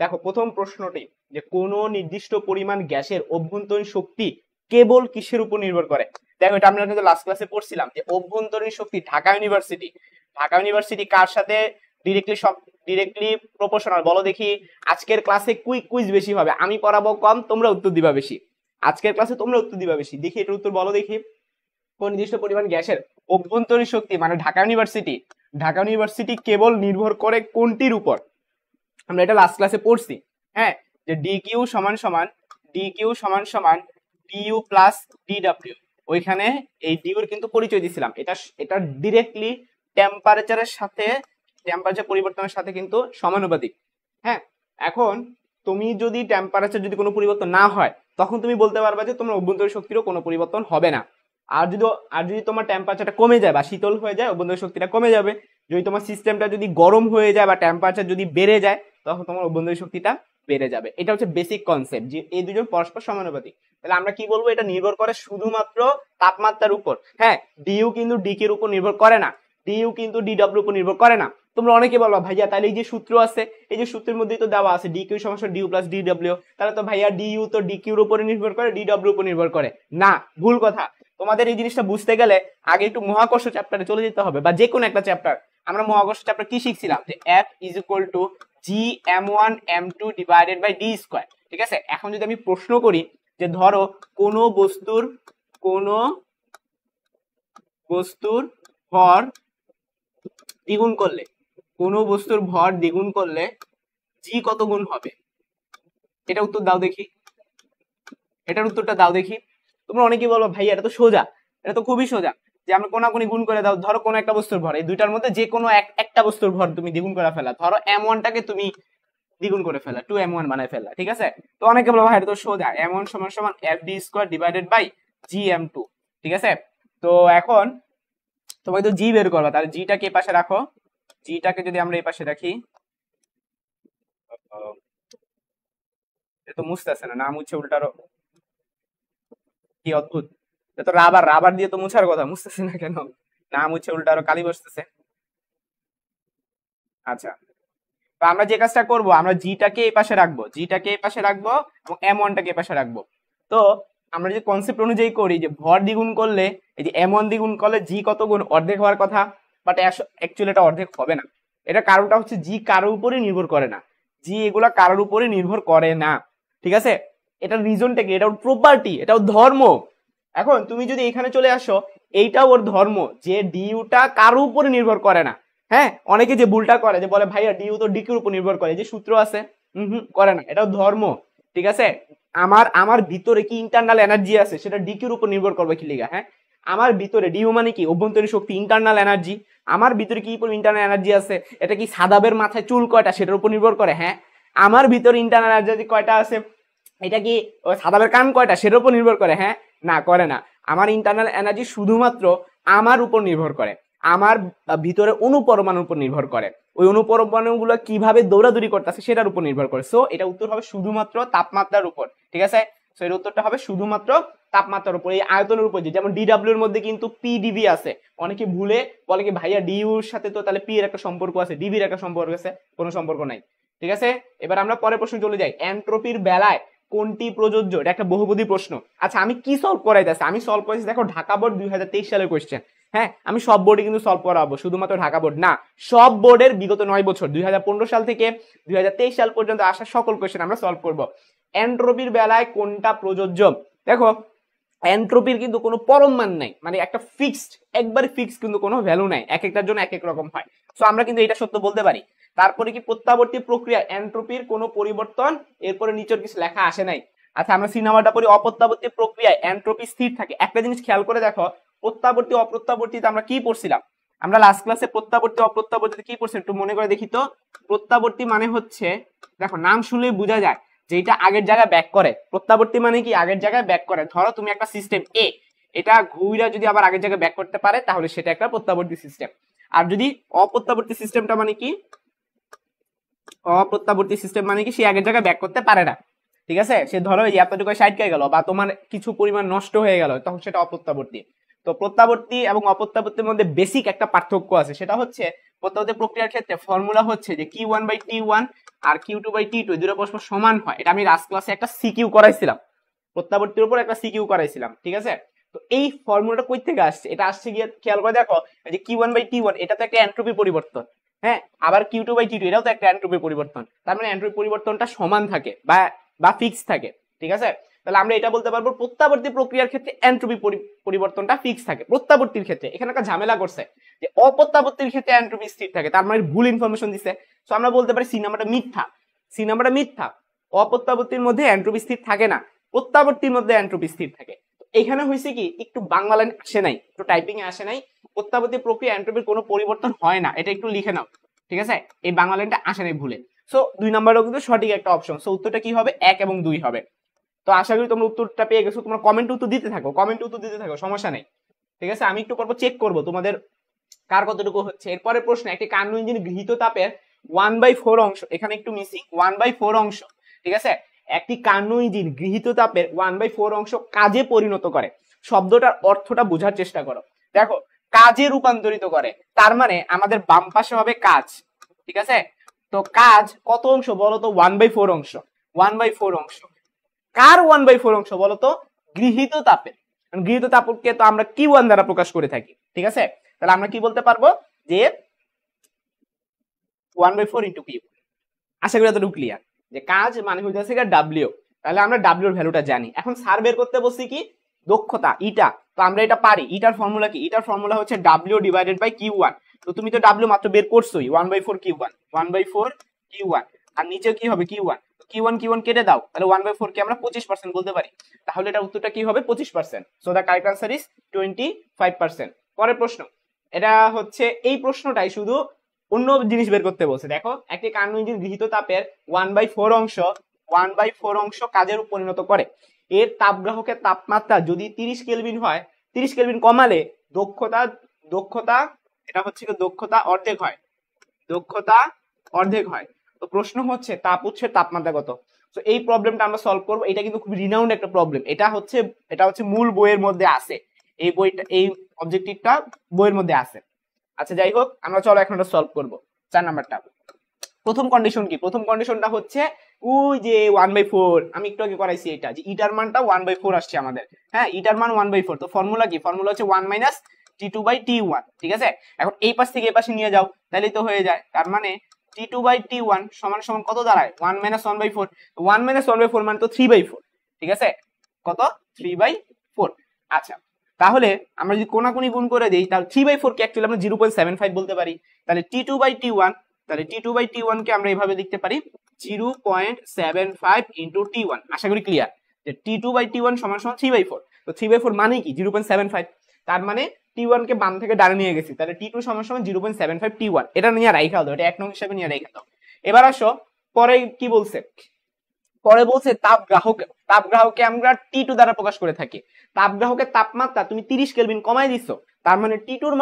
দেখো প্রথম প্রশ্নটি যে কোন নির্দিষ্ট পরিমাণ গ্যাসের অভ্যন্তরীণ শক্তি কেবল কিসের উপর নির্ভর করে। দেখো এটা আমরা কিন্তু লাস্ট ক্লাসে পড়ছিলাম যে অভ্যন্তরীণ শক্তি ঢাকা ইউনিভার্সিটি কার সাথে ডিরেক্টলি প্রপোর্শনাল বলো দেখি। আজকের ক্লাসে কুইজ বেশি হবে, আমি পড়াবো কম, তোমরা উত্তর দিবা বেশি। আজকের ক্লাসে তোমরা উত্তর দিবা বেশি। দেখি এটার উত্তর বলো দেখি। কোন নির্দিষ্ট পরিমাণ গ্যাসের অভ্যন্তরীণ শক্তি মানে ঢাকা ইউনিভার্সিটি কেবল নির্ভর করে কোনটির উপর। আমরা এটা লাস্ট ক্লাসে পড়ছি, হ্যাঁ, যে ডিকিউ সমান ডিইউ প্লাস ডিডব্লিউ। ওইখানে এই ডিউর কিন্তু পরিচয় দিছিলাম, এটা ডিরেক্টলি টেম্পারেচার পরিবর্তনের সাথে কিন্তু সমানুপাতিক। হ্যাঁ, এখন তুমি যদি টেম্পারেচার যদি কোনো পরিবর্তন না হয় তখন তুমি বলতে পারবা যে তোমার অভ্যন্তরীণ শক্তিরও কোনো পরিবর্তন হবে না। আর যদি তোমার টেম্পারেচারটা কমে যায় বা শীতল হয়ে যায়, অভ্যন্তরীণ শক্তিটা কমে যাবে। যদি তোমার সিস্টেমটা যদি গরম হয়ে যায় বা টেম্পারেচার যদি বেড়ে যায় তখন তোমার অভ্যন্তরীণ শক্তিটা বেড়ে যাবে। এটা হচ্ছে বেসিক কনসেপ্ট যে এই দুজন পরস্পর সমানুপাতিক। তাহলে আমরা কি বলবো, এটা নির্ভর করে শুধুমাত্র তাপমাত্রার উপর। হ্যাঁ, ডিইউ কিন্তু ডিকের উপর নির্ভর করে না, ডিইউ কিন্তু ডিডব্লিউ উপর নির্ভর করে না। তোমরা অনেকে বলবা ভাইয়া তাহলে এই যে সূত্র আছে, এই যে সূত্রের মধ্যেই তো দেওয়া আছে ডিকিউ সমান ডিইউ প্লাস ডিডব্লিউ, তাহলে তো ভাইয়া ডিইউ তো ডিকিউর উপরে নির্ভর করে, ডিডব্লিউ উপর নির্ভর করে না। ভুল কথা। তোমাদের এই জিনিসটা বুঝতে গেলে আগে একটু মহাকর্ষ চ্যাপ্টারে চলে যেতে হবে বা যে কোনো একটা চ্যাপ্টার। আমরা মহাকর্ষ চ্যাপ্টার কি শিখছিলাম যে F is equal to Gm1 M2 divided by D square. ঠিক আছে, এখন যদি আমি প্রশ্ন করি যে ধরো কোনো বস্তুর ভর দ্বিগুণ করলে জি কত গুণ হবে, এটার উত্তরটা দাও দেখি। তোমরা অনেকেই বলো ভাই এটা তো সোজা, এটা তো খুবই সোজা, যে আমরা কোনাকুনি গুণ করে দাও। ধরো কোনো একটা বস্তুর ভর, এই দুইটার মধ্যে যে কোনো একটা বস্তুর ভর তুমি দ্বিগুণ করে ফেলা, ধরো m1 টাকে তুমি দ্বিগুণ করে ফেলা, 2m1 বানায় ফেলা। ঠিক আছে, তো অনেকে বলো ভাই এটা তো সোজা, m1 সমান সমান fd square divided by gm2। ঠিক আছে, তো এখন তোমাকে তো জি বের করবা, তাহলে জিটাকে এই পাশে রাখো। জিটাকে যদি আমরা এই পাশে রাখি, এটা তো মুছতেছে না, মুছে উল্টারো, কি অদ্ভুত। এটা তো রাবার দিয়ে তো মুছার কথা, মুছতেছে না কেন? না মুছে উল্টা আরো কালি বসতেছে। আচ্ছা, তো আমরা যে কাজটা করব, আমরা জিটাকে এই পাশে রাখবো এবং m1 টাকে এই পাশে রাখবো। তো আমরা যে কনসেপ্ট অনুযায়ী করি যে ভর দ্বিগুণ করলে এই যে m1 দ্বিগুণ করলে জি কত গুণ, অর্ধেক হওয়ার কথা, বাট অ্যাকচুয়ালি এটা অর্ধেক হবে না। এটা কারণটা হচ্ছে জি কারোর উপরে নির্ভর করে না, জি এগুলা কারোর উপরে নির্ভর করে না। ঠিক আছে, এটা রিজনটা কি, এটা প্রপার্টি, এটাও ধর্ম। এখন তুমি যদি এখানে চলে আসো, এইটাও ওর ধর্ম যে ডিইউটা কারোর উপরে নির্ভর করে না। হ্যাঁ, অনেকে যে ভুলটা করে যে বলে ভাইয়া ডিইউ তো ডিকিউর উপর নির্ভর করে, যে সূত্র আছে, করে না, এটাও ধর্ম। ঠিক আছে, আমার ভিতরে কি ইন্টারনাল এনার্জি আছে সেটা ডিকিউর উপর নির্ভর করবে কি লিগা? হ্যাঁ, আমার ভিতরে ডিইউ মানে কি অভ্যন্তরীণ শক্তি, ইন্টারনাল এনার্জি। আমার ভিতরে কি ইন্টারনাল এনার্জি আছে, এটা কি সাদাবের মাথায় চুল কয়টা সেটার উপর নির্ভর করে? হ্যাঁ, আমার ভিতরে ইন্টারনাল এনার্জি কয়টা আছে, এটা কি সাদাবের কান কয়টা সেটার উপর নির্ভর করে? হ্যাঁ, না, করে না। আমার ইন্টারনাল এনার্জি শুধুমাত্র আমার উপর নির্ভর করে, আমার ভিতরে অনুপরমাণুর উপর নির্ভর করে, ওই অনুপরমাণুগুলো কিভাবে দৌড়াদৌড়ি করতেছে সেটার উপর নির্ভর করে। সো এটা উত্তর হবে শুধুমাত্র তাপমাত্রার উপর। ঠিক আছে, সো এর উত্তরটা হবে শুধুমাত্র তাপমাত্রার উপর, এই আয়তনের উপর। যেমন ডিডব্লিউ এর মধ্যে কিন্তু পিডিবি আছে, অনেকে ভুলে বলে কি ভাইয়া ডিইউর সাথে তো তাহলে পি এর একটা সম্পর্ক আছে, ডিবির একটা সম্পর্ক আছে, কোনো সম্পর্ক নাই। ঠিক আছে, এবার আমরা পরের প্রশ্ন চলে যাই। এন্ট্রপির বেলায় কোনটি প্রযোজ্য? এটা একটা বহুপদী প্রশ্ন। আচ্ছা, আমি কি সলভ করাইতেছি? আমি সলভ করেছি, দেখো ঢাকা বোর্ড 2023 সালের কোয়েশ্চেন। হ্যাঁ, আমি সব বোর্ডে কিন্তু সলভ করাবো, শুধুমাত্র ঢাকা বোর্ড না, সব বোর্ডের বিগত 9 বছর 2015 সাল থেকে 2023 সাল পর্যন্ত আসা সকল কোয়েশ্চেন আমরা সলভ করব। এন্ট্রপির বেলায় কোনটা প্রযোজ্য? দেখো, এন্ট্রপির কিন্তু কোনো পরম মান নাই, মানে একটা ফিক্সড, একবারে ফিক্সড কিন্তু কোনো ভ্যালু নাই, এক একটার জন্য এক এক রকম হয়। সো আমরা কিন্তু এটা সত্য বলতে পারি। তারপরে কি প্রত্যাবর্তী প্রক্রিয়া এন্ট্রপির কোনো পরিবর্তন, এরপরে নিচের কিছু লেখা আসে নাই। আচ্ছা, আমরা সিনেমাটা পড়ি, অপ্রত্যাবর্তী প্রক্রিয়ায় এন্ট্রপি স্থির থাকে। একটা জিনিস খেয়াল করে দেখো, প্রত্যাবর্তী অপ্রত্যাবর্তীতে আমরা কি পড়ছিলাম? আমরা লাস্ট ক্লাসে প্রত্যাবর্তী অপ্রত্যাবর্তীতে কি পড়ছি একটু মনে করে দেখি তো। প্রত্যাবর্তী মানে হচ্ছে, দেখো নাম শুনলেই বোঝা যায় যে এটা আগের জায়গায় ব্যাক করে। প্রত্যাবর্তী মানে কি আগের জায়গায় ব্যাক করে। ধরো তুমি একটা সিস্টেম এ, এটা ঘুইরা যদি আবার আগের জায়গায় ব্যাক করতে পারে তাহলে সেটা একটা প্রত্যাবর্তী সিস্টেম। আর যদি অপ্রত্যাবর্তী সিস্টেমটা মানে কি, অপ্রত্যাবর্তী সিস্টেম মানে কি সে আগের জায়গায় ব্যাক করতে পারে না। ঠিক আছে, সে ধরো এই এতটুকু সাইড কে গেল বা তোমার কিছু পরিমাণ নষ্ট হয়ে গেল, তখন সেটা অপ্রত্যাবর্তী। তো প্রত্যাবর্তী এবং অপ্রত্যাবর্তীর মধ্যে বেসিক একটা পার্থক্য আছে, সেটা হচ্ছে প্রত্যাবর্তী প্রক্রিয়ার ক্ষেত্রে ফর্মুলা হচ্ছে যে Q1/T1 আর Q2/T2 দুটো পরস্পর সমান হয়, এটা আমি লাস্ট ক্লাসে একটা সিকিউ করাইছিলাম, প্রত্যাবর্তীর উপর একটা সিকিউ করাইছিলাম, ঠিক আছে। তো এই ফর্মুলাটা কই থেকে আসছে, এটা আসছে গিয়ে খেয়াল করে দেখো, যে Q1/T1 এটা তো একটা এন্ট্রপি পরিবর্তন, হ্যাঁ, আবার Q2/T2 এটাও তো একটা এন্ট্রপি পরিবর্তন, তার মানে এন্ট্রপি পরিবর্তনটা সমান থাকে বা ফিক্স থাকে, ঠিক আছে। তাহলে আমরা এটা বলতে পারবো প্রত্যাবর্তী প্রক্রিয়ার ক্ষেত্রে এন্ট্রপি পরিবর্তনটা ফিক্স থাকে। প্রত্যাবর্তীর ক্ষেত্রে এখানে একটা ঝামেলা করছে যে অপ্রত্যাবর্তীর ক্ষেত্রে এন্ট্রপি স্থির থাকে, তার মানে ভুল ইনফরমেশন দিছে। সো আমরা বলতে পারি সি নাম্বারটা মিথ্যা। অপ্রত্যাবর্তীর মধ্যে এন্ট্রপি স্থির থাকে না, প্রত্যাবর্তীর মধ্যে এন্ট্রপি স্থির থাকে। এখানে হয়েছে কি একটু বাংলা লাইন আসে নাই, একটু টাইপিং এ আসে নাই, প্রত্যাবর্তী প্রক্রিয়া এন্ট্রপির কোনো পরিবর্তন হয় না, এটা একটু লিখে নাও, ঠিক আছে। এই বাংলা লাইনটা আসে নাই ভুলে। সো 2 নাম্বারও কিন্তু সঠিক একটা অপশন। সো উত্তরটা কি হবে, 1 এবং 2 হবে। তো আশা করি তোমরা উত্তরটা পেয়ে গেছো। তোমরা কমেন্ট উত্তর দিতে থাকো, সমস্যা নেই, ঠিক আছে। আমি একটু পর চেক করবো তোমাদের কার কতটুকু হচ্ছে। এরপরে প্রশ্ন, একটি কার্নো ইঞ্জিন গৃহীত তাপের 1/4 অংশ, এখানে একটু মিসিং 1/4 অংশ, ঠিক আছে। একটি কার্নো ইঞ্জিন গৃহীত তাপের 1/4 অংশ কাজে পরিণত করে। শব্দটার অর্থটা বোঝার চেষ্টা করো। দেখো, কাজে রূপান্তরিত করে, তার মানে আমাদের বাম পাশে হবে কাজ, ঠিক আছে। তো কাজ কত অংশ বলতো, 1/4 অংশ। 1/4 অংশ কার 1/4 অংশ বলতো, গৃহীত তাপের। গৃহীত তাপকে তো আমরা Q1 দ্বারা প্রকাশ করে থাকি, ঠিক আছে। তাহলে আমরা কি বলতে পারবো যে 1/4 ইন্টু Q। আশা করি এতটুকু ক্লিয়ার, যে কাজ মানে হইতেছে W। তাহলে আমরা W এর ভ্যালুটা জানি। এখন সার বের করতে বলছি কি, দক্ষতা ইটা, তো আমরা এটা পারি। ইটার ফর্মুলা কি, ইটার ফর্মুলা হচ্ছে W ডিভাইডেড বাই Q1। তো তুমি তো W মাত্র বের করছোই, 1/4 Q1, 1/4 Q1, আর নিচে কি হবে Q1, Q1 কেটে দাও, তাহলে 1/4 কে আমরা 25% বলতে পারি। তাহলে এটা উত্তরটা কি হবে, 25%। So the correct answer is 25%। পরের প্রশ্ন, এটা হচ্ছে এই প্রশ্নটাই শুধু অন্য জিনিস বের করতে বলছে। দেখো, একটি কার্নো ইঞ্জিন গৃহীত তাপের 1/4 অংশ কাজের পরিণত করে। এর তাপগ্রাহকের তাপমাত্রা যদি 30 কেলভিন হয়, 30 কেলভিন কমালে দক্ষতা এটা হচ্ছে দক্ষতা অর্ধেক হয়। তো প্রশ্ন হচ্ছে তাপ উৎসের তাপমাত্রা কত। তো এই প্রবলেমটা আমরা সলভ করব। এটা কিন্তু খুব রিনাউন্ড একটা প্রবলেম, এটা হচ্ছে মূল বইয়ের মধ্যে আছে, এই অবজেক্টিভটা বইয়ের মধ্যে আছে। আচ্ছা যাই হোক, আমরা চলো এখন এটা সলভ করব। 4 নাম্বারটা, প্রথম কন্ডিশন কি, প্রথম কন্ডিশনটা হচ্ছে ওই যে 1/4, আমি একটু আগে করাইছি এটা, যে ইটার মানটা 1/4 আসছে আমাদের, হ্যাঁ, ইটার মান 1/4। তো ফর্মুলা কি, ফর্মুলা হচ্ছে 1 - T2/T1, ঠিক আছে। এখন এই পাশ থেকে এই পাশে নিয়ে যাও, তাহলেই তো হয়ে যায়। তার মানে T2/T1 সমান সমান কত দাঁড়ায়, 1 - 1/4। 1 - 1/4 মানে তো 3/4, ঠিক আছে। কত, 3/4। আচ্ছা, তাহলে আমরা যদি কোনাকুনি গুণ করে দিই, তাহলে 3/4 কে অ্যাকচুয়ালি আমরা 0.75 বলতে পারি। তাহলে T2/T1 কে আমরা এইভাবে লিখতে পারি 0.75 ইন্টু T1। আশা করি ক্লিয়ার, যে T2/T1 সমান সমান 3/4। তো 3/4 মানে কি 0.75, তার মানে T1 কে বাম থেকে ডানে নিয়ে গেছি, তাহলে T2 সমান সমান 0.75 T1। এটা নিয়ে রাইখা দাও, এটা 1 নং হিসেবে নিয়ে রাইখা দাও। এবার আসো, পরে কি বলছে, পরে বলছে তাপগ্রাহকে আমরা T2 দ্বারা প্রকাশ করে থাকি। তাপগ্রাহকের তাপমাত্রা তুমি 30 কেলভিন কমাই দিছো, তার মানে টিটুর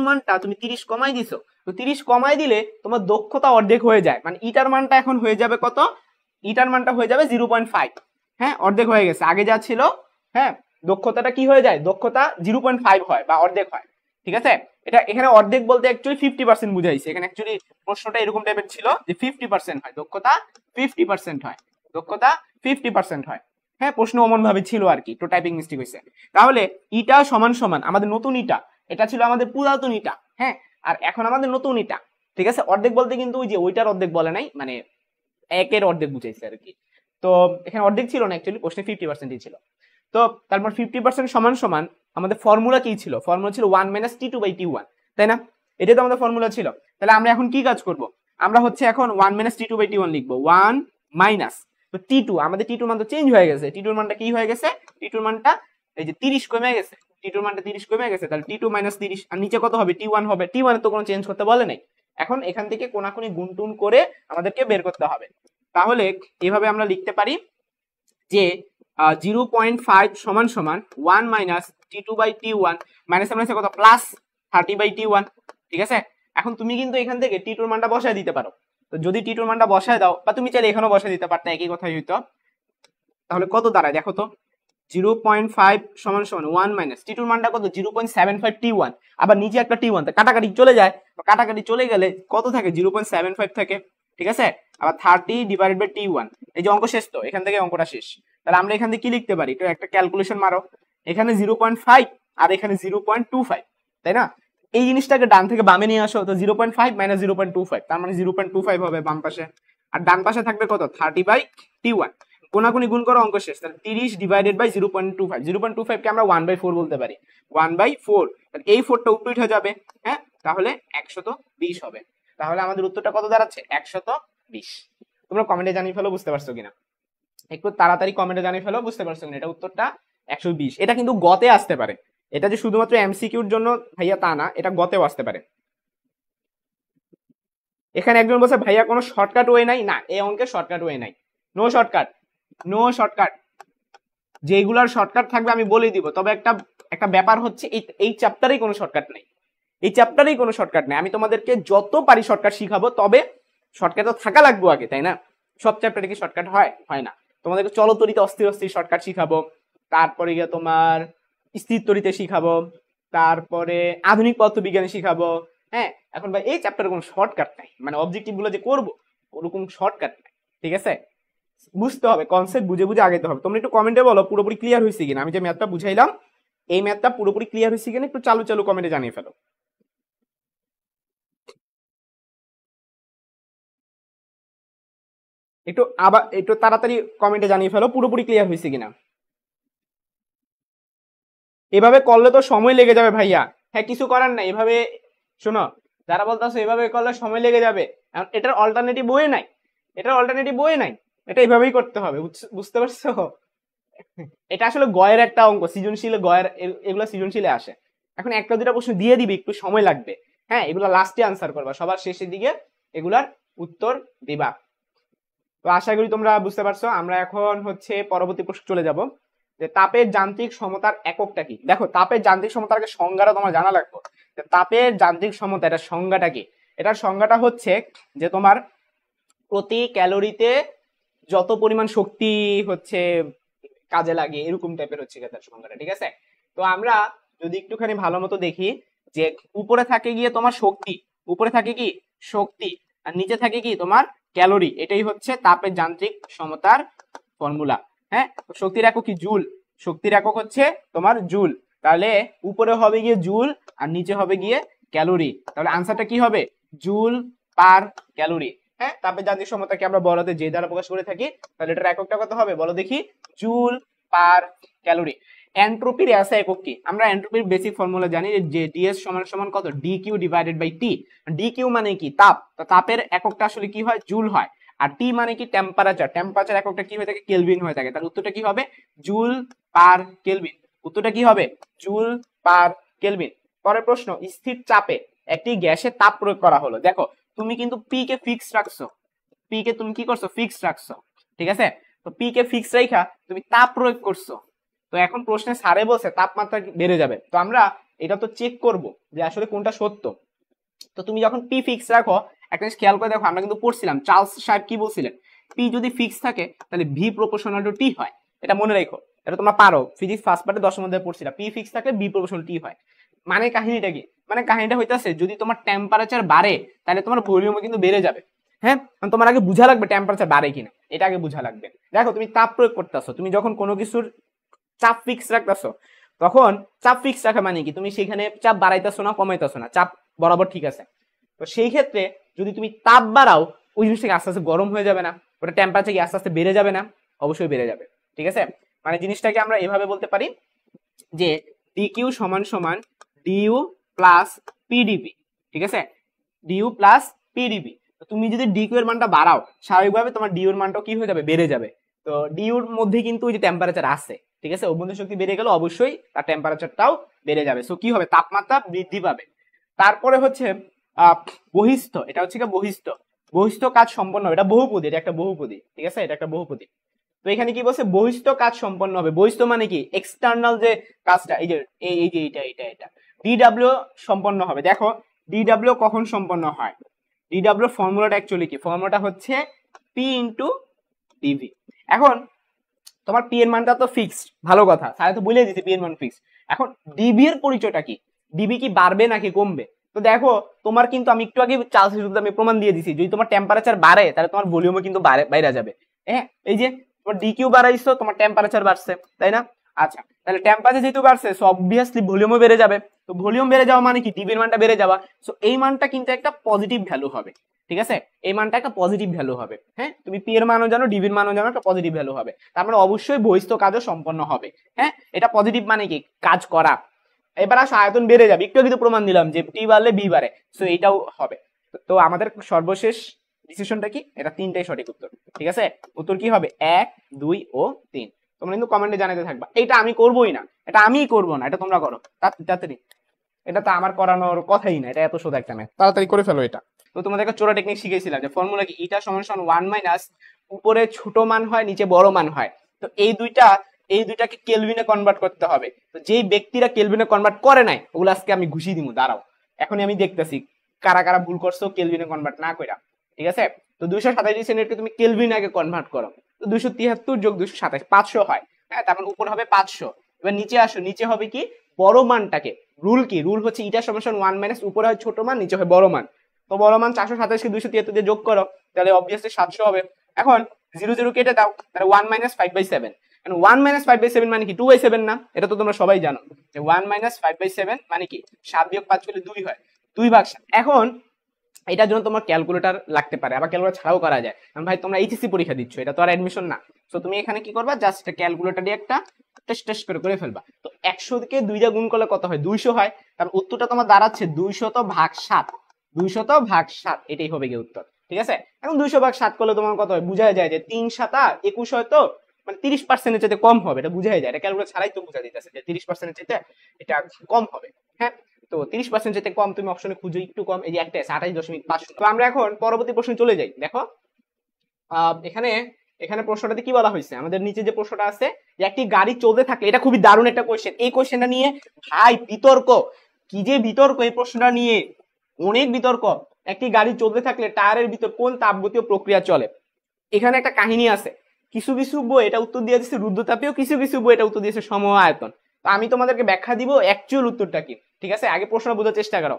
মানটা তুমি 30 কমাই দিছো। তো 30 কমাই দিলে তোমার দক্ষতা অর্ধেক হয়ে যায়, মানে ইটার মানটা এখন হয়ে যাবে কত, ইটার মানটা হয়ে যাবে 0.5। হ্যাঁ, অর্ধেক হয়ে গেছে, আগে যা ছিল, হ্যাঁ, দক্ষতাটা কি হয়ে যায়, দক্ষতা 0.5 হয় বা অর্ধেক হয়, ঠিক আছে। এটা এখানে অর্ধেক বলতে অ্যাকচুয়ালি 50% বুঝাইছে। এখানে অ্যাকচুয়ালি প্রশ্নটা এরকম টাইপের ছিল যে 50% হয় দক্ষতা, 50% হয় দক্ষতা, 50% হয়। হ্যাঁ, প্রশ্ন অমন ভাবে ছিল আর কি, তো টাইপিং মিস্টেক হয়েছে। তাহলে ইটা সমান সমান আমাদের নতুন ইটা, এটা ছিল আমাদের পুরাতন ইটা, হ্যাঁ, আর এখন আমাদের নতুন ইটা, ঠিক আছে। অর্ধেক বলতে কিন্তু ওই যে ওইটার অর্ধেক বলে নাই, মানে একের অর্ধেক বুঝাইছে আর কি। তো এখানে অর্ধেক ছিল না, অ্যাকচুয়ালি প্রশ্নে 50%ই ছিল। তো তারপর 50% সমান সমান আমাদের ফর্মুলা কি ছিল, ফর্মুলা ছিল 1 - T2/T1, তাই না, এটা তো আমাদের ফর্মুলা ছিল। তাহলে আমরা এখন কি কাজ করব, আমরা হচ্ছে এখন 1 - T2/T1 লিখবো, 1 মাইনাস, তো T2, আমাদের T2 মান তো চেঞ্জ হয়ে গেছে, T2 মানটা কি হয়ে গেছে, T2 মানটা এই যে 30 কমে গেছে, T2 মানটা 30 কমে গেছে, তাহলে T2 - 30, আর নিচে কত হবে, T1 হবে। T1 এর তো কোনো চেঞ্জ করতে বলে নাই। এখন এখান থেকে কোনাকুনি গুণটুন করে আমাদেরকে বের করতে হবে। তাহলে এভাবে আমরা লিখতে পারি যে 0.5 সমান সমান 1 - T2/T1 মাইনাস আমরা কত, প্লাস 30/T1, ঠিক আছে। এখন তুমি কিন্তু এখান থেকে T2 এর মানটা বসায় দিতে পারো। তো যদি T2 এর মানটা বসায় দাও, বা তুমি চাইলে এখানেও বসায় দিতে পারতে, একই কথাই হইতো। তাহলে কত দাঁড়ায় দেখো তো, 0.5 সমান সমান 1 - T2 এর মানটা কত, 0.75 T1, আবার নিচে একটা T1, কাটাকাটি চলে যায়, তো কাটাকাটি চলে গেলে কত থাকে, 0.75 থাকে, ঠিক আছে। আবার 30 ডিভাইডেড বাই T1। এই যে অঙ্ক শেষ, তো এখান থেকে অঙ্কটা শেষ। তাহলে আমরা এখান থেকে কি লিখতে পারি, তো একটা ক্যালকুলেশন মারো, এখানে 0.5 আর এখানে 0.25, তাই না? এই জিনিসটাকে ডান থেকে বামে নিয়ে আসো, তো 0.5 মাইনাস 0.25, তার মানে 0.25 হবে বাম পাশে, আর ডান পাশে থাকবে কত, 30 বাই T1। কোনাকুনি গুণ করো, অঙ্ক শেষ। তাহলে 30 ডিভাইডেড বাই 0.25, 0.25 কে আমরা 1/4 বলতে পারি, 1/4। এই 4টা উপরে উঠে যাবে, হ্যাঁ, তাহলে 120 হবে। তাহলে আমাদের উত্তরটা কত দাঁড়াচ্ছে, 120। তোমরা কমেন্টে জানিয়ে ফেলো বুঝতে পারছো কিনা, একটু তাড়াতাড়ি কমেন্টে জানিয়ে ফেলো বুঝতে পারছো কিনা। এটা উত্তরটা 120। এটা কিন্তু গতে আসতে পারে, এটা যে শুধুমাত্র এমসিকিউর জন্য ভাইয়া তা না, এটা গতেও আসতে পারে। এখানে একজন বলছে ভাইয়া কোনো শর্টকাট ওয়ে নাই, না এই অঙ্কের শর্টকাট ওয়ে নাই, নো শর্টকাট, নো শর্টকাট। যেগুলার শর্টকাট থাকবে আমি বলে দিব, তবে একটা ব্যাপার হচ্ছে এই চ্যাপ্টারেই কোনো শর্টকাট নেই, এই চ্যাপ্টারেই কোনো শর্টকাট নেই। আমি তোমাদেরকে যত পারি শর্টকাট শিখাবো, তবে শর্টকাট তো থাকা লাগবে আগে, তাই না? সব চ্যাপ্টারে কি শর্টকাট হয়? হয় না। তোমাদেরকে চলতরিতে অস্থির অস্থির শর্টকাট শিখাবো, তারপরে গিয়ে তোমার স্থির তরিতে শিখাবো, তারপরে আধুনিক পদার্থবিজ্ঞানে শিখাবো। হ্যাঁ, এখন ভাই এই চ্যাপ্টারে কোনো শর্টকাট নাই, মানে অবজেক্টিভ গুলো যে করবো ওরকম শর্টকাট নাই, ঠিক আছে? বুঝতে হবে, কনসেপ্ট বুঝে বুঝে আগাইতে হবে। তোমরা একটু কমেন্টে বলো পুরোপুরি ক্লিয়ার হয়েছে কিনা, আমি যে ম্যাথটা বুঝাইলাম এই ম্যাথটা পুরোপুরি ক্লিয়ার হয়েছে কিনা, একটু চালু চালু কমেন্টে জানিয়ে ফেলো। একটু তাড়াতাড়ি কমেন্টে জানিয়ে ফেলো পুরোপুরি ক্লিয়ার হয়েছে কিনা। এভাবে করলে তো সময় লেগে যাবে ভাইয়া। হ্যাঁ, কিছু করার নাই, এভাবে শোনো, যারা বলতেছো এভাবে করলে সময় লেগে যাবে, এটার অল্টারনেটিভ বই নাই, এটার অল্টারনেটিভ বই নাই, এটা এভাবেই করতে হবে, বুঝতে পারছো? এটা আসলে গয়ের একটা অঙ্ক, সৃজনশীল গয়ের, এগুলো সৃজনশীলে আসে। এখন একটা দুটা প্রশ্ন দিয়ে দিবি, একটু সময় লাগবে। হ্যাঁ, এগুলো লাস্টে আনসার করবা, সবার শেষের দিকে এগুলার উত্তর দিবা। তো আশা করি তোমরা বুঝতে পারছো। আমরা এখন হচ্ছে পরবর্তী প্রশ্ন চলে যাব, যে তাপের যান্ত্রিক সমতার এককটা কি। দেখো, তাপের যান্ত্রিক সমতার সংজ্ঞাটা তোমার জানা লাগবে, যে তাপের যান্ত্রিক সমতা এটার সংজ্ঞাটা কি। এটার সংজ্ঞাটা হচ্ছে যে তোমার প্রতি ক্যালোরিতে যত পরিমাণ শক্তি হচ্ছে কাজে লাগে, এরকম টাইপের হচ্ছে তার সংজ্ঞাটা, ঠিক আছে? তো আমরা যদি একটুখানি ভালো মতো দেখি, যে উপরে থাকে গিয়ে তোমার শক্তি, উপরে থাকে কি শক্তি, আর নিচে থাকে কি তোমার ক্যালোরি, এটাই হচ্ছে তাপের যান্ত্রিক সমতার ফর্মুলা। হ্যাঁ, শক্তির একক কি, জুল, শক্তির একক হচ্ছে তোমার জুল। তাহলে উপরে হবে গিয়ে জুল আর নিচে হবে গিয়ে ক্যালোরি, তাহলে আনসারটা কি হবে, জুল পার ক্যালোরি। হ্যাঁ, তাপের যান্ত্রিক সমতাকে আমরা বড়তে যে দ্বারা প্রকাশ করে থাকি, তাহলে এটার এককটা কত হবে বলো দেখি, জুল পার ক্যালোরি। এন্ট্রোপির এসআই একক কি, আমরা এন্ট্রোপির বেসিক ফর্মুলা জানি যে ডিএস সমান সমান কত, D Q divided by T. D Q মানে কি, তাপ, তো তাপের এককটা আসলে কি হয়, জুল হয়। আর টি মানে কি, টেম্পারেচার, টেম্পারেচার এককটা কি হয়ে থাকে, কেলভিন হয়ে থাকে। তার উত্তরটা কি হবে, জুল পার কেলভিন। উত্তরটা কি হবে, জুল পার কেলভিন। পরের প্রশ্ন, স্থির চাপে একটি গ্যাসে তাপ প্রয়োগ করা হলো। দেখো, তুমি কিন্তু পি কে ফিক্স রাখছো, পি কে তুমি কি করছো, ফিক্স রাখছো, ঠিক আছে? তো পি কে ফিক্স রাখা তুমি তাপ প্রয়োগ করছো। তো এখন প্রশ্নে স্যারে বলছে তাপমাত্রা বেড়ে যাবে, তো আমরা এটা তো চেক করব যে আসলে কোনটা সত্য। তো তুমি যখন পি ফিক্স রাখো, একটা জিনিস খেয়াল করে দেখো, আমরা কিন্তু পড়ছিলাম চার্লস সাহেব কি বলছিলেন, পি যদি ফিক্স থাকে তাহলে ভি প্রপোর্শনাল টু টি হয়। এটা মনে রাখো, এটা তোমরা পারো, ফিজিক্স ফার্স্ট পার্টে 10 মধ্যে পড়ছিলা, পি ফিক্স থাকলে বি প্রপোর্শনাল টি হয়। মানে কাহিনীটা কি, মানে কাহিনীটা হইতাছে যদি তোমার টেম্পারেচার বাড়ে তাহলে তোমার ভলিউম কিন্তু বেড়ে যাবে। হ্যাঁ, তোমার আগে বুঝা লাগবে টেম্পারেচার বাড়ে কিনা, এটা আগে বুঝা লাগবে। দেখো, তুমি তাপ প্রয়োগ করতেছো, তুমি যখন কোনো কিছুর চাপ ফিক্স রাখতেছো, তখন চাপ ফিক্স রাখা মানে কি, তুমি সেখানে চাপ বাড়াইতেছো না কমাইতেছো না, চাপ বরাবর ঠিক আছে। তো সেই ক্ষেত্রে যদি তুমি তাপ বাড়াও, ওই জিনিসটাকে আস্তে আস্তে গরম হয়ে যাবে না, ওটা টেম্পারেচার কি আস্তে আস্তে বেড়ে যাবে না, অবশ্যই বেড়ে যাবে, ঠিক আছে? মানে জিনিসটাকে আমরা এভাবে বলতে পারি যে ডিকিউ সমান সমান ডিইউ প্লাস পিডিপি, ঠিক আছে? DU plus PDP. তুমি যদি ডিকিউ এর মানটা বাড়াও, স্বাভাবিকভাবে তোমার ডিইউ এর মানটাও কি হয়ে যাবে, বেড়ে যাবে। তো ডিইউর মধ্যে কিন্তু ওই যে টেম্পারেচার আছে, ঠিক আছে? অভ্যন্তরীণ শক্তি বেড়ে গেলে অবশ্যই তার টেম্পারেচারটাও বেড়ে যাবে। সো কি হবে, তাপমাত্রা বৃদ্ধি পাবে। তারপরে হচ্ছে বহিস্থ, এটা হচ্ছে কি বহিস্থ, বহিস্থ কাজ সম্পন্ন হবে, এটা বহুপদী, এটা একটা বহুপদী, ঠিক আছে? এটা একটা বহুপদী। তো এখানে কি বলছে, বহিস্থ কাজ সম্পন্ন হবে। বহিস্থ মানে কি, এক্সটার্নাল যে কাজটা, এই যে এটা ডিডব্লিউ সম্পন্ন হবে। দেখো, ডিডব্লিউ কখন সম্পন্ন হয়, ডিডব্লিউ ফর্মুলাটা অ্যাকচুয়ালি কি, ফর্মুলাটা হচ্ছে পি ইন্টু ডিভি। এখন তোমার পি এর মানটা তো ফিক্সড, ভালো কথা, স্যার তো বলে দিয়েছে পি এর মান ফিক্সড। এখন ডিবি এর পরিচয়টা কি, ডিবি কি বাড়বে নাকি কমবে, তো দেখো তোমার কিন্তু আমি একটু আগে চার্লস আমি প্রমাণ দিয়ে দিছি, যদি তোমার টেম্পারেচার বাড়ে তাহলে তোমার ভলিউমও কিন্তু বাইরে যাবে। হ্যাঁ, এই যে তোমার ডিকিউ বাড়াইছো, তোমার টেম্পারেচার বাড়ছে, তাই না? আচ্ছা, তাহলে টেম্পারেচার যেহেতু বাড়ছে, সো অবভিয়াসলি ভলিউমও বেড়ে যাবে। তো ভলিউম বেড়ে যাওয়া মানে কি, ডিভির মানটা বেড়ে যাওয়া। সো এই মানটা কিন্তু একটা পজিটিভ ভ্যালু হবে, ঠিক আছে? এই মানটা একটা পজিটিভ ভ্যালু হবে। হ্যাঁ, তুমি পি এর মানও জানো, ডিভির মানও জানো, একটা পজিটিভ ভ্যালু হবে। তার মানে অবশ্যই বহিস্থ কাজও সম্পন্ন হবে। হ্যাঁ, এটা পজিটিভ মানে কি, কাজ করা। এবার আসো আয়তন বেড়ে যাবে, একটু কিন্তু প্রমাণ দিলাম যে টি বাড়লে বি বাড়ে, সো এইটাও হবে। তো আমাদের সর্বশেষ ডিসিশনটা কি, এটা তিনটাই সঠিক উত্তর। ঠিক আছে, উত্তর কি হবে, 1, 2 ও 3। তোমরা কিন্তু কমেন্টে জানাতে থাকবা। এটা আমি করবোই না, এটা আমিই করবো না, এটা তোমরা করো তাড়াতাড়ি। এটা তো আমার করানোর কথাই না, এটা এত সোজা একটা ম্যাথ, তাড়াতাড়ি করে ফেলো এটা। তো তোমাদের একটা চোরা টেকনিক শিখেছিলাম যে ফর্মুলা কি, ইটা সমান 1 মাইনাস উপরে ছোট মান হয় নিচে বড় মান হয়। তো এই দুইটাকে কেলভিনে কনভার্ট করতে হবে। তো যেই ব্যক্তিরা কেলভিনে কনভার্ট করে নাই, ওগুলো আজকে আমি ঘুষিয়ে দিব, দাঁড়াও এখনই আমি দেখতেছি কারা কারা ভুল করছো কেলভিনে কনভার্ট না কইরা। ঠিক আছে, তো 227 সেন্টিগ্রেডকে তুমি কেলভিন আগে কনভার্ট করো, তো 273 যোগ 227 500 হয়। হ্যাঁ, তার মানে উপর হবে 500। এবার নিচে আসো, নিচে হবে কি, বড় মানটাকে, রুল কি, রুল হচ্ছে ইটা সমান 1 মাইনাস উপরে হয় ছোট মান নিচে হয় বড় মান। তো বড় মান 427 কে 273 দিয়ে যোগ করো, তাহলে অবভিয়াসলি 700 হবে। এখন 0 0 কেটে দাও, তাহলে 1 মাইনাস 5/7। 1 মাইনাস 5/7 মানে কি 2/7 না? এটা তো তোমরা সবাই জানো যে 1 মাইনাস 5/7 মানে কি 7 বিয়োগ 5 করলে 2 হয়, 2/7। এখন এটার জন্য তোমার ক্যালকুলেটর লাগতে পারে, আবার ক্যালকুলেটর ছাড়াও করা যায়। ভাই তোমরা এইচএসসি পরীক্ষা দিচ্ছ, এটা তো আর অ্যাডমিশন না। তো তুমি এখানে কি করবা, জাস্ট ক্যালকুলেটর দিয়ে একটা টেস্ট করে ফেলবা। তো 100 কে 2 দিয়ে গুণ করলে কত হয়, 200 হয়। কারণ উত্তরটা তোমার দাঁড়াচ্ছে 200/7, 200/7, এটাই হবে কি উত্তর। ঠিক আছে, এখন 200/7 করলে তোমার কত হয়, বুঝাই যায় যে 3 7 21 হয়, তো মানে 30% চাইতে কম হবে, এটা বুঝাই যায়। এটা ক্যালকুলেটর ছাড়াই তো বুঝা দিতেছে যে 30% চাইতে এটা কম হবে। হ্যাঁ, তো 30% যেতে কম তুমি অপশনে খুঁজো, একটু কম, এই যে একটা আছে 28.5। তো আমরা এখন পরবর্তী প্রশ্নে চলে যাই। দেখো এখানে প্রশ্নটাতে কি বলা হয়েছে, আমাদের নিচে যে প্রশ্নটা আছে যে একটি গাড়ি চলতে থাকলে, এটা খুবই দারুণ একটা কোয়েশ্চেন। এই কোয়েশ্চেনটা নিয়ে ভাই বিতর্ক, কি যে বিতর্ক এই প্রশ্নটা নিয়ে, অনেক বিতর্ক। একটি গাড়ি চলতে থাকলে টায়ারের ভিতর কোন তাপগতীয় প্রক্রিয়া চলে। এখানে একটা কাহিনী আছে, কিছু কিছু বই এটা উত্তর দিয়ে দিচ্ছে রুদ্ধতাপীয়, কিছু কিছু বই এটা উত্তর দিয়েছে সম আয়তন। তো আমি তোমাদেরকে ব্যাখ্যা দিব অ্যাকচুয়াল উত্তরটা কি। ঠিক আছে, আগে প্রশ্ন বোঝার চেষ্টা করো।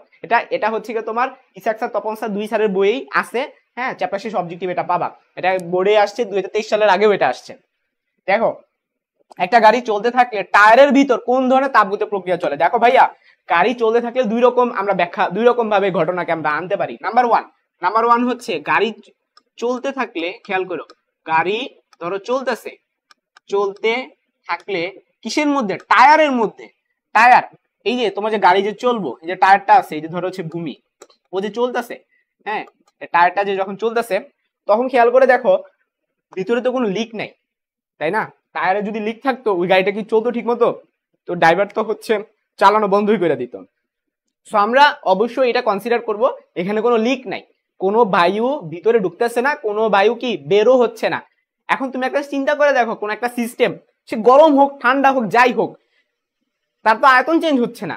এটা হচ্ছে কি তোমার ইসাক স্যার, তপন স্যার 2 স্যারের বইয়েই আছে। হ্যাঁ, চ্যাপ্টার শেষ অবজেক্টিভ এটা পাবা, এটা বোর্ডে আসছে 2023 সালের আগেও এটা আসছে। দেখো, একটা গাড়ি চলতে থাকলে টায়ারের ভিতর কোন ধরনের তাপগতীয় প্রক্রিয়া চলে। দেখো ভাইয়া, গাড়ি চলতে থাকলে দুই রকম ভাবে ঘটনাকে আমরা আনতে পারি। নাম্বার ওয়ান হচ্ছে গাড়ি চলতে থাকলে, খেয়াল করো, গাড়ি ধরো চলতে থাকলে কিসের মধ্যে, টায়ারের মধ্যে। টায়ার, এই যে তোমার যে গাড়ি যে চলবো, এই যে টায়ারটা আছে, এই যে ধরো হচ্ছে ভূমি, ও যে চলতেছে, হ্যাঁ, টায়ারটা যে যখন চলতেছে, তখন খেয়াল করে দেখো ভিতরে তো কোনো লিক নাই, তাই না? টায়ারে যদি লিক থাকতো ওই গাড়িটা কি চলতো ঠিক মতো? তো ড্রাইভার তো হচ্ছে চালানো বন্ধই করে দিত। সো আমরা অবশ্যই এটা কনসিডার করব, এখানে কোনো লিক নাই, কোনো বায়ু ভিতরে ঢুকতেছে না, কোনো বায়ু কি বেরো হচ্ছে না। এখন তুমি একটা চিন্তা করে দেখো, কোন একটা সিস্টেম, সে গরম হোক ঠান্ডা হোক যাই হোক, তার তো আয়তন চেঞ্জ হচ্ছে না।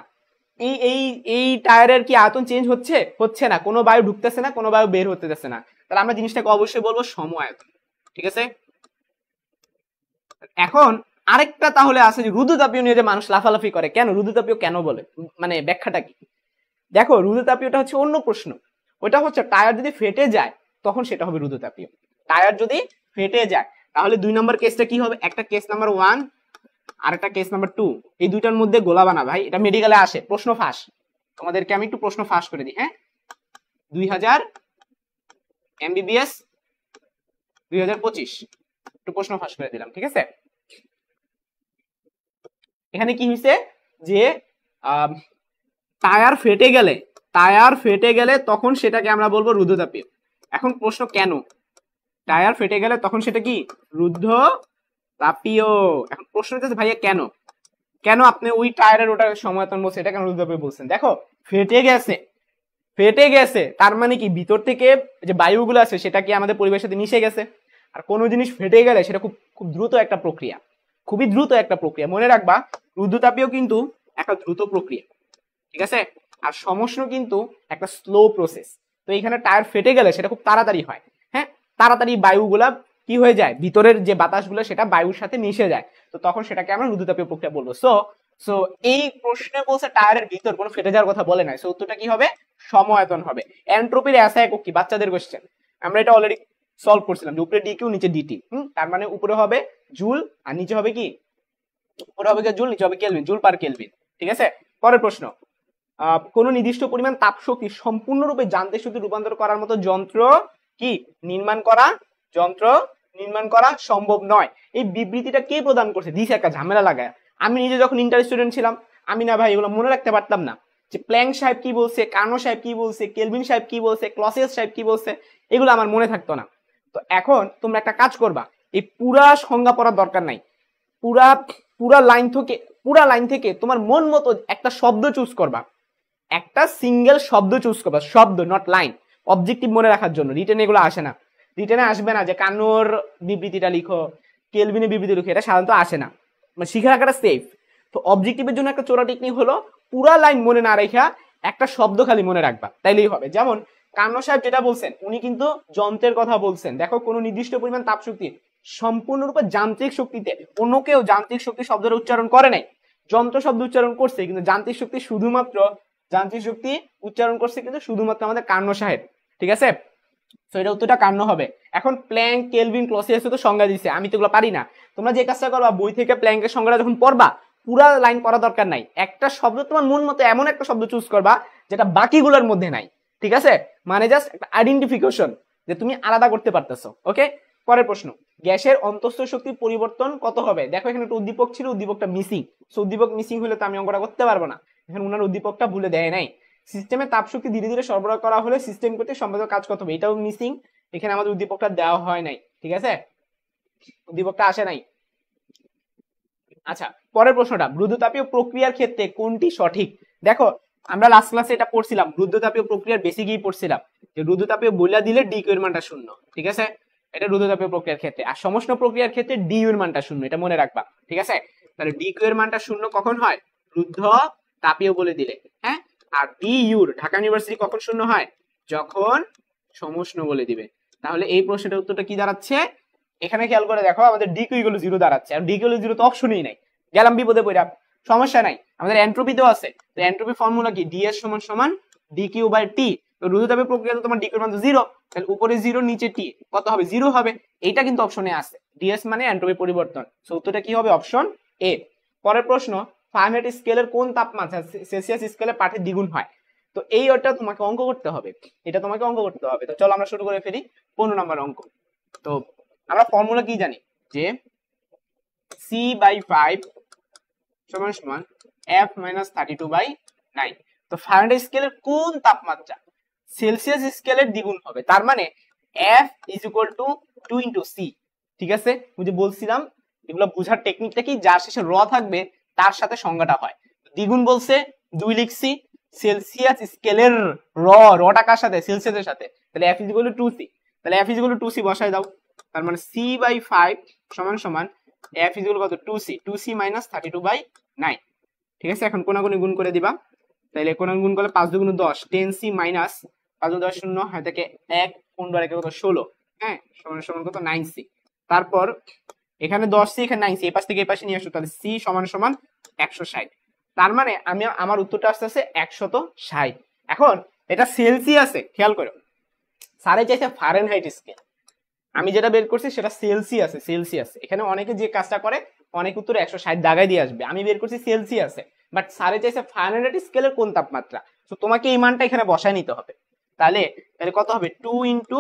এই এই এই টায়ারের কি আয়তন চেঞ্জ হচ্ছে না, কোনো বায়ু ঢুকতেছে না, কোনো বায়ু বের হতেছে না। তাহলে আমরা জিনিসটাকে অবশ্যই বলবো সম আয়তন। ঠিক আছে, এখন আরেকটা তাহলে আছে যে রুদ্ধতাপীয় নিয়ে যে মানুষ লাফালাফি করে, কেন রুদ্ধতাপীয় কেন বলে, মানে ব্যাখ্যাটা কি? দেখো, রুদ্ধতাপীয়টা হচ্ছে অন্য প্রশ্ন। ওটা হচ্ছে টায়ার যদি ফেটে যায় তখন সেটা হবে রুদ্ধতাপীয়। টায়ার যদি ফেটে যায় তাহলে 2 নম্বর কেসটা কি হবে, একটা কেস নাম্বার 1 আর একটা কেস নাম্বার 2, এই দুইটার মধ্যে গোলাবা না ভাই, এটা মেডিকেলে আসে, প্রশ্ন ফাঁস। তোমাদেরকে আমি একটু প্রশ্ন ফাঁস করে দিই। হ্যাঁ, 2000 MBBS 2025 একটু প্রশ্ন ফাঁস করে দিলাম। ঠিক আছে, এখানে কি হয়েছে যে টায়ার ফেটে গেলে তখন সেটাকে আমরা বলবো রুদ্ধতাপীয়। এখন প্রশ্ন, কেন টায়ার ফেটে গেলে তখন সেটা কি রুদ্ধতাপীয়? এখন প্রশ্ন হচ্ছে ভাইয়া কেন আপনি ওই টায়ারের ওটা সমায়তন বলছেন, এটা কেন রুদ্ধতাপীয় বলছেন? দেখো, ফেটে গেছে তার মানে কি ভিতর থেকে যে বায়ুগুলো আছে সেটা কি আমাদের পরিবেশের সাথে মিশে গেছে। আর কোনো জিনিস ফেটে গেলে সেটা খুব দ্রুত একটা প্রক্রিয়া, খুবই দ্রুত একটা প্রক্রিয়া। মনে রাখবা, রুদ্ধতাপীয় কিন্তু একটা দ্রুত প্রক্রিয়া, ঠিক আছে, আর সমষ্ণ কিন্তু একটা স্লো প্রসেস। তো এখানে টায়ার ফেটে গেলে সেটা খুব তাড়াতাড়ি হয়। হ্যাঁ, তাড়াতাড়ি বায়ুগুলা কি হয়ে যায়, ভিতরের যে বাতাসগুলো সেটা বায়ুর সাথে মিশে যায়, তো তখন সেটাকে আমরা রুদ্ধতাপীয় প্রক্রিয়া বলবো। সো সো এই প্রশ্নে বলছে টায়ারের ভিতর কোনো ফেটে যাওয়ার কথা বলে নাই, সো উত্তরটা কি হবে, সমায়তন হবে। এন্ট্রপির এসআই একক কি, বাচ্চাদের কোশ্চেন, আমরা এটা অলরেডি সলভ করছিলাম যে উপরে ডিকিউ নিচে ডিটি, তার মানে উপরে হবে জুল আর নিচে হবে কি, উপরে হবে জুল নিচে হবে কেলভিন, জুল পার কেলভিন। ঠিক আছে, পরের প্রশ্ন, কোন নির্দিষ্ট পরিমাণ তাপ শক্তি সম্পূর্ণরূপে যান্ত্রিক শক্তি রূপান্তর করার মতো যন্ত্র কি নির্মাণ করা সম্ভব নয়। এই বিবৃতিটা কে প্রদান করছে, দিছে একটা ঝামেলা লাগায়। আমি নিজে যখন ইন্টার স্টুডেন্ট ছিলাম, আমি না ভাই এগুলো মনে রাখতে পারতাম না, যে প্ল্যাঙ্ক সাহেব কি বলছে, কার্নো সাহেব কি বলছে, কেলভিন সাহেব কি বলছে, ক্লসিয়াস সাহেব কি বলছে, এগুলো আমার মনে থাকতো না। তো এখন তোমরা একটা কাজ করবা, এই পুরা সংজ্ঞা পড়ার দরকার নাই, পুরা লাইন থেকে তোমার মন মতো একটা শব্দ চুজ করবা, একটা সিঙ্গেল শব্দ চুজ করবা, শব্দ নট লাইন, অবজেক্টিভ মনে রাখার জন্য। রিটেন এগুলো আসে না, রিটেনে আসবে না যে কানোর বিবৃতিটা লিখো, কেলভিনের বিবৃতি লিখো, এটা সাধারণত আসে না, মানে শিখে রাখাটা সেফ। তো অবজেক্টিভের জন্য একটা চোরা টেকনিক হলো পুরা লাইন মনে না রেখা একটা শব্দ খালি মনে রাখবা, তাইলেই হবে। যেমন কান্ন সাহেব যেটা বলছেন, উনি কিন্তু যন্ত্রের কথা বলছেন। দেখো, কোনো নির্দিষ্ট পরিমাণ তাপ শক্তি সম্পূর্ণরূপে যান্ত্রিক শক্তিতে, অন্য কেউ যান্ত্রিক শক্তি শব্দের উচ্চারণ করে নাই, যন্ত্র শব্দ উচ্চারণ করছে, কিন্তু যান্ত্রিক শক্তি উচ্চারণ করছে কিন্তু শুধুমাত্র আমাদের কান্ন সাহেব। ঠিক আছে, তো এটা উত্তরটা কান্ন হবে। এখন প্ল্যাঙ্ক, কেলভিন, ক্লসিয়াস তো সংজ্ঞা দিছে, আমি তো এগুলো পারি না। তোমরা যে কাজটা করবা, বই থেকে প্ল্যাঙ্কের সংজ্ঞাটা যখন পড়বা, পুরা লাইন পড়া দরকার নাই, একটা শব্দ তোমার মন মতো এমন একটা শব্দ চুজ করবা যেটা বাকিগুলোর মধ্যে নাই। ঠিক আছে, মানে জাস্ট একটা আইডেন্টিফিকেশন, যে তুমি আলাদা করতে পারতেছো। ওকে, পরের প্রশ্ন, গ্যাসের অন্তঃস্থ শক্তির পরিবর্তন কত হবে? দেখো এখানে একটা উদ্দীপক ছিল, উদ্দীপকটা মিসিং। সো উদ্দীপক মিসিং হলে তো আমি অঙ্কটা করতে পারবো না, এখানে উনার উদ্দীপকটা ভুলে দেয় নাই। সিস্টেমে তাপ শক্তি ধীরে ধীরে সরবরাহ করা হলে সিস্টেম করতে সম্পাদক কাজ কত হবে? এটাও মিসিং, এখানে আমাদের উদ্দীপকটা দেওয়া হয় নাই। ঠিক আছে, উদ্দীপকটা আসে নাই। আচ্ছা, পরের প্রশ্নটা, রুদ্ধতাপীয় প্রক্রিয়ার ক্ষেত্রে কোনটি সঠিক? দেখো, আমরা লাস্ট ক্লাসে এটা পড়ছিলাম, রুদ্ধতাপীয় প্রক্রিয়ার বেসিকই পড়ছিলাম যে রুদ্ধতাপীয় বইলা দিলে ডি কিউ এর মানটা শূন্য। ঠিক আছে, এটা রুদ্ধতাপীয় প্রক্রিয়ার ক্ষেত্রে। আর সমষ্ণ প্রক্রিয়ার ক্ষেত্রে ডি ইউ এর মানটা শূন্য, এটা মনে রাখবা। ঠিক আছে, তাহলে ডি কিউ এর মানটা শূন্য কখন হয়? রুদ্ধ তাপীয় বলে দিলে। হ্যাঁ, আর ডি ইউর ঢাকা ইউনিভার্সিটি কখন শূন্য হয়? যখন সমষ্ণ বলে দিবে। তাহলে এই প্রশ্নটার উত্তরটা কি দাঁড়াচ্ছে? এখানে খেয়াল করে দেখো, আমাদের ডি কিউ ইকুয়াল 0 দাঁড়াচ্ছে, আর ডি কিউ ইকুয়াল 0 তো অপশনই নাই, গেলাম বিপদে পড়া। সমস্যা নাই, আমাদের এন্ট্রপিতেও আছে, তো এন্ট্রপি ফর্মুলা কি, ডিএস সমান সমান ডিকিউ বাই টি। তো রুদ্ধতাপীয় প্রক্রিয়াতে তোমার ডিকিউর মান তো 0, তাহলে উপরে 0 নিচে টি কত হবে? 0 হবে। এইটা কিন্তু অপশনে আছে, ডিএস মানে এন্ট্রপি পরিবর্তন। সো উত্তরটা কি হবে? Option A. পরের প্রশ্ন, ফারেনহাইট স্কেলের কোন তাপমাত্রা সেলসিয়াস স্কেলে পাঠে দ্বিগুণ হয়? তো এই ওটা তোমাকে অঙ্ক করতে হবে, এটা তোমাকে অঙ্ক করতে হবে। তো চলো আমরা শুরু করে ফেলি 15 নম্বর অঙ্ক। তো আমরা ফর্মুলা কি জানি, যে C/5 সমান সমান F - 32/9। তো ফারেনহাইট স্কেলের কোন তাপমাত্রা সেলসিয়াস স্কেলের দ্বিগুণ হবে? তার মানে F = 2 × C। ঠিক আছে, আমি যে বলছিলাম এগুলো বোঝার টেকনিকটা কি, যার শেষে র থাকবে তার সাথে সংজ্ঞাটা হয়। দ্বিগুণ বলছে 2 লিখছি, সেলসিয়াস স্কেলের রটা কার সাথে? সেলসিয়াসের সাথে, তাহলে F = 2C। তাহলে F = 2C বসায় দাও, তার মানে C/5 সমান সমান F = কত? 2C, 2C - 32/9। ঠিক আছে, এখন কোনাগুনি গুণ করে দিবা, তাহলে কোনাগুনি গুণ করলে 5 × 2 = 10, 10C - 5 × 10 0 হয় থেকে 1, 15 1 কত? 16। হ্যাঁ, সমান সমান কত? 9C। তারপর এখানে 10C, এখানে 9C, এই পাশ থেকে এই পাশে নিয়ে আসো, তাহলে C সমান সমান 160। তার মানে আমার উত্তরটা আসছে 160। এখন এটা সেলসিয়াসে, খেয়াল করো, স্যারে চাইছে ফারেনহাইট স্কেল, আমি যেটা বের করছি সেটা সেলসিয়াসে। এখানে অনেকে যে কাজটা করে, অনেক উত্তরে 160 দাগায় দিয়ে আসবে, আমি বের করছি সেলসিয়াসে, বাট স্যারে চাইছে ফারেনহাইট স্কেলের কোন তাপমাত্রা। তো তোমাকে এই মানটা এখানে বসায় নিতে হবে। তাহলে কত হবে? 2 ×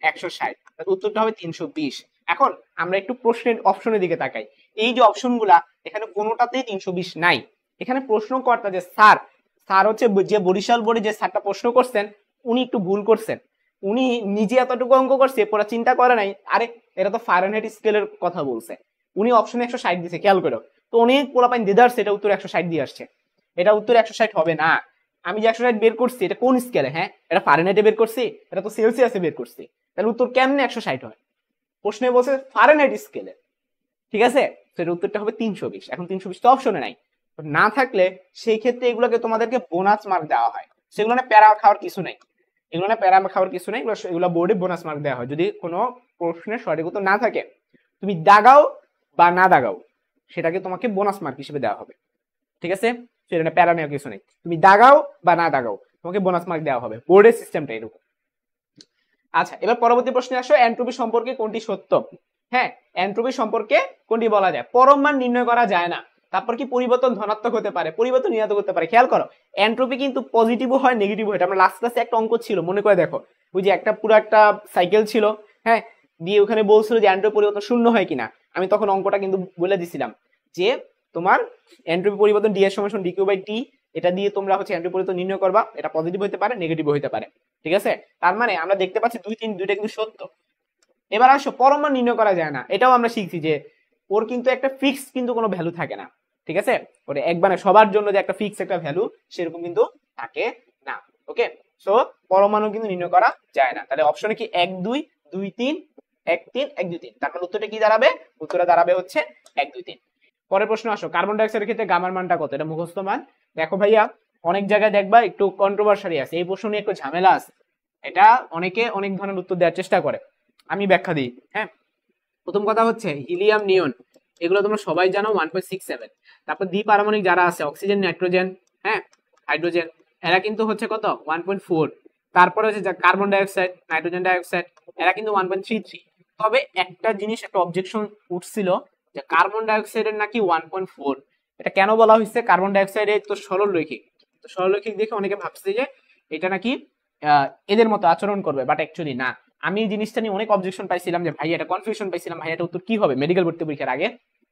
160, উত্তরটা হবে 320। এখন আমরা একটু প্রশ্নের অপশনের দিকে তাকাই, এই যে অপশনগুলা, এখানে কোনোটাতেই 320 নাই। এখানে প্রশ্নকর্তা যে স্যার হচ্ছে যে বরিশাল বোর্ডে যে স্যারটা প্রশ্ন করছেন, উনি একটু ভুল করছেন, উনি নিজে এতটুকু অঙ্ক করছে, পুরো চিন্তা করে নাই, আরে এটা তো ফারেনহাইট স্কেলের কথা বলছে, উনি অপশনে 160 দিছে, খেয়াল করো। তো অনেক পোলাপাইন দেদার সেটা উত্তর 160 দিয়ে আসছে, এটা উত্তর 160 হবে না। আমি যে 160 বের করছি, এটা কোন স্কেলে? হ্যাঁ, এটা ফারেনহাইটে বের করছি, এটা তো সেলসিয়াসে বের করছি, তাহলে উত্তর কেমনে 160 হয়? প্রশ্নে বলছে ফারেনহাইট স্কেলে। ঠিক আছে, সেটা উত্তরটা হবে 320। এখন 320 তো অপশনে নাই, না থাকলে সেই ক্ষেত্রে এগুলোকে তোমাদেরকে বোনাস মার্ক দেওয়া হয়, সেগুলো না প্যারা খাওয়ার কিছু নাই, এগুলো বোর্ডে বোনাস মার্ক দেওয়া হয় যদি কোনো প্রশ্নের সঠিক উত্তর না থাকে। তুমি দাগাও বা না দাগাও, সেটাকে তোমাকে বোনাস মার্ক হিসেবে দেওয়া হবে। ঠিক আছে? সেটা প্যারা নেওয়ার কিছু নেই, তুমি দাগাও বা না দাগাও তোমাকে বোনাস মার্ক দেওয়া হবে, বোর্ডের সিস্টেমটা এরকম। আচ্ছা, এবার পরবর্তী প্রশ্নে আসো, এন্ট্রপি সম্পর্কে কোনটি সত্য? হ্যাঁ, এন্ট্রপি সম্পর্কে কোনটি বলা যায়? পরম মান নির্ণয় করা যায় না। তারপর কি পরিবর্তন ধনাত্মক হতে পারে, পরিবর্তন ঋণাত্মক হতে পারে। খেয়াল করো, এন্ট্রপি কিন্তু পজিটিভও হয় নেগেটিভ হয়। আমরা লাস্ট ক্লাসে একটা অঙ্ক ছিল, মনে করে দেখো, ওই যে একটা পুরো একটা সাইকেল ছিল, হ্যাঁ, দিয়ে ওখানে বলছিল যে এন্ট্রপি পরিবর্তন শূন্য হয় কিনা। আমি তখন অঙ্কটা কিন্তু বলে দিছিলাম যে তোমার এন্ট্রপি পরিবর্তন ডি এর সমান ডিকিউ বাই টি, এটা দিয়ে তোমরা হচ্ছে এন্ট্রপি পরিবর্তন নির্ণয় করবা। এটা পজিটিভ হতে পারে, নেগেটিভ হতে পারে, ঠিক আছে? তার মানে আমরা দেখতে পাচ্ছি 2, 3 দুইটা কিন্তু সত্য। এবার আসো, পরম মান নির্ণয় করা যায় না, এটাও আমরা শিখছি যে ওর কিন্তু একটা ফিক্স কিন্তু কোনো ভ্যালু থাকে না, ঠিক আছে? ওরে একবারে সবার জন্য যে একটা ফিক্স একটা ভ্যালু সেরকম কিন্তু থাকে না। ওকে, সো পরমাণু কিন্তু নির্ণয় করা যায় না। তাহলে অপশনে কি 1 2 2 3 1 3 1 2 3, তারপর উত্তরটা কি দাঁড়াবে? উত্তরটা দাঁড়াবে হচ্ছে 1 2 3। পরের প্রশ্ন আসো, কার্বন ডাই অক্সাইডের ক্ষেত্রে গামার মানটা কত? এটা মুখস্থ মান। দেখো ভাইয়া, অনেক জায়গায় দেখবা একটু কন্ট্রোভার্সি আছে, এই প্রশ্ন নিয়ে একটু ঝামেলা আছে, এটা অনেকে অনেক ধরনের উত্তর দেওয়ার চেষ্টা করে, আমি ব্যাখ্যা দিই। হ্যাঁ, প্রথম কথা হচ্ছে হিলিয়াম, নিয়ন, এগুলো তোমরা সবাই জানো 1.67। তারপর দ্বিপারমাণবিক যারা আছে অক্সিজেন, নাইট্রোজেন, হ্যাঁ, হাইড্রোজেন, এরা কিন্তু হচ্ছে কত? 1.4। তারপরে হচ্ছে কার্বন ডাইঅক্সাইড, নাইট্রোজেন ডাইঅক্সাইড, এরা কিন্তু 1.33। তবে একটা জিনিস, একটা অবজেকশন উঠছিল যে কার্বন ডাইঅক্সাইডের নাকি 1.4। এটা কেন বলা হয়েছে? কার্বন ডাইঅক্সাইডের তো সরলরৈখিক, তো সরলরৈখিক দেখে অনেকে ভাবছে যে এটা নাকি এদের মতো আচরণ করবে, বাট অ্যাকচুয়ালি না। আমি এই জিনিসটা নিয়ে অনেক অবজেকশন পাইছিলাম যে ভাই এটা কনফিউশন পাইছিলাম, ভাই এটা উত্তর কি হবে মেডিকেল ভর্তি পরীক্ষার আগে।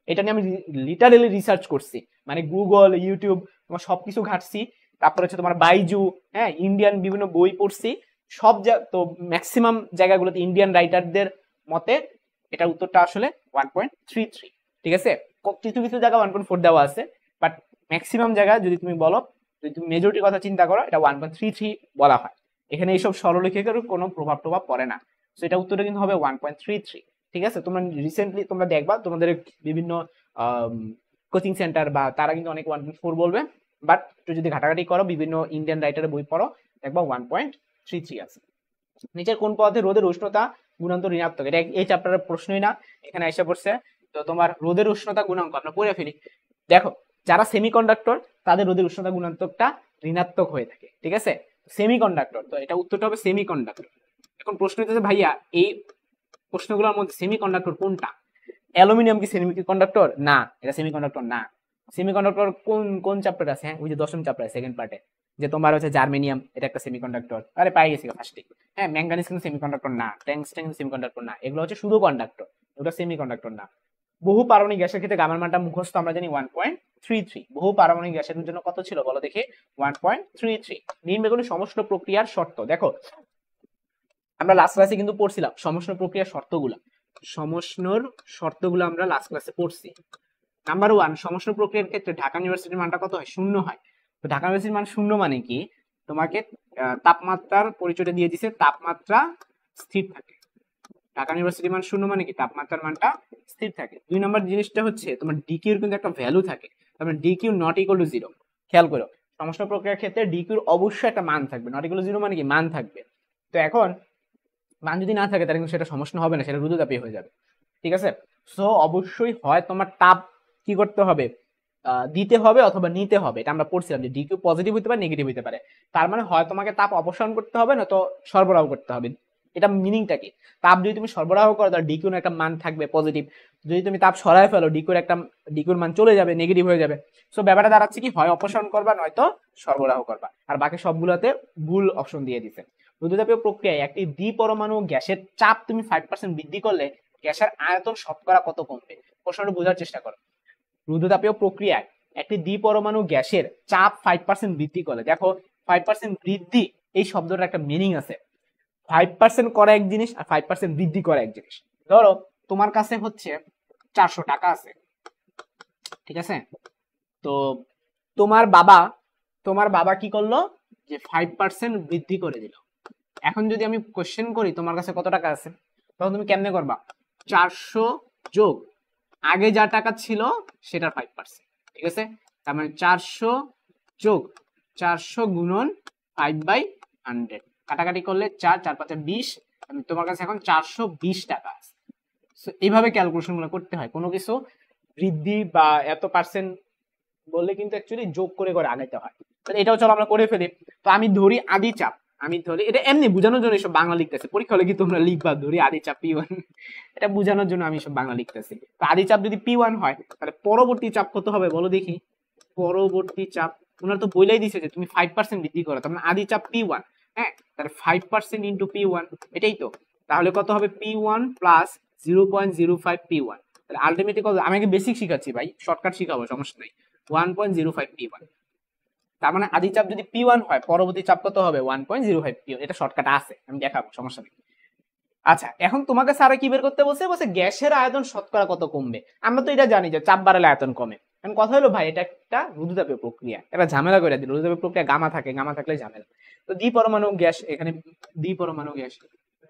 এটা নিয়ে আমি লিটারেলি রিসার্চ করছি, মানে গুগল, ইউটিউব, তোমার সবকিছু ঘাটছি। তারপরে হচ্ছে তোমার বাইজু, হ্যাঁ, ইন্ডিয়ান বিভিন্ন বই পড়ছি, সব তো ম্যাক্সিমাম জায়গাগুলোতে ইন্ডিয়ান রাইটারদের মতে এটার উত্তরটা আসলে 1.33, ঠিক আছে? কিছু কিছু জায়গা 1.4 দেওয়া আছে, বাট ম্যাক্সিমাম জায়গায় যদি তুমি বলো, যদি তুমি মেজরিটির কথা চিন্তা করো, এটা 1.33 বলা হয়। এখানে এইসব সরলরেখার কোনো প্রভাব পড়ে না, তো এটা উত্তরটা কিন্তু হবে 1.33, ঠিক আছে? তোমরা রিসেন্টলি তোমরা দেখবা তোমাদের বিভিন্ন কোচিং সেন্টার বা তারা কিন্তু অনেক 1.4 বলবে, বাট একটু যদি ঘাটাঘাটি করো, বিভিন্ন ইন্ডিয়ান রাইটারের বই পড়ো, দেখবা 1.33 আছে। নিচের কোন পদার্থে রোদের উষ্ণতা গুণাঙ্ক ঋণাত্মক? এটা এই চ্যাপ্টারের প্রশ্নই না, এখানে এসে পড়ছে। তো তোমার রোদের উষ্ণতা গুণাঙ্ক আমরা পড়ে ফেলি। দেখো, যারা সেমিকন্ডাক্টর তাদের রোদের উষ্ণতা গুণাঙ্কটা ঋণাত্মক হয়ে থাকে, ঠিক আছে? সেমিকন্ডাক্টর, তো এটা উত্তরটা হবে সেমিকন্ডাক্টর। এখন প্রশ্ন হচ্ছে ভাইয়া এই প্রশ্নগুলোর মধ্যে সেমিকন্ডাক্টর কোনটা? অ্যালুমিনিয়াম কি সেমিকন্ডাক্টর? না, এটা সেমিকন্ডাক্টর না। সেমিকন্ডাক্টর কোন কোন চ্যাপ্টার আছে? হ্যাঁ, ওই যে 10ম চ্যাপ্টার সেকেন্ড পার্টে, যে তোমার হচ্ছে জার্মেনিয়াম, এটা একটা সেমিকন্ডাক্টর। আরে পাই গেছি ফার্স্টে। হ্যাঁ, ম্যাঙ্গানিজ কিন্তু সেমিকন্ডাক্টর না, টংস্টেন কিন্তু সেমিকন্ডাক্টর না, এগুলো হচ্ছে শুধু কন্ডাক্টর, এগুলো সেমিকন্ডাক্টর না। বহু পারমাণবিক গ্যাসের ক্ষেত্রে গামার মানটা মুখস্থ আমরা জানি 1.33। বহু পারমাণবিক গ্যাসের জন্য কত ছিল বলো দেখি? 1.33। নির্ণয় সমষ্ণ প্রক্রিয়ার শর্ত। দেখো, আমরা লাস্ট ক্লাসে কিন্তু পড়ছিলাম সমষ্ণ প্রক্রিয়ার শর্তগুলো, সমষ্ণর শর্তগুলো আমরা লাস্ট ক্লাসে পড়ছি। নাম্বার 1, সমষ্ণ প্রক্রিয়ার ক্ষেত্রে ঢাকা ইউনিভার্সিটির মানটা কত হয়? 0 হয়। তো ঢাকা ইউনিভার্সিটির মান 0 মানে কি? তোমাকে তাপমাত্রার পরিচয়টা দিয়ে দিছে, তাপমাত্রা স্থির থাকে। ঢাকা ইউনিভার্সিটির মান 0 মানে কি? তাপমাত্রার মানটা স্থির থাকে। 2 নম্বর জিনিসটা হচ্ছে তোমার ডিকিউর কিন্তু একটা ভ্যালু থাকে, তারপরে ডিকিউ নট ইকুয়াল টু 0। খেয়াল করো, সমষ্ণ প্রক্রিয়ার ক্ষেত্রে ডিকিউর অবশ্যই একটা মান থাকবে, নট ইকুয়াল টু 0 মানে কি? মান থাকবে। তো এখন মান যদি না থাকে তাহলে কিন্তু সেটা সমষ্ণ হবে না, সেটা রুদ্ধতাপীয় হয়ে যাবে, ঠিক আছে? সো অবশ্যই হয় তোমার তাপ কি করতে হবে? দিতে হবে অথবা নিতে হবে। এটা আমরা পড়ছিলাম যে ডিকিউ পজিটিভ হতে পারে, নেগেটিভ হতে পারে। তার মানে হয় তোমাকে তাপ অপসারণ করতে হবে, না তো সরবরাহ করতে হবে। এটা মিনিংটা কি? তাপ যদি তুমি সরবরাহ করো তাহলে ডিকিউর একটা মান থাকবে পজিটিভ, যদি তুমি তাপ সরায় ফেলো ডিকিউর মান চলে যাবে, নেগেটিভ হয়ে যাবে। সো ব্যাপারটা দাঁড়াচ্ছে কি, হয় অপসারণ করবা নয়তো সরবরাহ করবা, আর বাকি সবগুলোতে ভুল অপশন দিয়ে দিছে। রুদ্ধতাপীয় প্রক্রিয়ায় একটি দ্বিপরমাণু গ্যাসের চাপ তুমি 5% বৃদ্ধি করলে গ্যাসের আয়তন শতকরা কত কমবে? প্রশ্নটা বোঝার চেষ্টা করো। রুদ্ধতাপীয় প্রক্রিয়ায় একটি দ্বিপরমাণু গ্যাসের চাপ 5% বৃদ্ধি করলে, দেখো 5% বৃদ্ধি এই শব্দটার একটা মিনিং আছে। 5% করা এক জিনিস আর 5% বৃদ্ধি করা এক জিনিস। ধরো তোমার কাছে হচ্ছে 400 টাকা আছে, ঠিক আছে? তো তোমার বাবা কি করলো? যে 5% বৃদ্ধি করে দিল। এখন যদি আমি কোশ্চেন করি তোমার কাছে কত টাকা আছে, তখন তুমি কেমনে করবা? 400 যোগ আগে যা টাকা ছিল সেটার 5%, ঠিক আছে? তার মানে 400 যোগ 400 গুণন 5/100, কাটাকাটি করলে 4 4 5 20, তোমার কাছে এখন 420 টাকা আছে। সো এইভাবে ক্যালকুলেশন গুলো করতে হয়। কোনো কিছু বৃদ্ধি বা এত পার্সেন্ট বললে কিন্তু অ্যাকচুয়ালি যোগ করে করে আগাইতে হয়। তাহলে এটাও চলো আমরা করে ফেলি। তো আমি ধরি আদি চাপ, আমি ধরি, এটা এমনি বোঝানোর জন্য এসব বাংলা লিখতেছে, পরীক্ষা হলে কি তোমরা লিখবা ধরি আদি চাপ P1, এটা বোঝানোর জন্য আমি সব বাংলা লিখতেছি। তো আদি চাপ যদি P1 হয় তাহলে পরবর্তী চাপ কত হবে বলো দেখি। পরবর্তী চাপ ওনার তো বলেই দিছে যে তুমি 5% বৃদ্ধি করো, তার মানে আদি চাপ P1, হ্যাঁ, তাহলে 5% ইন্টু P1, এটাই তো। তাহলে কত হবে P1 প্লাস 0.05 P1, তাহলে আলটিমেটলি কত, আমি আগে বেসিক শিখাচ্ছি ভাই, শর্টকাট শিখাবো সমস্যা নাই। 1.05 P1, তার মানে আদি চাপ যদি P1 হয় পরবর্তী চাপ কত হবে 1.05 P1, এটা শর্টকাট আছে, আমি দেখাবো সমস্যা নেই। আচ্ছা, এখন তোমাকে স্যার কি বের করতে বলছে, বলছে গ্যাসের আয়তন শতকরা কত কমবে। আমরা তো এটা জানি যে চাপ বাড়ালে আয়তন কমে। এখন কথা হলো ভাই এটা একটা রুদ্ধতাপীয় প্রক্রিয়া, এটা ঝামেলা করে দিল, রুদ্ধতাপীয় প্রক্রিয়া গামা থাকে, গামা থাকলে ঝামেলা। তো দ্বিপরমাণু গ্যাস, এখানে দ্বিপরমাণু গ্যাস,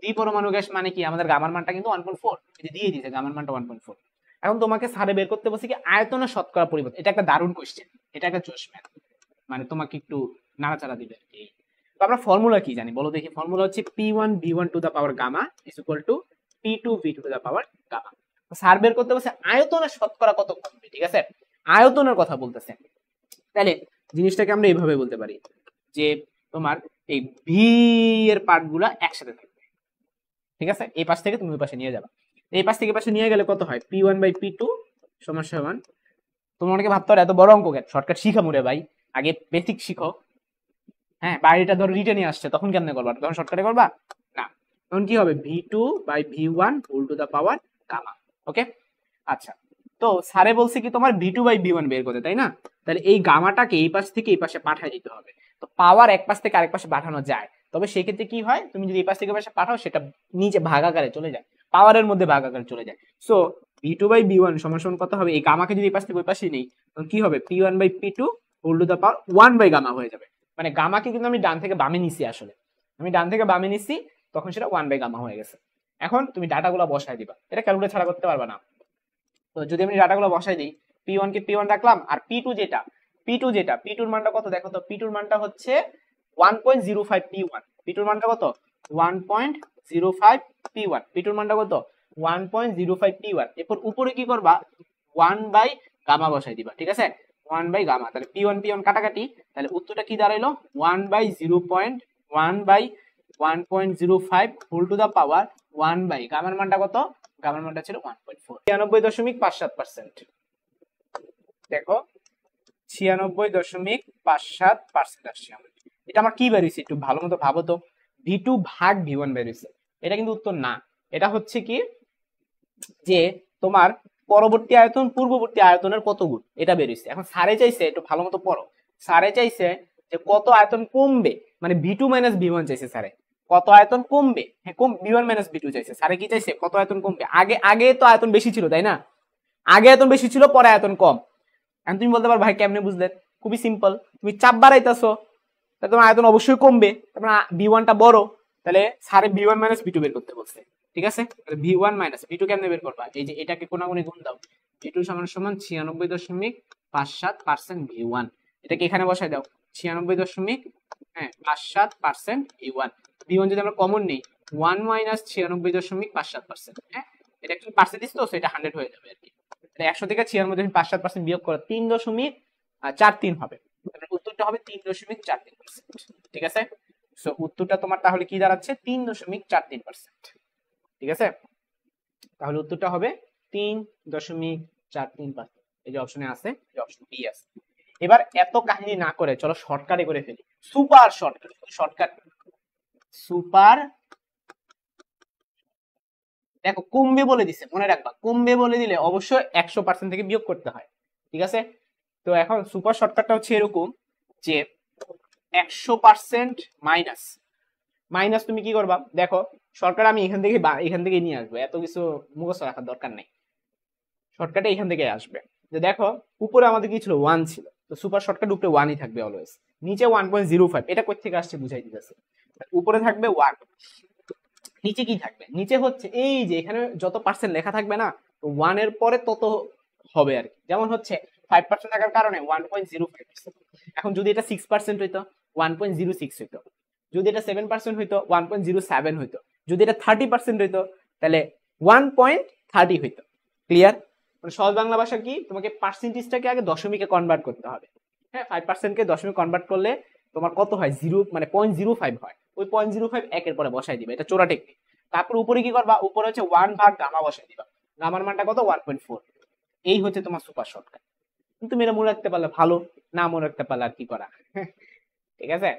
দ্বিপরমাণু গ্যাস মানে কি, আমাদের গামার মানটা কিন্তু 1.4, এটা দিয়ে দিয়েছে গামার মানটা 1.4। এখন তোমাকে স্যারে বের করতে বলছে কি আয়তনের শতকরা পরিবর্তন, এটা একটা দারুণ কোশ্চেন, এটা একটা জোশ ম্যাথ, মানে তোমাকে একটু নাড়াচাড়া দিবে আর কি। তো আমরা ফর্মুলা কি জানি বলো দেখি, ফর্মুলা হচ্ছে P1 V1 to the power gamma is equal to P2 V2 to the power gamma. Sir বের করতে বলছে আয়তনের শতকরা কত কমবে, ঠিক আছে, আয়তনের কথা বলতেছে। তাহলে জিনিসটাকে আমরা এইভাবে বলতে পারি যে তোমার এই ভি এর পার্ট গুলা একসাথে থাকবে, ঠিক আছে, এই পাশ থেকে তুমি ওই পাশে নিয়ে যাবা, এই পাশ থেকে পাশে নিয়ে গেলে কত হয় P1 বাই P2 সমান সমান, তোমরা অনেকে ভাবতে পারো এত বড় অঙ্ক কেন, শর্টকাট শিখামু রে ভাই, আগে বেসিক শিখো। হ্যাঁ, বাইরেটা ধরো রিটেনে আসছে তখন কেমনে করবা, তখন শর্টকাটে করবা না, তখন কি হবে V2 by V1 whole to the power gamma. Okay, আচ্ছা, তো স্যারে বলছে কি তোমার V2 বাই V1 বের করতে, তাই না, তাহলে এই গামাটাকে এই পাশ থেকে এই পাশে পাঠিয়ে দিতে হবে। তো পাওয়ার এক পাশ থেকে আরেক পাশে পাঠানো যায়, তবে সেক্ষেত্রে কি হয়, তুমি যদি এই পাশ থেকে পাশে পাঠাও সেটা নিচে ভাগাকারে চলে যায়, পাওয়ারের মধ্যে ভাগাকারে চলে যায়। সো V2 বাই V1 সমান সমান কত হবে, এই গামাকে যদি এই পাশ থেকে ওই পাশে নেই তখন কি হবে P1 by P2 whole to the power 1 by gamma হয়ে যাবে। মানে গামাকে কিন্তু আমি ডান থেকে বামে নিছি, আসলে আমি ডান থেকে বামে নিছি, তখন সেটা 1 বাই গামা হয়ে গেছে। এখন তুমি ডাটাগুলো বসায় দিবা, এটা ক্যালকুলেটর ছাড়া করতে পারবা না। তো যদি আমি ডাটাগুলো বসাই দিই, P1 কে P1 রাখলাম, আর P2 যেটা P2 এর মানটা কত দেখো তো, P2 এর মানটা হচ্ছে 1.05 P1, P2 এর মানটা কত 1.05 P1, P2 এর মানটা কত 1.05 P1। এরপর উপরে কি করবা 1 বাই গামা বসাই দিবা, ঠিক আছে, 1 বাই গামা, তাহলে P1 P1 কাটাকাটি, তাহলে উত্তরটা কি দাঁড়াইলো 1 by 0.1 by 1.05 whole to the power 1 by গামার মানটা কত, গামার মানটা ছিল 1.4, 96.57%। দেখো 96.57% আসছে আমার। এটা আমার কি বেরিয়েছে একটু ভালো মতো ভাবো তো, V2 ভাগ V1 বেরিয়েছে, এটা কিন্তু উত্তর না, এটা হচ্ছে কি যে তোমার পরবর্তী আয়তন পূর্ববর্তী আয়তনের কত গুণ, এটা বেরিয়েছে। এখন স্যারে চাইছে একটু ভালো মতো পড়ো, স্যারে চাইছে যে কত আয়তন কমবে, মানে V2 মাইনাস V1 চাইছে স্যারে, কত আয়তন কমবে, হ্যাঁ কম V1 মাইনাস V2 চাইছে স্যারে, কি চাইছে কত আয়তন কমবে, আগে আগে তো আয়তন বেশি ছিল তাই না, আগে আয়তন বেশি ছিল পরে আয়তন কম। এখন তুমি বলতে পারো ভাই কেমনে বুঝলে, খুবই সিম্পল, তুমি চাপ বাড়াইতেছো তাহলে তোমার আয়তন অবশ্যই কমবে, তারপর V1 টা বড়, তাহলে স্যারে V1 মাইনাস V2 বের করতে বলছে, ঠিক আছে, তাহলে V1 মাইনাস V2 কেমনে বের করবা, এই যে এটাকে কোনাগুনি গুণ দাও, V2 সমান সমান 96.57% V1, এটাকে এখানে বসাই দাও 96.57% V1, V1 যদি আমরা কমন নেই 1 মাইনাস 96.57%, হ্যাঁ এটা একটু পার্সেন্টেজ তো সেটা 100 হয়ে যাবে আর কি, 100 থেকে 96.57% বিয়োগ করো 3.43 হবে, উত্তরটা হবে 3.43%, ঠিক আছে। সো উত্তরটা তোমার তাহলে কি দাঁড়াচ্ছে 3.43%, ঠিক আছে, তাহলে উত্তরটা হবে 3.43%, এই যে অপশনে আছে, এই অপশন বি আছে। এবার এত কাহিনী না করে চলো শর্টকাটে করে ফেলি, সুপার শর্টকাট সুপার, দেখো কমবে বলে দিছে, মনে রাখবা কমবে বলে দিলে অবশ্যই 100% থেকে বিয়োগ করতে হয়, ঠিক আছে। তো এখন সুপার শর্টকাটটা হচ্ছে এরকম যে 100% মাইনাস মাইনাস, তুমি কি করবা দেখো শর্টকাট আমি এখান থেকে নিয়ে আসবো, এত কিছু মুখস্থ রাখার দরকার নেই, শর্টকাটে এখান থেকে আসবে। যে দেখো উপরে আমাদের কি ছিল 1 ছিল, তো সুপার শর্টকাট উপরে 1ই থাকবে অলওয়েজ, নিচে 1.05, এটা কোথা থেকে আসছে বুঝাই দিতেছে, উপরে থাকবে 1, নিচে কি থাকবে, নিচে হচ্ছে এই যে এখানে যত পার্সেন্ট লেখা থাকবে না, তো 1 এর পরে তত হবে আর কি, যেমন হচ্ছে 5% থাকার কারণে 1.05%, এখন যদি এটা 6% হইতো 1.06 হইতো, যদি এটা 7% হইতো 1.07 হইতো, যদি এটা 30% হইতো তাহলে 1.30 হইতো, ক্লিয়ার। মানে সহজ বাংলা ভাষা কি, তোমাকে পার্সেন্টেজটাকে আগে দশমিকে কনভার্ট করতে হবে। হ্যাঁ, 5% কে দশমিক কনভার্ট করলে তোমার কত হয়, 0 মানে 0.05 হয়। ওই 0.05 একের পরে বসাই দিবে, এটা চোরা টেকনিক। তারপর উপরে কি করবা, উপরে হচ্ছে 1 ভাগ গামা বসাই দিবা, গামার মানটা কত 1.4। এই হচ্ছে তোমার সুপার শর্টকাট। তুমি এটা মনে রাখতে পারলে ভালো, না মনে রাখতে পারলে আর কি করা। ঠিক আছে,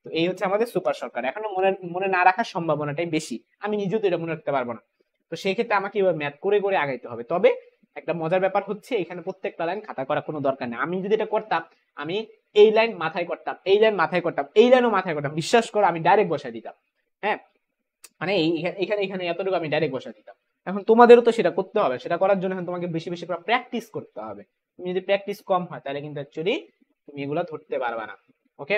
তো এই হচ্ছে আমাদের সুপার শর্টকাট। এখনো মনে মনে না রাখার সম্ভাবনাটাই বেশি, আমি নিজেও তো এটা মনে রাখতে পারবো না। তো সেই ক্ষেত্রে আমাকে এবার ম্যাথ করে করে আগাইতে হবে। তবে একটা মজার ব্যাপার হচ্ছে এখানে প্রত্যেকটা লাইন খাতা করার কোনো দরকার নেই। আমি যদি এটা করতাম, আমি এই লাইন মাথায় করতাম, এই লাইন মাথায় করতাম, এই লাইনও মাথায় করতাম, বিশ্বাস করো আমি ডাইরেক্ট বসাই দিতাম। হ্যাঁ, মানে এখানে এখানে এতটুকু আমি ডাইরেক্ট বসাই দিতাম। এখন তোমাদেরও তো সেটা করতে হবে, সেটা করার জন্য এখন তোমাকে বেশি বেশি করে প্র্যাকটিস করতে হবে। তুমি যদি প্র্যাকটিস কম হয় তাহলে কিন্তু অ্যাকচুয়ালি তুমি এগুলো ধরতে পারবে না। ওকে,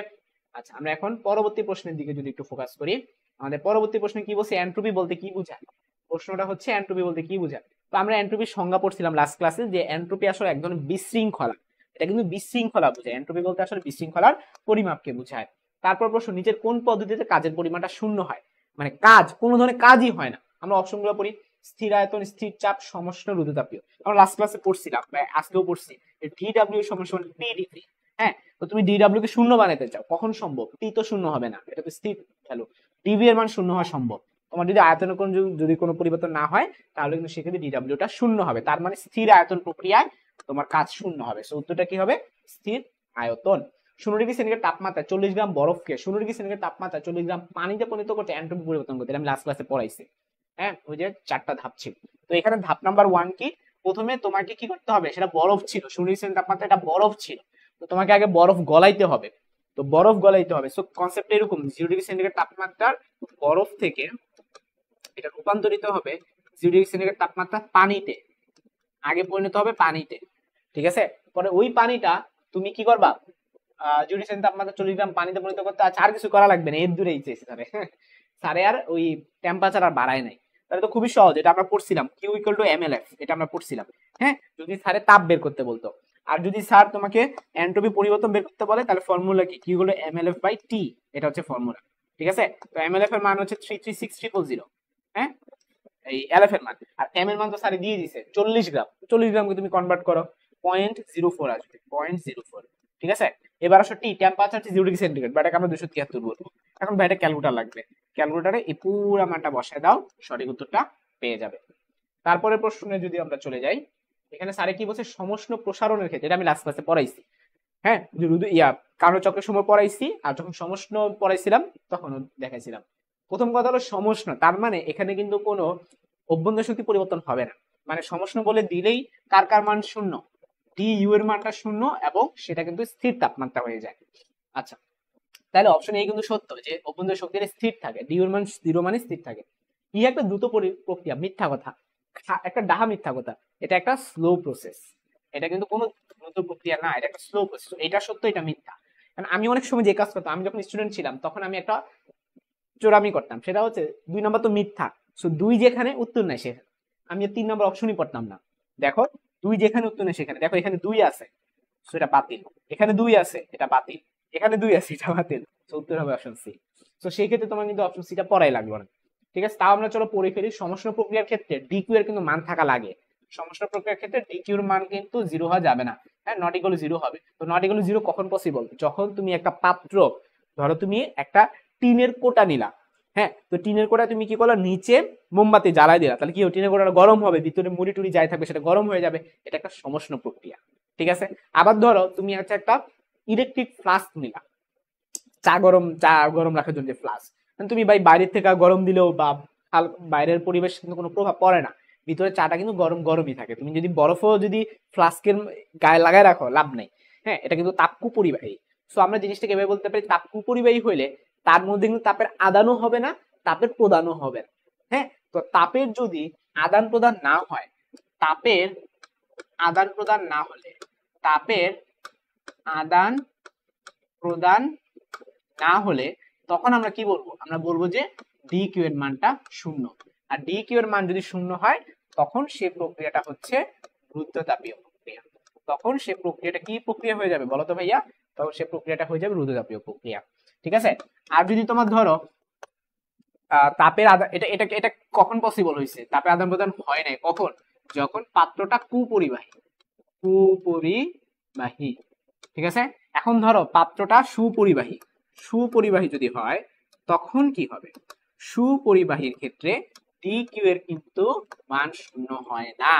আচ্ছা আমরা এখন পরবর্তী প্রশ্নের দিকে যদি একটু ফোকাস করি। আমাদের পরবর্তী প্রশ্নে কি বলছে, এন্ট্রপি বলতে কি বোঝায়। প্রশ্নটা হচ্ছে এন্ট্রপি বলতে কি বোঝায়। তো আমরা এন্ট্রপির সংজ্ঞা পড়ছিলাম লাস্ট ক্লাসে, যে এন্ট্রপি আসলে এক ধরনের বিশৃঙ্খলা। এটা কিন্তু বিশৃঙ্খলা বোঝায়, এন্ট্রপি বলতে আসলে বিশৃঙ্খলার পরিমাপকে বোঝায়। তারপর প্রশ্ন, নিচের কোন পদ্ধতিতে কাজের পরিমাণটা শূন্য হয়, মানে কাজ কোনো ধরনের কাজই হয় না। আমরা অপশনগুলো পড়ি, স্থির আয়তন, স্থির চাপ, সমষ্ণ, রুদ্ধতাপীয়। আমরা লাস্ট ক্লাসে পড়ছিলাম, আজকেও পড়ছি, ডিডব্লিউ সমান পি ডিগ্রি। হ্যাঁ, তো তুমি ডিডব্লিউ কে শূন্য বানাতে চাও, কখন সম্ভব, টি তো শূন্য হবে না, এটা তো স্থির ভ্যালু, ডিবি এর মান শূন্য হওয়া সম্ভব। তোমার যদি আয়তনের কোন যদি কোনো পরিবর্তন না হয় তাহলে কিন্তু সেক্ষেত্রে ডিডব্লিউটা শূন্য হবে, তার মানে স্থির আয়তন প্রক্রিয়ায় তোমার কাজ শূন্য হবে। সো উত্তরটা কি হবে, স্থির আয়তন। 0°C তাপমাত্রা 40 গ্রাম বরফকে 0°C তাপমাত্রা 40 গ্রাম পানিতে পরিণত করতে এন্ট্রপি পরিবর্তন করতে, আমি লাস্ট ক্লাসে পড়াইছি। হ্যাঁ, ওই যে 4টা ধাপ ছিল। তো এখানে ধাপ নাম্বার 1 কি, প্রথমে তোমাকে কি করতে হবে, সেটা বরফ ছিল, 0°C তাপমাত্রা এটা বরফ ছিল, তো তোমাকে আগে বরফ গলাইতে হবে। তো বরফ গলাইতে হবে, সো কনসেপ্ট এরকম, 0°C তাপমাত্রার বরফ থেকে এটা রূপান্তরিত হবে 0°C তাপমাত্রা পানিতে, আগে পরিণত হবে পানিতে। ঠিক আছে, পরে ওই পানিটা তুমি কি করবা, 0°C তাপমাত্রা 40 গ্রাম পানিতে পরিণত করতে আর কিছু করা লাগবে না, এর দূরেই চেয়েছে স্যারে। স্যারে আর ওই টেম্পারেচার আর বাড়ায় নাই, তাহলে তো খুবই সহজ। এটা আমরা পড়ছিলাম কিউ ইকুয়াল টু এমএলএফ, এটা আমরা পড়ছিলাম। হ্যাঁ, যদি স্যারে তাপ বের করতে বলতো, আর যদি স্যার তোমাকে এন্ট্রপি পরিবর্তন বের করতে বলে তাহলে ফর্মুলা কি, Q equal two এমএলএফ by T, এটা হচ্ছে ফর্মুলা। ঠিক আছে, তো এমএলএফ এর মান হচ্ছে 336000। হ্যাঁ, এই এলএফ এর মান, আর এম এর মান তো স্যারে দিয়ে দিয়েছে 40 গ্রাম, 40 গ্রামকে তুমি কনভার্ট করো 0.04 আসবে, 0.04। ঠিক আছে, এবার আসো টি, টেম্পারেচার হচ্ছে 0°C, বাট আমরা 273 বলবো। এখন ভাই এটা ক্যালকুলেটর লাগবে, ক্যালকুলেটরে এই পুরো মানটা বসায় দাও, সঠিক উত্তরটা পেয়ে যাবে। তারপরে প্রশ্নে যদি আমরা চলে যাই, এখানে স্যারে কি বলছে, সমষ্ণ প্রসারণের ক্ষেত্রে, এটা আমি লাস্ট ক্লাসে পড়াইছি। হ্যাঁ, কার্নো চক্রের সময় পড়াইছি, আর যখন সমষ্ণ পড়াইছিলাম তখনও দেখাইছিলাম। প্রথম কথা হলো সমষ্ণ, তার মানে এখানে কিন্তু কোনো অভ্যন্তর শক্তি পরিবর্তন হবে না, মানে সমষ্ণ বলে দিলেই কার কার মান শূন্য, ডি ইউ এর মানটা শূন্য, এবং সেটা কিন্তু স্থির তাপমাত্রা হয়ে যায়। আচ্ছা, তাহলে অপশন এ কিন্তু সত্য যে অভ্যন্তর শক্তির স্থির থাকে, ডি এর মান 0 মানে স্থির থাকে। ই একটা দ্রুত প্রক্রিয়া, মিথ্যা কথা, একটা ডাহা মিথ্যা কথা, এটা একটা স্লো প্রসেস, এটা কিন্তু কোনো দ্রুত প্রক্রিয়া না, এটা একটা স্লো প্রসেস। এটা সত্য, এটা মিথ্যা। কারণ আমি অনেক সময় যে কাজ করতাম, আমি যখন স্টুডেন্ট ছিলাম তখন আমি একটা চোরামি করতাম, সেটা হচ্ছে 2 নম্বর তো মিথ্যা, সো 2 যেখানে উত্তর নাই সেখানে আমি 3 নম্বর অপশনই পড়তাম না। দেখো 2 যেখানে উত্তর নেই সেখানে, দেখো এখানে 2 আছে, সো এটা বাতিল, এখানে 2 আছে, এটা বাতিল, এখানে 2 আছে, এটা বাতিল, সো উত্তর হবে অপশন সি। সো সেই ক্ষেত্রে তোমার কিন্তু অপশন সিটা পড়াই লাগবে না। ঠিক আছে, তাও আমরা চলো পড়ে ফেলি। সমষ্ণ প্রক্রিয়ার ক্ষেত্রে ডিকিউ এর কিন্তু মান থাকা লাগে, সমষ্ণ প্রক্রিয়ার ক্ষেত্রে ডিকিউ এর মান কিন্তু 0 হওয়া যাবে না। হ্যাঁ, নট ইকুয়াল 0 হবে। তো নট ইকুয়াল 0 কখন পসিবল, যখন তুমি একটা পাত্র, ধরো তুমি একটা টিনের কোটা নিলা। হ্যাঁ, তো টিনের কোটা তুমি কি করলো, নিচে মোমবাতি জ্বালাই দিলা, তাহলে কি টিনের কোটাটা গরম হবে, ভিতরে মুড়ি টুড়ি যাই থাকবে সেটা গরম হয়ে যাবে, এটা একটা সমষ্ণ প্রক্রিয়া। ঠিক আছে, আবার ধরো তুমি হচ্ছে একটা ইলেকট্রিক ফ্লাস্ক নিলা, চা গরম রাখার জন্য যে ফ্লাস্ক, তুমি ভাই বাইরের থেকে গরম দিলেও বা বাইরের পরিবেশ কিন্তু কোনো প্রভাব পড়ে না, ভিতরে চাটা কিন্তু গরম গরমই থাকে। তুমি যদি বরফও যদি ফ্লাস্কের গায়ে লাগায় রাখো লাভ নেই। হ্যাঁ, এটা কিন্তু তাপ কুপরিবাহী। সো আমরা জিনিসটাকে এভাবে বলতে পারি, তাপ কুপরিবাহী হইলে তার মধ্যে কিন্তু তাপের আদানও হবে না, তাপের প্রদানও হবে না। হ্যাঁ, তো তাপের যদি আদান প্রদান না হয়, তাপের আদান প্রদান না হলে, তাপের আদান প্রদান না হলে তখন আমরা কি বলবো, আমরা বলবো যে ডি কিউ এর মানটা শূন্য। আর ডি কিউ এর মান যদি শূন্য হয় তখন সে প্রক্রিয়াটা হচ্ছে রুদ্ধতাপীয় প্রক্রিয়া। তখন সে প্রক্রিয়াটা কি প্রক্রিয়া হয়ে যাবে বলো তো ভাইয়া, তখন সে প্রক্রিয়াটা হয়ে যাবে রুদ্ধতাপীয় প্রক্রিয়া। ঠিক আছে, আর যদি তোমার ধরো তাপের এটা এটা এটা কখন পসিবল হয়েছে, তাপের আদান প্রদান হয় নাই কখন, যখন পাত্রটা কুপরিবাহী, কুপরিবাহী, ঠিক আছে। এখন ধরো পাত্রটা সুপরিবাহী, সুপরিবাহী যদি হয় তখন কি হবে? সুপরিবাহীর ক্ষেত্রে ডি কিউ এর কিন্তু মান শূন্য হয় না।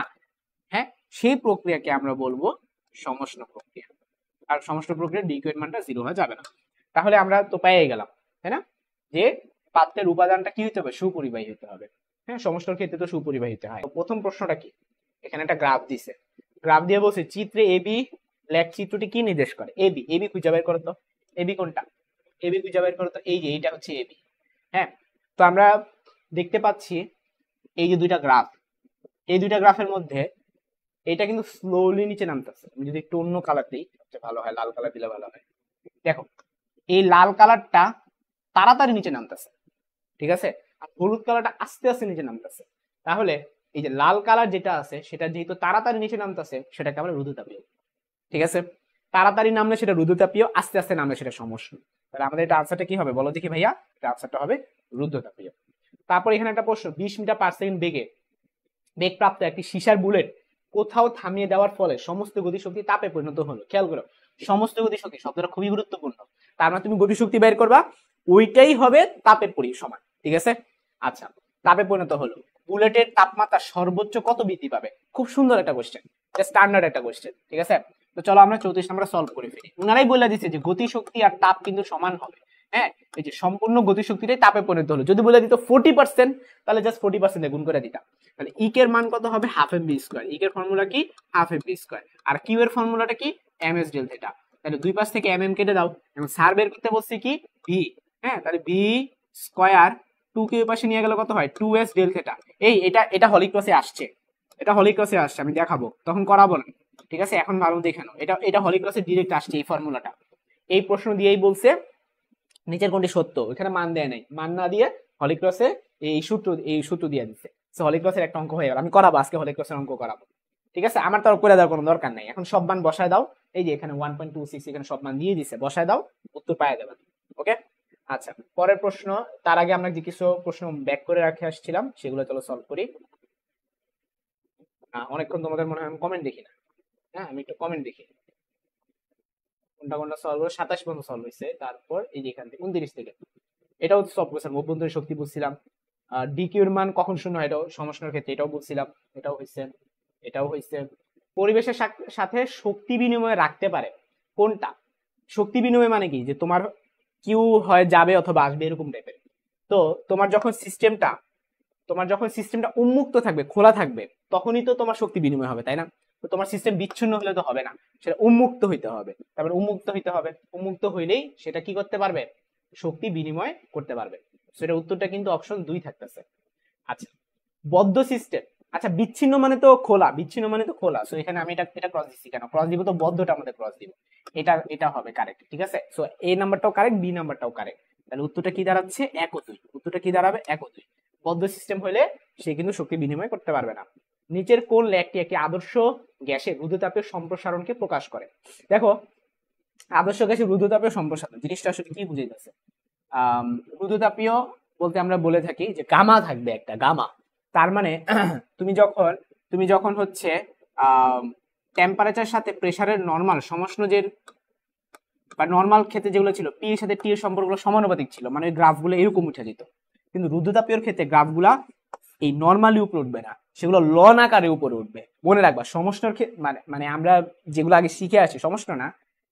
হ্যাঁ, সেই প্রক্রিয়াকে আমরা বলবো সমষ্ণ প্রক্রিয়া। আর সমষ্ণ প্রক্রিয়া ডি কিউ এর মানটা 0 হয়ে যাবে না। তাহলে আমরা তো পেয়ে গেলাম, তাই না, যে পাত্রের উপাদানটা কি হতে হবে? সুপরিবাহী হতে হবে। হ্যাঁ, সমষ্ণর ক্ষেত্রে তো সুপরিবাহী হতে হয়। প্রথম প্রশ্নটা কি? এখানে একটা গ্রাফ দিছে, গ্রাফ দিয়ে বলছে চিত্রে এবি লেখ চিত্রটি কি নির্দেশ করে? এবি, এবি খুঁজে বের করো তো। এবি কোনটা? এবি খুঁজে বের করো তো। এই যে এইটা হচ্ছে এবি। হ্যাঁ, তো আমরা দেখতে পাচ্ছি এই যে দুইটা গ্রাফ, এই দুইটা গ্রাফের মধ্যে এটা কিন্তু স্লোলি নিচে নামতেছে। আমি যদি একটু অন্য কালার দিই সবচেয়ে ভালো হয়, লাল কালার দিলে ভালো হয়। দেখো এই লাল কালারটা তাড়াতাড়ি নিচে নামতেছে, ঠিক আছে, আর হলুদ কালারটা আস্তে আস্তে নিচে নামতেছে। তাহলে এই যে লাল কালার যেটা আছে সেটা যেহেতু তাড়াতাড়ি নিচে নামতেছে সেটাকে আমরা রুদ্ধতাপীয়, ঠিক আছে। তাড়াতাড়ি নামলে সেটা রুদ্ধতাপীয়, আস্তে আস্তে নামলে সেটা সমষ্ণ। তাহলে আমাদের এটা আনসারটা কি হবে বলো দেখি ভাইয়া? এটা আনসারটা হবে রুদ্ধতাপীয়। তারপর এখানে একটা প্রশ্ন, 20 মিটার পার সেকেন্ড বেগে বেগপ্রাপ্ত একটি সীসার বুলেট কোথাও থামিয়ে দেওয়ার ফলে সমস্ত গতিশক্তি তাপে পরিণত হলো। খেয়াল করো, সমস্ত গতিশক্তি শব্দটা খুবই গুরুত্বপূর্ণ। তার মানে তুমি গতিশক্তি বের করবা, ওইটাই হবে তাপের সমান, ঠিক আছে। আচ্ছা, তাপে পরিণত হলো, বুলেটের তাপমাত্রা সর্বোচ্চ কত বৃদ্ধি পাবে? খুব সুন্দর একটা কোশ্চেন, স্ট্যান্ডার্ড একটা কোশ্চেন, ঠিক আছে। তো চলো আমরা 34 নম্বর সলভ করে ফেলি। ওনারাই বলে দিচ্ছে যে গতিশক্তি আর তাপ কিন্তু সমান হবে। হ্যাঁ, এই যে সম্পূর্ণ গতিশক্তিটাই তাপে পরিণত হলো। যদি বলে দিত 40%, তাহলে জাস্ট 40% গুণ করে দিতাম। তাহলে ই এর মান কত হবে? Half M V square. E এর ফর্মুলা কি? Half M V square. আর কিউ এর ফর্মুলাটা কি? M S del theta. তাহলে দুই পাশ থেকে এম এম কেটে দাও, এবং স্যার বের করতে বলছি কি? ভি। হ্যাঁ, তাহলে ভি স্কোয়ার 2 কে পাশে নিয়ে গেলে কত হয়? 2s del theta. এটা হলি ক্রসে আসছে, এটা হলি ক্রসে আসছে, আমি দেখাবো তখন করাবো না, ঠিক আছে। এখন ভালো দেখে নাও, এটা হলি ক্রসে ডিরেক্ট আসছে এই ফর্মুলাটা। এই প্রশ্ন দিয়েই বলছে নিচের কোনটি সত্য, ওখানে মান দেয় নাই, মান না দিয়ে হলি ক্রসে এই সূত্র দিয়ে দিচ্ছে। সো হলি ক্রসের একটা অঙ্ক হয়ে গেল। আমি করাবো আজকে হলি ক্রসের অঙ্ক করাবো, ঠিক আছে। আমার তো আর করে দেওয়ার কোনো দরকার নাই। এখন সব মান বসায় দাও, এই যে এখানে 1.26 এখানে সব মান দিয়ে দিছে, বসায় দাও, উত্তর পাওয়া যাবে। ওকে, আচ্ছা পরের প্রশ্ন। তার আগে আমরা যে কিছু প্রশ্ন ব্যাক করে রাখে আসছিলাম সেগুলো চলো সলভ করি। অনেকক্ষণ তোমাদের মনে হয় আমি কমেন্ট দেখি না। হ্যাঁ, আমি একটু কমেন্ট দেখি কোনটা কোনটা সলভ হলো। 27 পর্যন্ত সলভ হয়েছে, তারপর এই যে এখান থেকে 29 থেকে এটাও সলভ করছিলাম। অভ্যন্তরীণ শক্তি বুঝছিলাম, ডিকিউ এর মান কখন শূন্য হয় এটাও সমষ্ণের ক্ষেত্রে এটাও বুঝছিলাম, এটাও হয়েছে, এটাও হয়েছে। পরিবেশের সাথে শক্তি বিনিময় রাখতে পারে কোনটা? শক্তি বিনিময় মানে কি? যে তোমার কিউ হয় যাবে অথবা আসবে এরকম টাইপের। তো তোমার যখন সিস্টেমটা উন্মুক্ত থাকবে, খোলা থাকবে, তখনই তো তোমার শক্তি বিনিময় হবে, তাই না? তো তোমার সিস্টেম বিচ্ছিন্ন হলে তো হবে না, সেটা উন্মুক্ত হইতে হবে। তারপরে উন্মুক্ত হইতে হবে, উন্মুক্ত হইলেই সেটা কি করতে পারবে? শক্তি বিনিময় করতে পারবে। সেটা উত্তরটা কিন্তু অপশন 2 থাকতেছে। আচ্ছা, বদ্ধ সিস্টেম। আচ্ছা, বিচ্ছিন্ন মানে তো খোলা, বিচ্ছিন্ন মানে তো খোলা। সো এখানে আমি এটা ক্রস দিচ্ছি কেন? ক্রস দিব তো বদ্ধটা আমাদের ক্রস দিব, এটা হবে কারেক্ট, ঠিক আছে। সো এ নাম্বারটাও কারেক্ট, বি নাম্বারটাও কারেক্ট। তাহলে উত্তরটা কি দাঁড়াচ্ছে? 1 ও 2। উত্তরটা কি দাঁড়াবে? 1 ও 2। বদ্ধ সিস্টেম হলে সে কিন্তু শক্তি বিনিময় করতে পারবে না। নিচের কোন লেখটি একটি আদর্শ গ্যাসের রুদ্ধতাপীয় সম্প্রসারণকে প্রকাশ করে? দেখো, আদর্শ গ্যাসের রুদ্ধতাপীয় সম্প্রসারণ জিনিসটা আসলে কি বুঝাইতেছে? রুদ্ধতাপীয় বলতে আমরা বলে থাকি যে গামা থাকবে, একটা গামা। তার মানে তুমি যখন হচ্ছে টেম্পারেচার সাথে প্রেসারের নরমাল সমষ্ণজের বা নরমাল ক্ষেত্রে যেগুলো ছিল পি এর সাথে টি এর সম্পর্কগুলো সমানুপাতিক ছিল, মানে গ্রাফগুলো এরকম উঠে যেত। কিন্তু রুদ্ধতাপীয় ক্ষেত্রে গ্রাফগুলা এই নরমালি উপরে উঠবে না, সেগুলো লন আকারে উপরে উঠবে। মনে রাখবা সমষ্ণর মানে আমরা যেগুলো আগে শিখে আসি, সমষ্ণ না,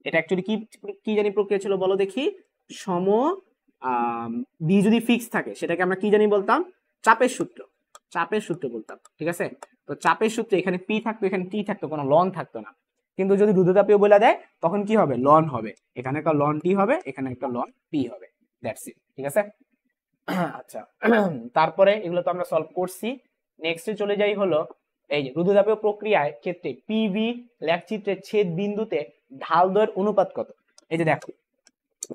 এটা অ্যাকচুয়ালি কি জানি প্রক্রিয়া ছিল বলো দেখি? সম বি যদি ফিক্স থাকে সেটাকে আমরা কি জানি বলতাম? চাপের সূত্র, চাপের সূত্র বলতাম, ঠিক আছে। তো চাপের সূত্রে এখানে পি থাকতো, এখানে টি থাকতো, কোনো লন থাকতো না। কিন্তু যদি রুদ্ধতাপীয় বলে দেয় তখন কি হবে? লন হবে, এখানে একটা লন টি হবে, এখানে একটা লন পি হবে, দ্যাটস ইট, ঠিক আছে। আচ্ছা, তারপরে এগুলো তো আমরা সলভ করছি। নেক্সটে চলে যাই হলো এই যে রুদ্ধতাপীয় প্রক্রিয়ায় ক্ষেত্রে পিভি লেখচিত্রের ছেদ বিন্দুতে ঢাল দয়ের অনুপাত কত? এই যে দেখো,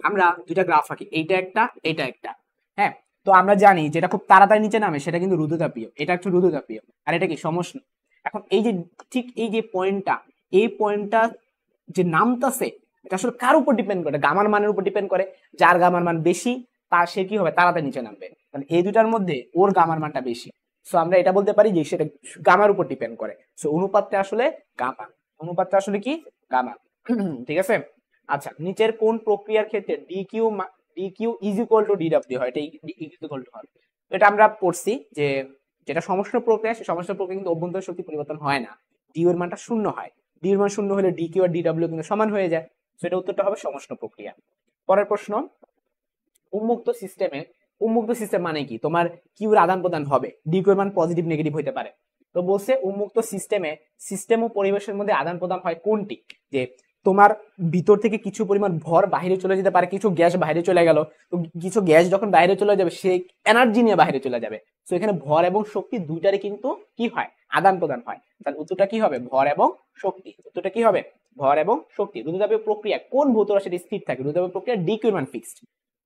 আমরা দুইটা গ্রাফ আঁকি, এইটা একটা, এইটা একটা। হ্যাঁ, তো আমরা জানি যেটা খুব তাড়াতাড়ি নিচে নামে সেটা কিন্তু রুদ্ধতাপীয়, এটা একটু রুদ্ধতাপীয়, আর এটা কি সমষ্ণ। এখন এই যে ঠিক এই যে পয়েন্টটা, এই পয়েন্টটা যে নামতাছে এটা আসলে কার উপর ডিপেন্ড করে? গামার মানের উপর ডিপেন্ড করে। যার গামার মান বেশি তার সে কি হবে? তাড়াতাড়ি নিচে নামবে। তাহলে এই দুটার মধ্যে ওর গামার মানটা বেশি, সো আমরা এটা বলতে পারি যে সেটা গামার উপর ডিপেন্ড করে। সো অনুপাতটা আসলে গামা, অনুপাতটা আসলে কি গামা। ঠিক আছে। আচ্ছা, নিচের কোন প্রক্রিয়ার ক্ষেত্রে DQ is equal two DW হয়? এটা ইজ ইকুয়াল টু হয়, এটা আমরা পড়ছি যে যেটা সমষ্ণ প্রক্রিয়া, সেই সমষ্ণ প্রক্রিয়া কিন্তু অভ্যন্তরীণ শক্তি পরিবর্তন হয় না, ডিউ এর মানটা শূন্য হয়। ডিউ এর মান শূন্য হলে ডিকিউ আর ডিডব্লিউ কিন্তু সমান হয়ে যায়। সো এটা উত্তরটা হবে সমষ্ণ প্রক্রিয়া। পরের প্রশ্ন, উন্মুক্ত সিস্টেম মানে কি? তোমার কিউর আদান প্রদান হবে, ডিকিউ এর মান পজিটিভ নেগেটিভ হতে পারে। তো বলছে উন্মুক্ত সিস্টেম ও পরিবেশের মধ্যে আদান প্রদান হয় কোনটি? যে তোমার ভিতর থেকে কিছু পরিমাণ ভর বাইরে চলে যেতে পারে, কিছু গ্যাস বাইরে চলে গেল, তো কিছু গ্যাস যখন বাইরে চলে যাবে সে এনার্জি নিয়ে বাইরে চলে যাবে। তো এখানে ভর এবং শক্তি দুইটারই কিন্তু কি হয়, আদান প্রদান হয়। তাহলে উত্তরটা কি হবে, ভর এবং শক্তি। উত্তরটা কি হবে, ভর এবং শক্তি। দ্রুততাপীয় প্রক্রিয়া কোন ভৌত রাশিটি স্থির থাকে? দ্রুততাপীয় প্রক্রিয়া ডিকিউ এর মান ফিক্সড।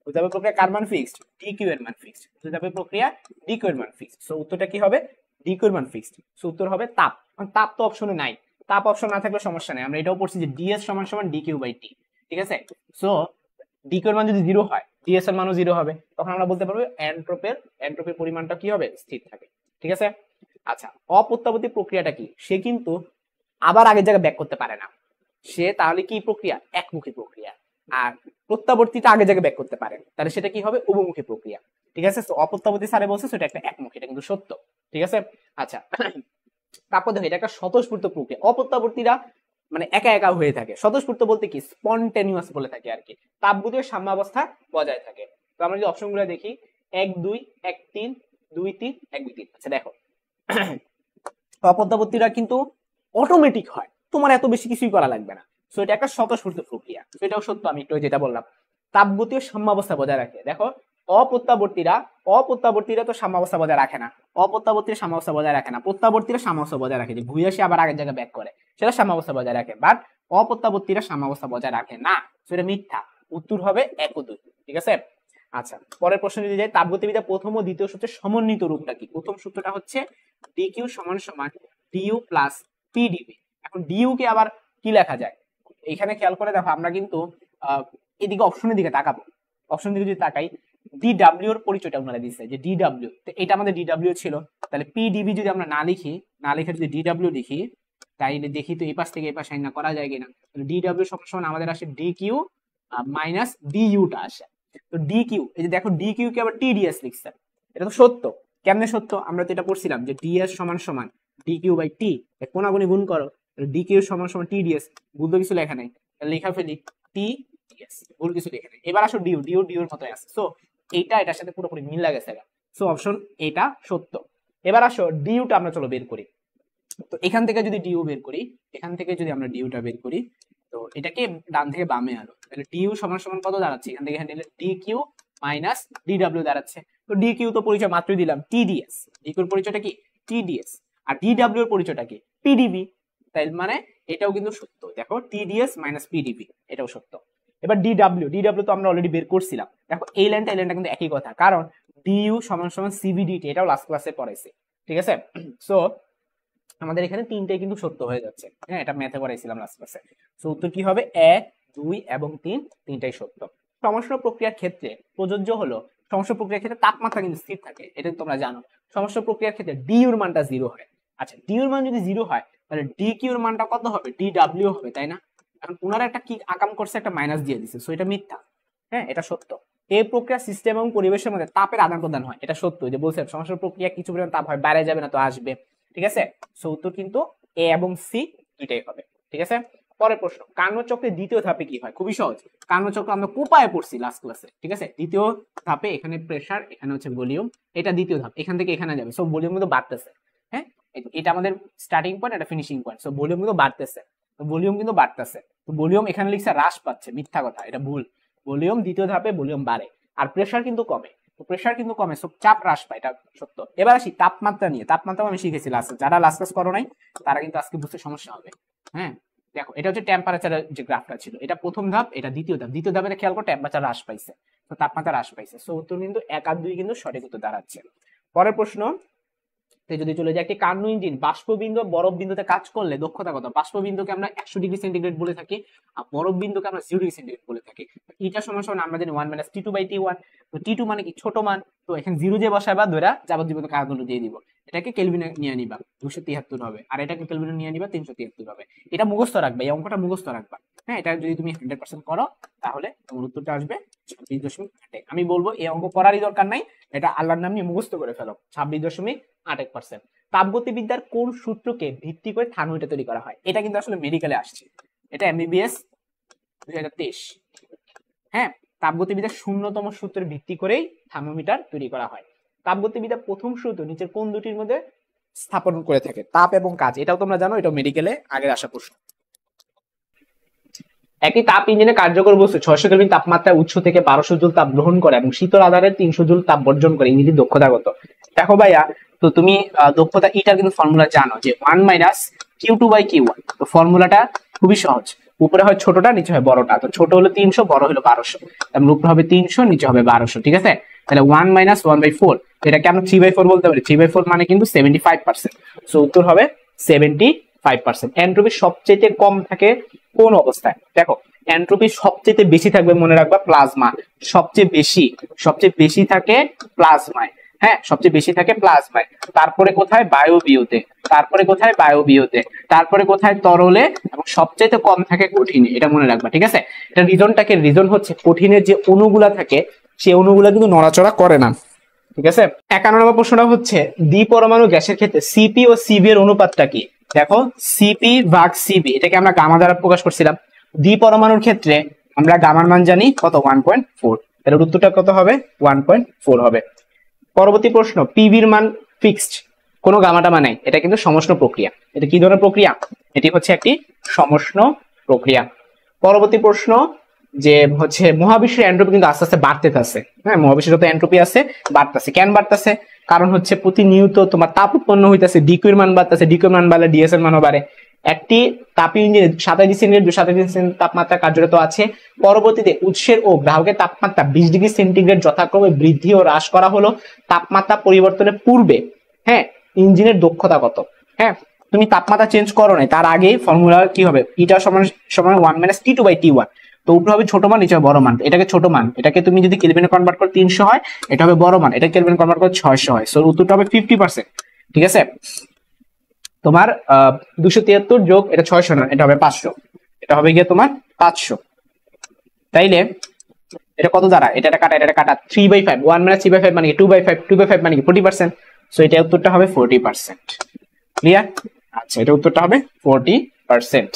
দ্রুততাপীয় প্রক্রিয়া কার মান ফিক্সড? ডিকিউ এর মান ফিক্সড। দ্রুততাপীয় প্রক্রিয়া ডিকিউ এর মান ফিক্সড। সো উত্তরটা কি হবে, ডিকিউ এর মান ফিক্সড। সো উত্তর হবে তাপ। তাপ তো অপশনে নাই, তাপ অপশন না থাকলে সমস্যা নেই, আমরা এটাও পড়ছি যে ডিএস সমান সমান ডিকিউ বাই টি। ঠিক আছে। সো ডিকিউ এর মান যদি 0 হয়, ডিএস এর মানও 0 হবে, তখন আমরা বলতে পারবো এন্ট্রপির পরিমাণটা কি হবে, স্থির থাকে। ঠিক আছে। আচ্ছা, অপ্রত্যাবর্তী প্রক্রিয়াটা কি? সে কিন্তু আবার আগের জায়গায় ব্যাক করতে পারে না, সে তাহলে কি প্রক্রিয়া, একমুখী প্রক্রিয়া। আর প্রত্যাবর্তীটা আগে জায়গায় ব্যাক করতে পারে, তাহলে সেটা কি হবে, উভমুখী প্রক্রিয়া। ঠিক আছে। তো অপ্রত্যাবর্তী স্যারে বলছে সেটা একটা একমুখী, এটা কিন্তু সত্য। ঠিক আছে। আচ্ছা, তারপর দেখো এটা একটা স্বতঃস্ফূর্ত প্রক্রিয়া। অপ্রত্যাবর্তীরা মানে একা একা হয়ে থাকে, স্বতঃস্ফূর্ত বলতে কি স্পন্টেনিয়াস বলে থাকে আর কি, তাপগতীয় সাম্যাবস্থা বজায় থাকে। তো আমরা যদি অপশনগুলো দেখি, 1 2 1 3 2 3 1 2 3। আচ্ছা দেখো, অপ্রত্যাবর্তীরা কিন্তু অটোমেটিক হয়, তোমার এত বেশি কিছুই করা লাগবে না। সো এটা একটা স্বতঃস্ফূর্ত প্রক্রিয়া, সেটাও সত্য, আমি একটু যেটা বললাম তাপগতীয় সাম্যাবস্থা বজায় রাখে। দেখো অপ্রত্যাবর্তীরা তো সাম্যাবস্থা বজায় রাখে না, অপ্রত্যাবর্তীরা সাম্যাবস্থা বজায় রাখে না, প্রত্যাবর্তীরা সাম্যাবস্থা বজায় রাখে, যে ঘুরে আসে আবার আগের জায়গায় ব্যাক করে, সেটা সাম্যাবস্থা বজায় রাখে। বাট অপ্রত্যাবর্তীরা সাম্যাবস্থা বজায় রাখে না, সেটা মিথ্যা। উত্তর হবে 1 ও 2। ঠিক আছে। আচ্ছা, পরের প্রশ্ন যদি যাই, তাপগতিবিদ্যা প্রথম ও দ্বিতীয় সূত্রের সমন্বিত রূপটা কি? প্রথম সূত্রটা হচ্ছে ডিকিউ সমান সমান ডিইউ প্লাস পিডিভি। এখন ডিইউ কে আবার কি লেখা যায়, এখানে খেয়াল করে দেখো, আমরা কিন্তু এদিকে অপশনের দিকে তাকাবো, অপশন দিকে যদি তাকাই, ডিডব্লিউ এর পরিচয়টা ওনারা দিচ্ছে যে ডিডব্লিউ, তো এটা আমাদের ডিডব্লিউ ছিল, তাহলে পিডিবি যদি আমরা না লিখে যদি ডিডব্লিউ লিখি, তাইলে দেখি তো এই পাশ থেকে এই পাশে না করা যায় কিনা। ডিডব্লিউ সমান আমাদের আসে ডিকিউ মাইনাস ডিইউটা আসে। তো ডিকিউ, এই যে দেখো ডিকিউ কে আবার টিডিএস লিখছে, এটা তো সত্য। কেমনে সত্য, আমরা তো এটা পড়ছিলাম যে ডিএস সমান সমান ডিকিউ বাই টি, কোনাগুনি গুণ করো, ডিকিউ সমান সমান টিডিএস, ভুল কিছু লেখা নাই, লেখা ফেলি টি ডিএস, ভুল কিছু লেখা নাই। এবার আসো ডিউ এর মতই আছে। সো এইটা এটার সাথে পুরোপুরি মিল লাগেছে। সো অপশন এটা সত্য। এবার আসো ডিউটা আমরা চলো বের করি। তো এখান থেকে যদি ডিউ বের করি, এখান থেকে যদি আমরা ডিউটা বের করি, তো এটাকে ডান থেকে বামে আনো, তাহলে ডিউ সমান সমান কত দাঁড়াচ্ছে, এখান থেকে এখানে ডি কিউ মাইনাস ডিডব্লিউ দাঁড়াচ্ছে। তো ডি কিউ তো পরিচয় মাত্রই দিলাম টিডিএস, ডিকিউর পরিচয়টা কি টিডিএস, আর ডিডব্লিউ এর পরিচয়টা কি পিডিবি, তাই মানে এটাও কিন্তু সত্য। দেখো টিডিএস মাইনাস পিডিবি, এটাও সত্য। এবার ডিডব্লিউ তো আমরা অলরেডি বের করছিলাম। দেখো এই লাইনটা কিন্তু একই কথা, কারণ ডিইউ সমান সমান সিবিডিটি, এটাও লাস্ট ক্লাসে পড়াইছি। ঠিক আছে। সো আমাদের এখানে তিনটাই কিন্তু সত্য হয়ে যাচ্ছে। হ্যাঁ, এটা ম্যাথে পড়াইছিলাম লাস্ট ক্লাসে। সো উত্তর কি হবে, 1 2 এবং 3 তিনটাই সত্য। সমষ্ণ প্রক্রিয়ার ক্ষেত্রে প্রযোজ্য হলো, সমষ্ণ প্রক্রিয়ার ক্ষেত্রে তাপমাত্রা কিন্তু স্থির থাকে, এটা তোমরা জানো। সমষ্ণ প্রক্রিয়ার ক্ষেত্রে ডিইউর মানটা 0 হয়। আচ্ছা, ডিইউর মান যদি 0 হয়, তাহলে ডিকিউর মানটা কত হবে, ডিডব্লিউ হবে, তাই না? এখন ওনারা একটা কি আকাম করছে, একটা মাইনাস দিয়ে দিছে, সো এটা মিথ্যা। হ্যাঁ, এটা সত্য। এই প্রক্রিয়া সিস্টেম এবং পরিবেশের মধ্যে তাপের আদান প্রদান হয়, এটা সত্য। যে বলছে সমষ্ণ প্রক্রিয়া কিছু পরিমাণ তাপ হয়, বাইরে যাবে না তো আসবে। ঠিক আছে। সো উত্তর কিন্তু এ এবং সি দুইটাই হবে। ঠিক আছে। পরের প্রশ্ন, কার্নোট চক্রের দ্বিতীয় ধাপে কি হয়? খুবই সহজ, কার্নোট চক্র আমরা কোপায় পড়ছি লাস্ট ক্লাসে। ঠিক আছে। দ্বিতীয় ধাপে এখানে প্রেসার, এখানে হচ্ছে ভলিউম, এটা দ্বিতীয় ধাপ, এখান থেকে এখানে যাবে। সো ভলিউম কিন্তু বাড়তেছে। হ্যাঁ, এটা আমাদের স্টার্টিং পয়েন্ট, এটা ফিনিশিং পয়েন্ট। সো ভলিউম কিন্তু বাড়তেছে, তো ভলিউম কিন্তু বাড়তেছে। তো ভলিউম এখানে লিখছে হ্রাস পাচ্ছে, মিথ্যা কথা, এটা ভুল। ভলিউম দ্বিতীয় ধাপে ভলিউম বাড়ে, আর প্রেসার কিন্তু কমে। তো প্রেসার কিন্তু কমে, সো চাপ হ্রাস পায়, এটা সত্য। এবার আসি তাপমাত্রা নিয়ে। তাপমাত্রা আমি শিখেছি লাস্ট, যারা লাস্ট ক্লাস করো নাই তারা কিন্তু আজকে বুঝতে সমস্যা হবে। হ্যাঁ, দেখো এটা হচ্ছে টেম্পারেচারের যে গ্রাফটা ছিল, এটা প্রথম ধাপ, এটা দ্বিতীয় ধাপ। দ্বিতীয় ধাপে খেয়াল করো টেম্পারেচার হ্রাস পাইছে, তো তাপমাত্রা হ্রাস পাইছে। সো উত্তর কিন্তু 1 আর 2 কিন্তু সঠিক উত্তর দাঁড়াচ্ছে। পরের প্রশ্ন যদি চলে যায়, একটি কার্নো ইঞ্জিন বাষ্পবিন্দু বরফ বিন্দুতে কাজ করলে দক্ষতা কত? বাষ্পবিন্দুকে আমরা 100 ডিগ্রি সেন্টিগ্রেড বলে থাকি, আর বরফ বিন্দুকে আমরা 0 ডিগ্রি সেন্টিগ্রেড বলে থাকি। এটা সমান আমরা জানি 1 - T2/T1। তো T2 মানে কি ছোট মান, তো এখানে 0 যে বসাবা ধরা যাবতীয় কাজগুলো দিয়ে দিব। এটাকে কেলভিনে নিয়ে নিবা 273 হবে, আর এটাকে কেলভিনে নিয়ে নিবা 373 হবে। এটা মুখস্থ রাখবা, এই অঙ্কটা মুখস্থ রাখবা। হ্যাঁ, এটা যদি তুমি 100% করো তাহলে তোমার উত্তরটা আসবে 26.8। আমি বলবো এই অঙ্ক করারই দরকার নাই, এটা আল্লাহর নাম নিয়ে মুখস্থ করে ফেলো। 26.8%। তাপগতিবিদ্যার কোন সূত্রকে ভিত্তি করে থার্মোমিটার তৈরি করা হয়? এটা কিন্তু আসলে মেডিকেলে আসছে, এটা MBBS 2023। হ্যাঁ, তাপগতিবিদ্যার শূন্যতম সূত্রের ভিত্তি করেই থার্মোমিটার তৈরি করা হয়। তাপগতিবিদ্যার প্রথম সূত্র নিচের কোন দুটির মধ্যে স্থাপন করে থাকে? তাপ এবং কাজ, এটাও তোমরা জানো, এটা মেডিকেলে আগের আসা প্রশ্ন। একটি তাপ ইঞ্জিনে কার্যকর বস্তু 600 কেলভিন তাপমাত্রায় উৎস থেকে 1200 জুল তাপ গ্রহণ করে এবং শীতল আধারে 300 জুল তাপ বর্জন করে, ইঞ্জিনের দক্ষতা কত? দেখো ভাইয়া, তো তুমি দক্ষতা এটার কিন্তু ফর্মুলা জানো যে 1 - Q2/Q1। তো ফর্মুলাটা খুবই সহজ, উপরে হয় ছোটটা, নিচে হয় বড়টা। তো ছোট হলো 300, বড় হলো 1200, এবং উপরে হবে 300, নিচে হবে 1200। ঠিক আছে, তাহলে 1 - 1/4, এটাকে আমরা 3/4 বলতে পারি। 3/4 মানে কিন্তু 75%। সো উত্তর হবে 75%। এন্ট্রপি সবচেয়ে কম থাকে কোন অবস্থায়? দেখো, এন্ট্রপি সবচেয়ে বেশি থাকবে, মনে রাখবা, প্লাজমা। সবচেয়ে বেশি থাকে প্লাজমায়। হ্যাঁ, সবচেয়ে বেশি থাকে প্লাজমায়। তারপরে কোথায়? বায়বীয়তে। তারপরে কোথায়? বায়বীয়তে। তারপরে কোথায়? তরলে। এবং সবচেয়ে কম থাকে কঠিনে, এটা মনে রাখবা। ঠিক আছে, এটা রিজন হচ্ছে কঠিনের যে অণুগুলা থাকে সেই অণুগুলা কিন্তু নড়াচড়া করে না। ঠিক আছে, 51 নম্বর প্রশ্নটা হচ্ছে দ্বিপরমাণু গ্যাসের ক্ষেত্রে সিপি ও সিবি এর অনুপাতটা কি? দেখো, CP/CB, এটাকে আমরা গামা দ্বারা প্রকাশ করছিলাম। দ্বিপরমাণুর ক্ষেত্রে আমরা গামার মান জানি কত? 1.4। এর উত্তরটা কত হবে? 1.4 হবে। পরবর্তী প্রশ্ন, পিভির মান ফিক্সড, কোনো গামাটামা নাই, এটা কিন্তু সমষ্ণ প্রক্রিয়া। এটা কি ধরনের প্রক্রিয়া? এটি হচ্ছে একটি সমষ্ণ প্রক্রিয়া। পরবর্তী প্রশ্ন যে হচ্ছে মহাবিশ্বের এন্ট্রপি কিন্তু আস্তে আস্তে বাড়তে থাকছে। হ্যাঁ, মহাবিশ্বের যত এন্ট্রপি আছে বাড়তেছে। কেন বাড়তেছে? কারণ হচ্ছে প্রতিনিয়ত তোমার তাপ উৎপন্ন হইতেছে, ডিকিউর মান বাড়তেছে, ডিকিউর মান বাড়লে ডিএস এর মানও বাড়ে। একটি তাপীয় ইঞ্জিনে 27 সেন্টিগ্রেড 227 সেন্টিগ্রেড তাপমাত্রা কার্যরত আছে। পরবর্তীতে উৎসের ও গ্রাহকের তাপমাত্রা 20 ডিগ্রি সেন্টিগ্রেড যথাক্রমে বৃদ্ধি ও হ্রাস করা হলো। তাপমাত্রা পরিবর্তনের পূর্বে হ্যাঁ ইঞ্জিনের দক্ষতা কত? হ্যাঁ, তুমি তাপমাত্রা চেঞ্জ করো নাই, তার আগে ফর্মুলা কি হবে? ইটা সমান 1 - T2/T1। তো উপরে হবে ছোট মান, নিচে হবে বড় মান। এটাকে ছোট মান, এটাকে তুমি যদি কেলভিনে কনভার্ট করো 300 হয়, এটা হবে বড় মান, এটা কেলভিনে কনভার্ট করো 600 হয়। সো উত্তরটা হবে 50%। ঠিক আছে, তোমার 273 যোগ এটা 600 না, এটা হবে 500, এটা হবে গিয়ে তোমার 500। তাইলে এটা কত দ্বারা? এটা কাটা 3/5। 1 - 3/5 মানে কি? 2/5। 2/5 মানে কি? 40%। সো এটা উত্তরটা হবে 40%। ক্লিয়ার? আচ্ছা, এটা উত্তরটা হবে 40%।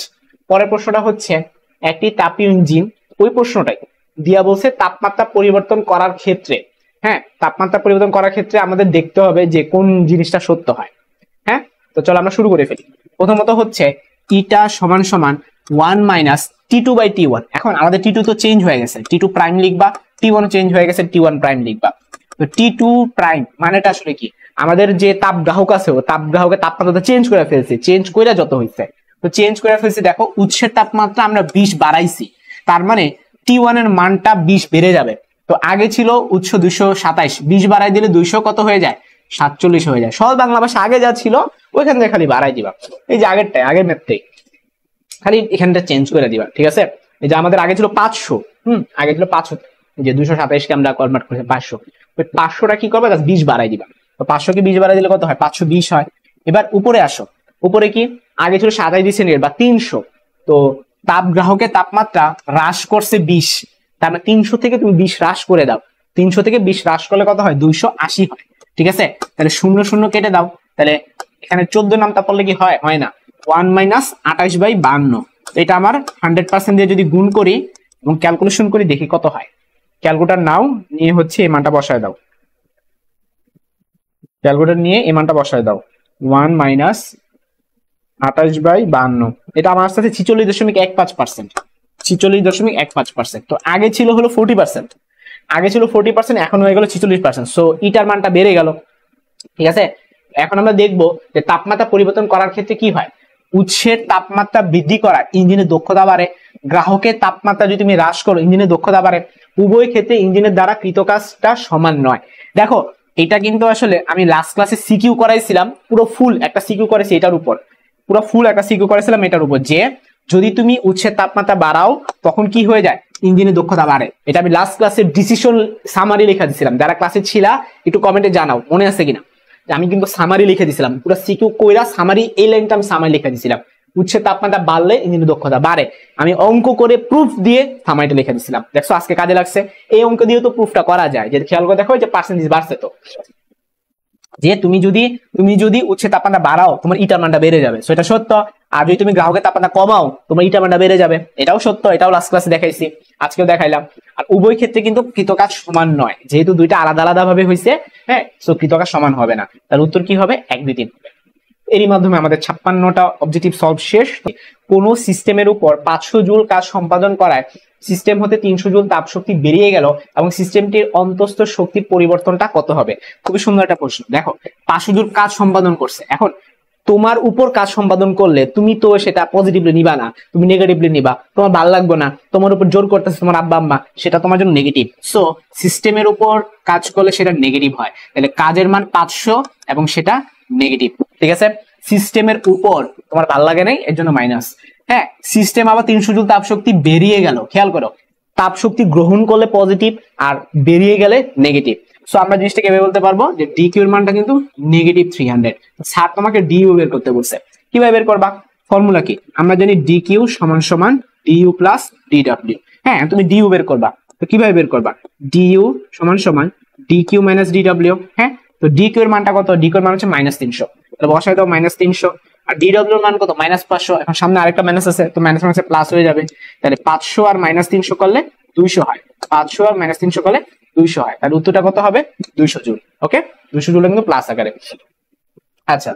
পরের প্রশ্নটা হচ্ছে একটি তাপীয় ইঞ্জিন, ওই প্রশ্নটাই দিয়া বলছে তাপমাত্রা পরিবর্তন করার ক্ষেত্রে, হ্যাঁ, তাপমাত্রা পরিবর্তন করার ক্ষেত্রে আমাদের দেখতে হবে যে কোন জিনিসটা সত্য হয়। হ্যাঁ, তো চলো আমরা শুরু করে ফেলি। প্রথমত হচ্ছে ইটা সমান 1 - T2/T1। এখন আমাদের T2 তো চেঞ্জ হয়ে গেছে, T2 প্রাইম লিখবা, T1 চেঞ্জ হয়ে গেছে, T1 প্রাইম লিখবা। তো T2 প্রাইম মানেটা আসলে কি? আমাদের যে তাপ গ্রাহক আছে, ও তাপ গ্রাহকের তাপমাত্রা চেঞ্জ করে ফেলছে, চেঞ্জ করে যত হয়েছে, তো চেঞ্জ করে ফেলছে। দেখো, উৎসের তাপমাত্রা আমরা 20 বাড়াইছি, তার মানে T1 এর মানটা 20 বেড়ে যাবে। তো আগে ছিল উৎস 227, 20 বাড়াই দিলে 200 কত হয়ে যায়? 47 হয়ে যায়। সহজ বাংলা ভাষা আগে যা ছিল ওইখান থেকে খালি বাড়াই দিবা, এই যে আগের ম্যাপটাই খালি এখানটা চেঞ্জ করে দিবা। ঠিক আছে, এই যে আমাদের আগে ছিল 500, আগে ছিল 500, যে 227 কে আমরা কনভার্ট করেছি 500। ওই 500টা কি করবে? 20 বাড়াই দিবা। তো 500 কে 20 বাড়াই দিলে কত হয়? 520 হয়। এবার উপরে আসো, উপরে কি? আগে ছিল 27 সেন্টিগ্রেড বা 300। তো তাপ গ্রাহকের তাপমাত্রা হ্রাস করছে 20, তার মানে 300 থেকে তুমি 20 হ্রাস করে দাও। 300 থেকে 20 হ্রাস করলে কত হয়? 280 হয়। ঠিক আছে, তাহলে 0 0 কেটে দাও, তাহলে এখানে 14 নামটা পড়লে কি হয়? হয় না। 1 - 28/52। এটা আমার 100% দিয়ে যদি গুণ করি এবং ক্যালকুলেশন করি, দেখি কত হয়। ক্যালকুলেটর নাও, নিয়ে হচ্ছে এই মানটা বসায় দাও। ক্যালকুলেটর নিয়ে এই মানটা বসায় দাও, 1 - 28/52। এটা আমার সাথে 46.15%। 46.15%। তো আগে ছিল হলো 40%, আগে ছিল 40%, এখন হয়ে গেল 46%। সো ইটার মানটা বেড়ে গেল। ঠিক আছে, এখন আমরা দেখবো যে তাপমাত্রা পরিবর্তন করার ক্ষেত্রে কি হয়। উৎসের তাপমাত্রা বৃদ্ধি করা ইঞ্জিনের দক্ষতা বাড়ে, গ্রাহকের তাপমাত্রা যদি তুমি হ্রাস করো ইঞ্জিনের দক্ষতা বাড়ে। উভয় ক্ষেত্রে ইঞ্জিনের দ্বারা কৃত কাজটা সমান নয়। দেখো, এটা কিন্তু আসলে আমি লাস্ট ক্লাসে সিকিউ করাইছিলাম, পুরো ফুল একটা সিকিউ করেছি এটার উপর, পুরো ফুল একটা সিকিউ করেছিলাম এটার উপর, যে যদি তুমি উৎসের তাপমাত্রা বাড়াও তখন কি হয়ে যায়? ইঞ্জিনের দক্ষতা বাড়ে। এটা আমি লাস্ট ক্লাসের ডিসিশন সামারি লেখা দিয়েছিলাম। যারা ক্লাসে ছিলা একটু কমেন্টে জানাও মনে আছে কিনা। আমি কিন্তু সামারি লিখে দিছিলাম, পুরো সিকিউ কইরা সামারি, এই লাইনটা আমি সামারি লিখে দিছিলাম, উচ্ছের তাপমাত্রা বাড়লে ইঞ্জিনের দক্ষতা বাড়ে। আমি অঙ্ক করে প্রুফ দিয়ে সামারিটা লিখে দিছিলাম। দেখছো আজকে কাজে লাগছে। এই অঙ্ক দিয়ে তো প্রুফটা করা যায়, যে খেয়াল করে দেখো যে পার্সেন্টেজ বাড়ছে, তো যে তুমি যদি উচ্ছের তাপমাত্রা বাড়াও তোমার ইটার মানটা বেড়ে যাবে, সেটা সত্য। আর যদি তুমি গ্রাহকের তাপমাত্রা কমাও তোমার ইটার মানটা বেড়ে যাবে, এটাও সত্য। এটাও লাস্ট ক্লাসে দেখাইছি, আজকেও দেখাইলাম। আর উভয় ক্ষেত্রে কিন্তু কৃতকাজ সমান নয়, যেহেতু দুইটা আলাদা আলাদা ভাবে হয়েছে, হ্যাঁ, তো কৃতকাজ সমান হবে না। তার উত্তর কি হবে? 1, 2, 3 হবে। এরই মাধ্যমে আমাদের 56টা অবজেক্টিভ সলভ শেষ। কোন সিস্টেমের উপর 500 জুল কাজ সম্পাদন করায় সিস্টেম হতে 300 জুল তাপ শক্তি বেরিয়ে গেল এবং সিস্টেমটির অন্তঃস্থ শক্তির পরিবর্তনটা কত হবে? খুবই সুন্দর একটা প্রশ্ন। দেখো 500 জুল কাজ সম্পাদন করছে, এখন তোমার উপর কাজ সম্পাদন করলে তুমি তো সেটা পজিটিভলি নিবা না, তুমি নেগেটিভলি নিবা, তোমার ভালো লাগবে না, তোমার উপর জোর করতেছে তোমার আব্বা আম্মা, সেটা তোমার জন্য নেগেটিভ। সো সিস্টেমের উপর কাজ করলে সেটা নেগেটিভ হয়, তাহলে কাজের মান 500 এবং সেটা নেগেটিভ। ঠিক আছে, সিস্টেমের উপর তোমার ভালো লাগে নাই এর জন্য মাইনাস। হ্যাঁ, সিস্টেম আবার 300 জুল তাপ শক্তি বেরিয়ে গেল, খেয়াল করো তাপ শক্তি গ্রহণ করলে পজিটিভ আর বেরিয়ে গেলে নেগেটিভ। সো আমরা জিনিসটাকে এভাবে বলতে পারবো যে ডি কিউ এর মানটা কিন্তু নেগেটিভ 300। স্যার তোমাকে ডিইউ বের করতে বলছে, কিভাবে বের করবা? ফর্মুলা কি? আমরা জানি ডি কিউ সমান সমান ডিইউ প্লাস ডিডব্লিউ। হ্যাঁ, তুমি ডিইউ বের করবা, তো কিভাবে বের করবা? ডিইউ সমান সমান ডি কিউ মাইনাস ডিডব্লিউ। হ্যাঁ, তো ডি কিউ এর মানটা কত? ডি কিউ এর মান হচ্ছে -300, তাহলে বসাই দাও -300। আর ডিডব্লিউ এর মান কত? -500। এখন সামনে আরেকটা মাইনাস আছে, তো মাইনাস মাইনাসে প্লাস হয়ে যাবে, তাহলে 500 আর -300 করলে 200 হয়, 500 আর -300 করলে 200 হয়। তার উত্তরটা কত হবে? 200 জুল। ওকে, 200 জুল কিন্তু প্লাস আকারে। আচ্ছা,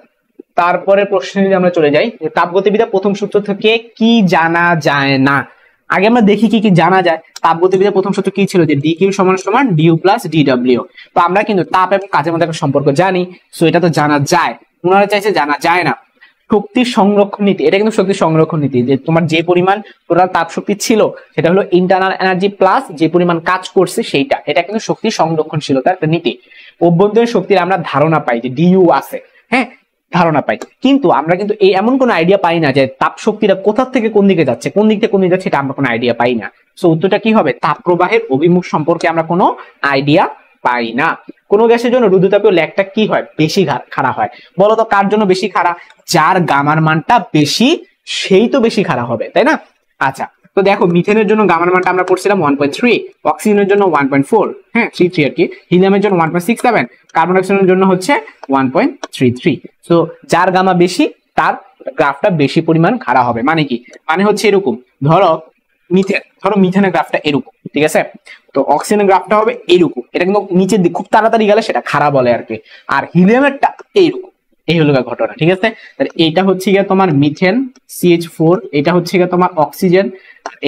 তারপরে প্রশ্নে যদি আমরা চলে যাই, তাপগতিবিদ্যা প্রথম সূত্র থেকে কি জানা যায় না? আগে আমরা দেখি কি কি জানা যায়। তাপগতিবিদ্যা প্রথম সূত্র কি ছিল? যে ডি কিউ সমান সমান ডিইউ প্লাস ডিডব্লিউ। তো আমরা কিন্তু তাপ এবং কাজের মধ্যে একটা সম্পর্ক জানি, সো এটা তো জানা যায়। ওনারা চাইছে জানা যায় না। শক্তি সংরক্ষণ নীতি, এটা কিন্তু শক্তি সংরক্ষণ নীতি, যে তোমার যে পরিমাণ টোটাল তাপ শক্তি ছিল সেটা হলো ইন্টারনাল এনার্জি প্লাস যে পরিমাণ কাজ করছে সেইটা, এটা কিন্তু শক্তি সংরক্ষণশীলতার একটা নীতি। অভ্যন্তরীণ শক্তির আমরা ধারণা পাই যে ডিইউ আছে, হ্যাঁ, ধারণা পাই, কিন্তু আমরা কিন্তু এই এমন কোনো আইডিয়া পাই না যে তাপ শক্তিটা কোথা থেকে কোন দিকে যাচ্ছে, কোন দিক থেকে কোন দিকে যাচ্ছে, এটা আমরা কোনো আইডিয়া পাই না। সো উত্তরটা কি হবে? তাপ প্রবাহের অভিমুখ সম্পর্কে আমরা কোনো আইডিয়া পাই না। কোন গ্যাসের জন্য রুদ্ধতাপীয় ল্যাগটা কি হয়? বেশি খাড়া হয়। বলো তো কার জন্য বেশি খাড়া? যার গামার মানটা বেশি সেই তো বেশি খাড়া হবে, তাই না? আচ্ছা, তো দেখো মিথেনের জন্য গামার মানটা আমরা পড়ছিলাম 1.3, অক্সিজেনের জন্য 1.4, হ্যাঁ 33 আর কি, হিলিয়ামের জন্য 1.67, কার্বন ডাইঅক্সাইডের জন্য হচ্ছে 1.33। সো যার গামা বেশি তার গ্রাফটা বেশি পরিমাণ খাড়া হবে। মানে কি? মানে হচ্ছে এরকম, ধরো মিথেনের গ্রাফটা এরকম, ঠিক আছে, তো অক্সিজেনের গ্রাফটা হবে এরকম, এটা কিন্তু নিচের দিকে খুব তাড়াতাড়ি গেলে সেটা খাড়া বলে আর কি। আর হিলিয়ামেরটা এইরকম, এই হলো ঘটনা, ঠিক আছে। তাহলে এইটা হচ্ছে গিয়ে তোমার মিথেন CH4, এটা হচ্ছে গিয়ে তোমার অক্সিজেন,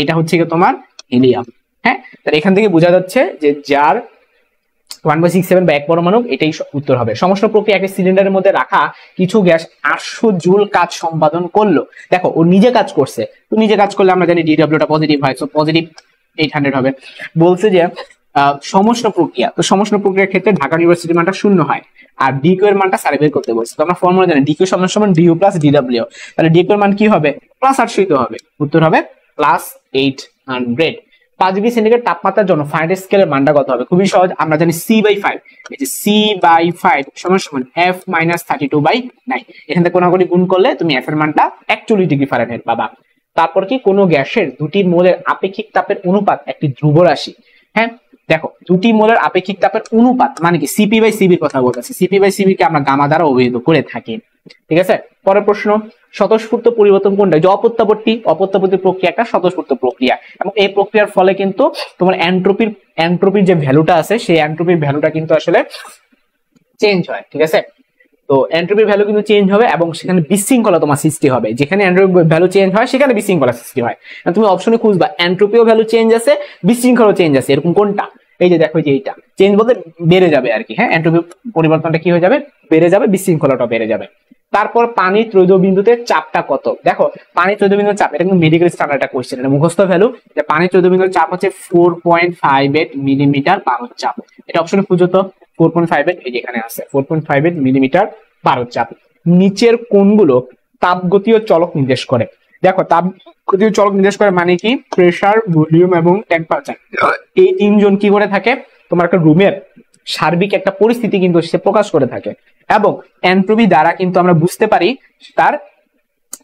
এটা হচ্ছে গিয়ে তোমার হিলিয়াম। হ্যাঁ, তাহলে এখান থেকে বোঝা যাচ্ছে যে যার 1/67 বা 1 পরমাণু, এটাই উত্তর হবে। সমস্ত প্রক্রিয়া একটি সিলিন্ডারের মধ্যে রাখা কিছু গ্যাস 800 জুল কাজ সম্পাদন করলো। দেখো ও নিজে কাজ করছে, তো নিজে কাজ করলে আমরা জানি ডিডব্লিউটা পজিটিভ হয়, সো পজিটিভ 800 হবে। বলছে যে সমস্ত প্রক্রিয়া, তো সমস্ত প্রক্রিয়ার ক্ষেত্রে ঢাকা ইউনিভার্সিটির মানটা 0 হয়, আর ডিকিউ এর মানটা স্যার বের করতে বলছে। তো আমরা ফর্মুলা জানি ডিকিউ সমান সমান ডিইউ প্লাস ডিডব্লিউ, তাহলে ডিকিউ এর মান কি হবে? +800 হবে, উত্তর হবে +800। 5 ডিগ্রি সেন্টিগ্রেড তাপমাত্রার জন্য ফারেনহাইট স্কেলের মানটা কত হবে? খুবই সহজ, আমরা জানি C/5, এই যে C/5 সমান সমান F - 32/9। এখান থেকে কোনাকুনি গুণ করলে তুমি F এর মানটা 41 ডিগ্রি ফারেনহাইট পাবা। তারপর কি? কোনো গ্যাসের দুটি মোলের আপেক্ষিক তাপের অনুপাত একটি ধ্রুব রাশি। হ্যাঁ, দেখো দুটি মোলের আপেক্ষিক তাপের অনুপাত মানে কি? CP/CV এর কথা বলতেছি। CP/CV কে আমরা গামা দ্বারা অভিহিত করে থাকি, ঠিক আছে। পরের প্রশ্ন, স্বতঃস্ফূর্ত পরিবর্তন কোনটা? যে অপত্যাবর্তী প্রক্রিয়া একটা স্বতঃস্ফূর্ত প্রক্রিয়া, এবং এই প্রক্রিয়ার ফলে কিন্তু তোমার এন্ট্রপির যে ভ্যালুটা আছে সেই এন্ট্রপির ভ্যালুটা কিন্তু আসলে চেঞ্জ হয়, ঠিক আছে। তো এন্ট্রপির ভ্যালু কিন্তু চেঞ্জ হবে এবং সেখানে বিশৃঙ্খলা তোমার সৃষ্টি হবে। যেখানে এন্ট্রপির ভ্যালু চেঞ্জ হয় সেখানে বিশৃঙ্খলা সৃষ্টি হয়। তুমি অপশনে খুঁজবা এন্ট্রপিও ভ্যালু চেঞ্জ আছে, বিশৃঙ্খলাও চেঞ্জ আছে, এরকম কোনটা? এই যে দেখো, যে এইটা চেঞ্জ বলতে বেড়ে যাবে আর কি। হ্যাঁ, এন্ট্রপি পরিবর্তনটা কি হয়ে যাবে? বেড়ে যাবে, বিশৃঙ্খলাটা বেড়ে যাবে। তারপর পানির ত্রৈধবিন্দুতে চাপটা কত? দেখো পানির ত্রৈধবিন্দুর চাপ, এটা কিন্তু মেডিকেল স্ট্যান্ডার্ড একটা কোশ্চেন, এটা মুখস্থ ভ্যালু, যে পানির ত্রৈধবিন্দুর চাপ হচ্ছে 4.58 মিলিমিটার পারদ চাপ। এটা অপশনে খুঁজো তো, 4.58, এই যে এখানে আছে 4.58 মিলিমিটার পারদ চাপ। নিচের কোনগুলো তাপগতীয় চলক নির্দেশ করে? দেখো তাপগতীয় চলক নির্দেশ করে মানে কি? প্রেসার, ভলিউম এবং টেম্পারেচার। এই তিনজন কি করে থাকে? তোমার একটা রুমের সার্বিক একটা পরিস্থিতি কিন্তু সে প্রকাশ করে থাকে। এবং এনট্রপি দ্বারা কিন্তু আমরা বুঝতে পারি তার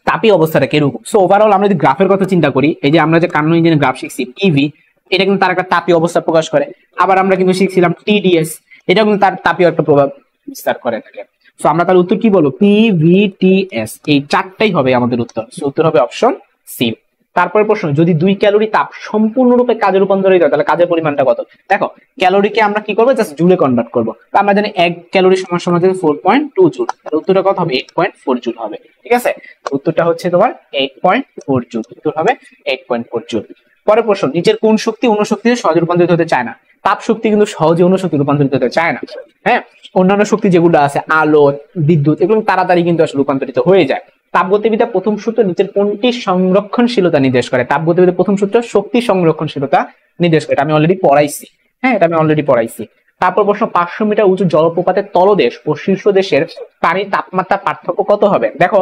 তাপীয় অবস্থাটা কিরকম। সো ওভারঅল আমরা যদি গ্রাফের কথা চিন্তা করি, এই যে আমরা যে কার্নো ইঞ্জিনের গ্রাফ শিখছি পিভি, এটা কিন্তু তার একটা তাপীয় অবস্থা প্রকাশ করে। আবার আমরা কিন্তু শিখছিলাম টিডিএস, এটা কিন্তু তার তাপীয় একটা প্রভাব বিস্তার করে থাকে। সো আমরা তার উত্তর কি বলবো, পিভিটিএস, এই চারটাই হবে আমাদের উত্তর। সো উত্তর হবে অপশন সি। তারপরে প্রশ্ন, যদি 2 ক্যালোরি তাপ সম্পূর্ণরূপে কাজে রূপান্তরিত হয় তাহলে কাজের পরিমাণটা কত? দেখো ক্যালোরিকে আমরা কি করবো, জাস্ট জুলে কনভার্ট করবো। তো আমরা জানি 1 ক্যালোরি সমান সমান 4.2 জুল, তাহলে উত্তরটা কত হবে, 8.4 জুল হবে। ঠিক আছে, উত্তরটা হচ্ছে তোমার 8.4 জুল, উত্তর হবে 8.4 জুল। পরের প্রশ্ন, নিচের কোন শক্তি অন্য শক্তিতে সহজে রূপান্তরিত হতে চায় না? তাপ শক্তি কিন্তু সহজে অন্য শক্তি রূপান্তরিত হতে চায় না। হ্যাঁ, অন্যান্য শক্তি যেগুলো আছে আলো, বিদ্যুৎ, এগুলো তাড়াতাড়ি কিন্তু আসলে রূপান্তরিত হয়ে যায়। তাপগতিবিদ্যার প্রথম সূত্র নিচের কোনটি সংরক্ষণশীলতা নির্দেশ করে? তাপগতিবিদ্যার প্রথম সূত্র শক্তি সংরক্ষণশীলতা নির্দেশ করে, এটা আমি অলরেডি পড়াইছি। হ্যাঁ, এটা আমি অলরেডি পড়াইছি। তারপর প্রশ্ন, 500 মিটার উঁচু জলপ্রপাতের তলদেশ ও শীর্ষ দেশের পানির তাপমাত্রার পার্থক্য কত হবে? দেখো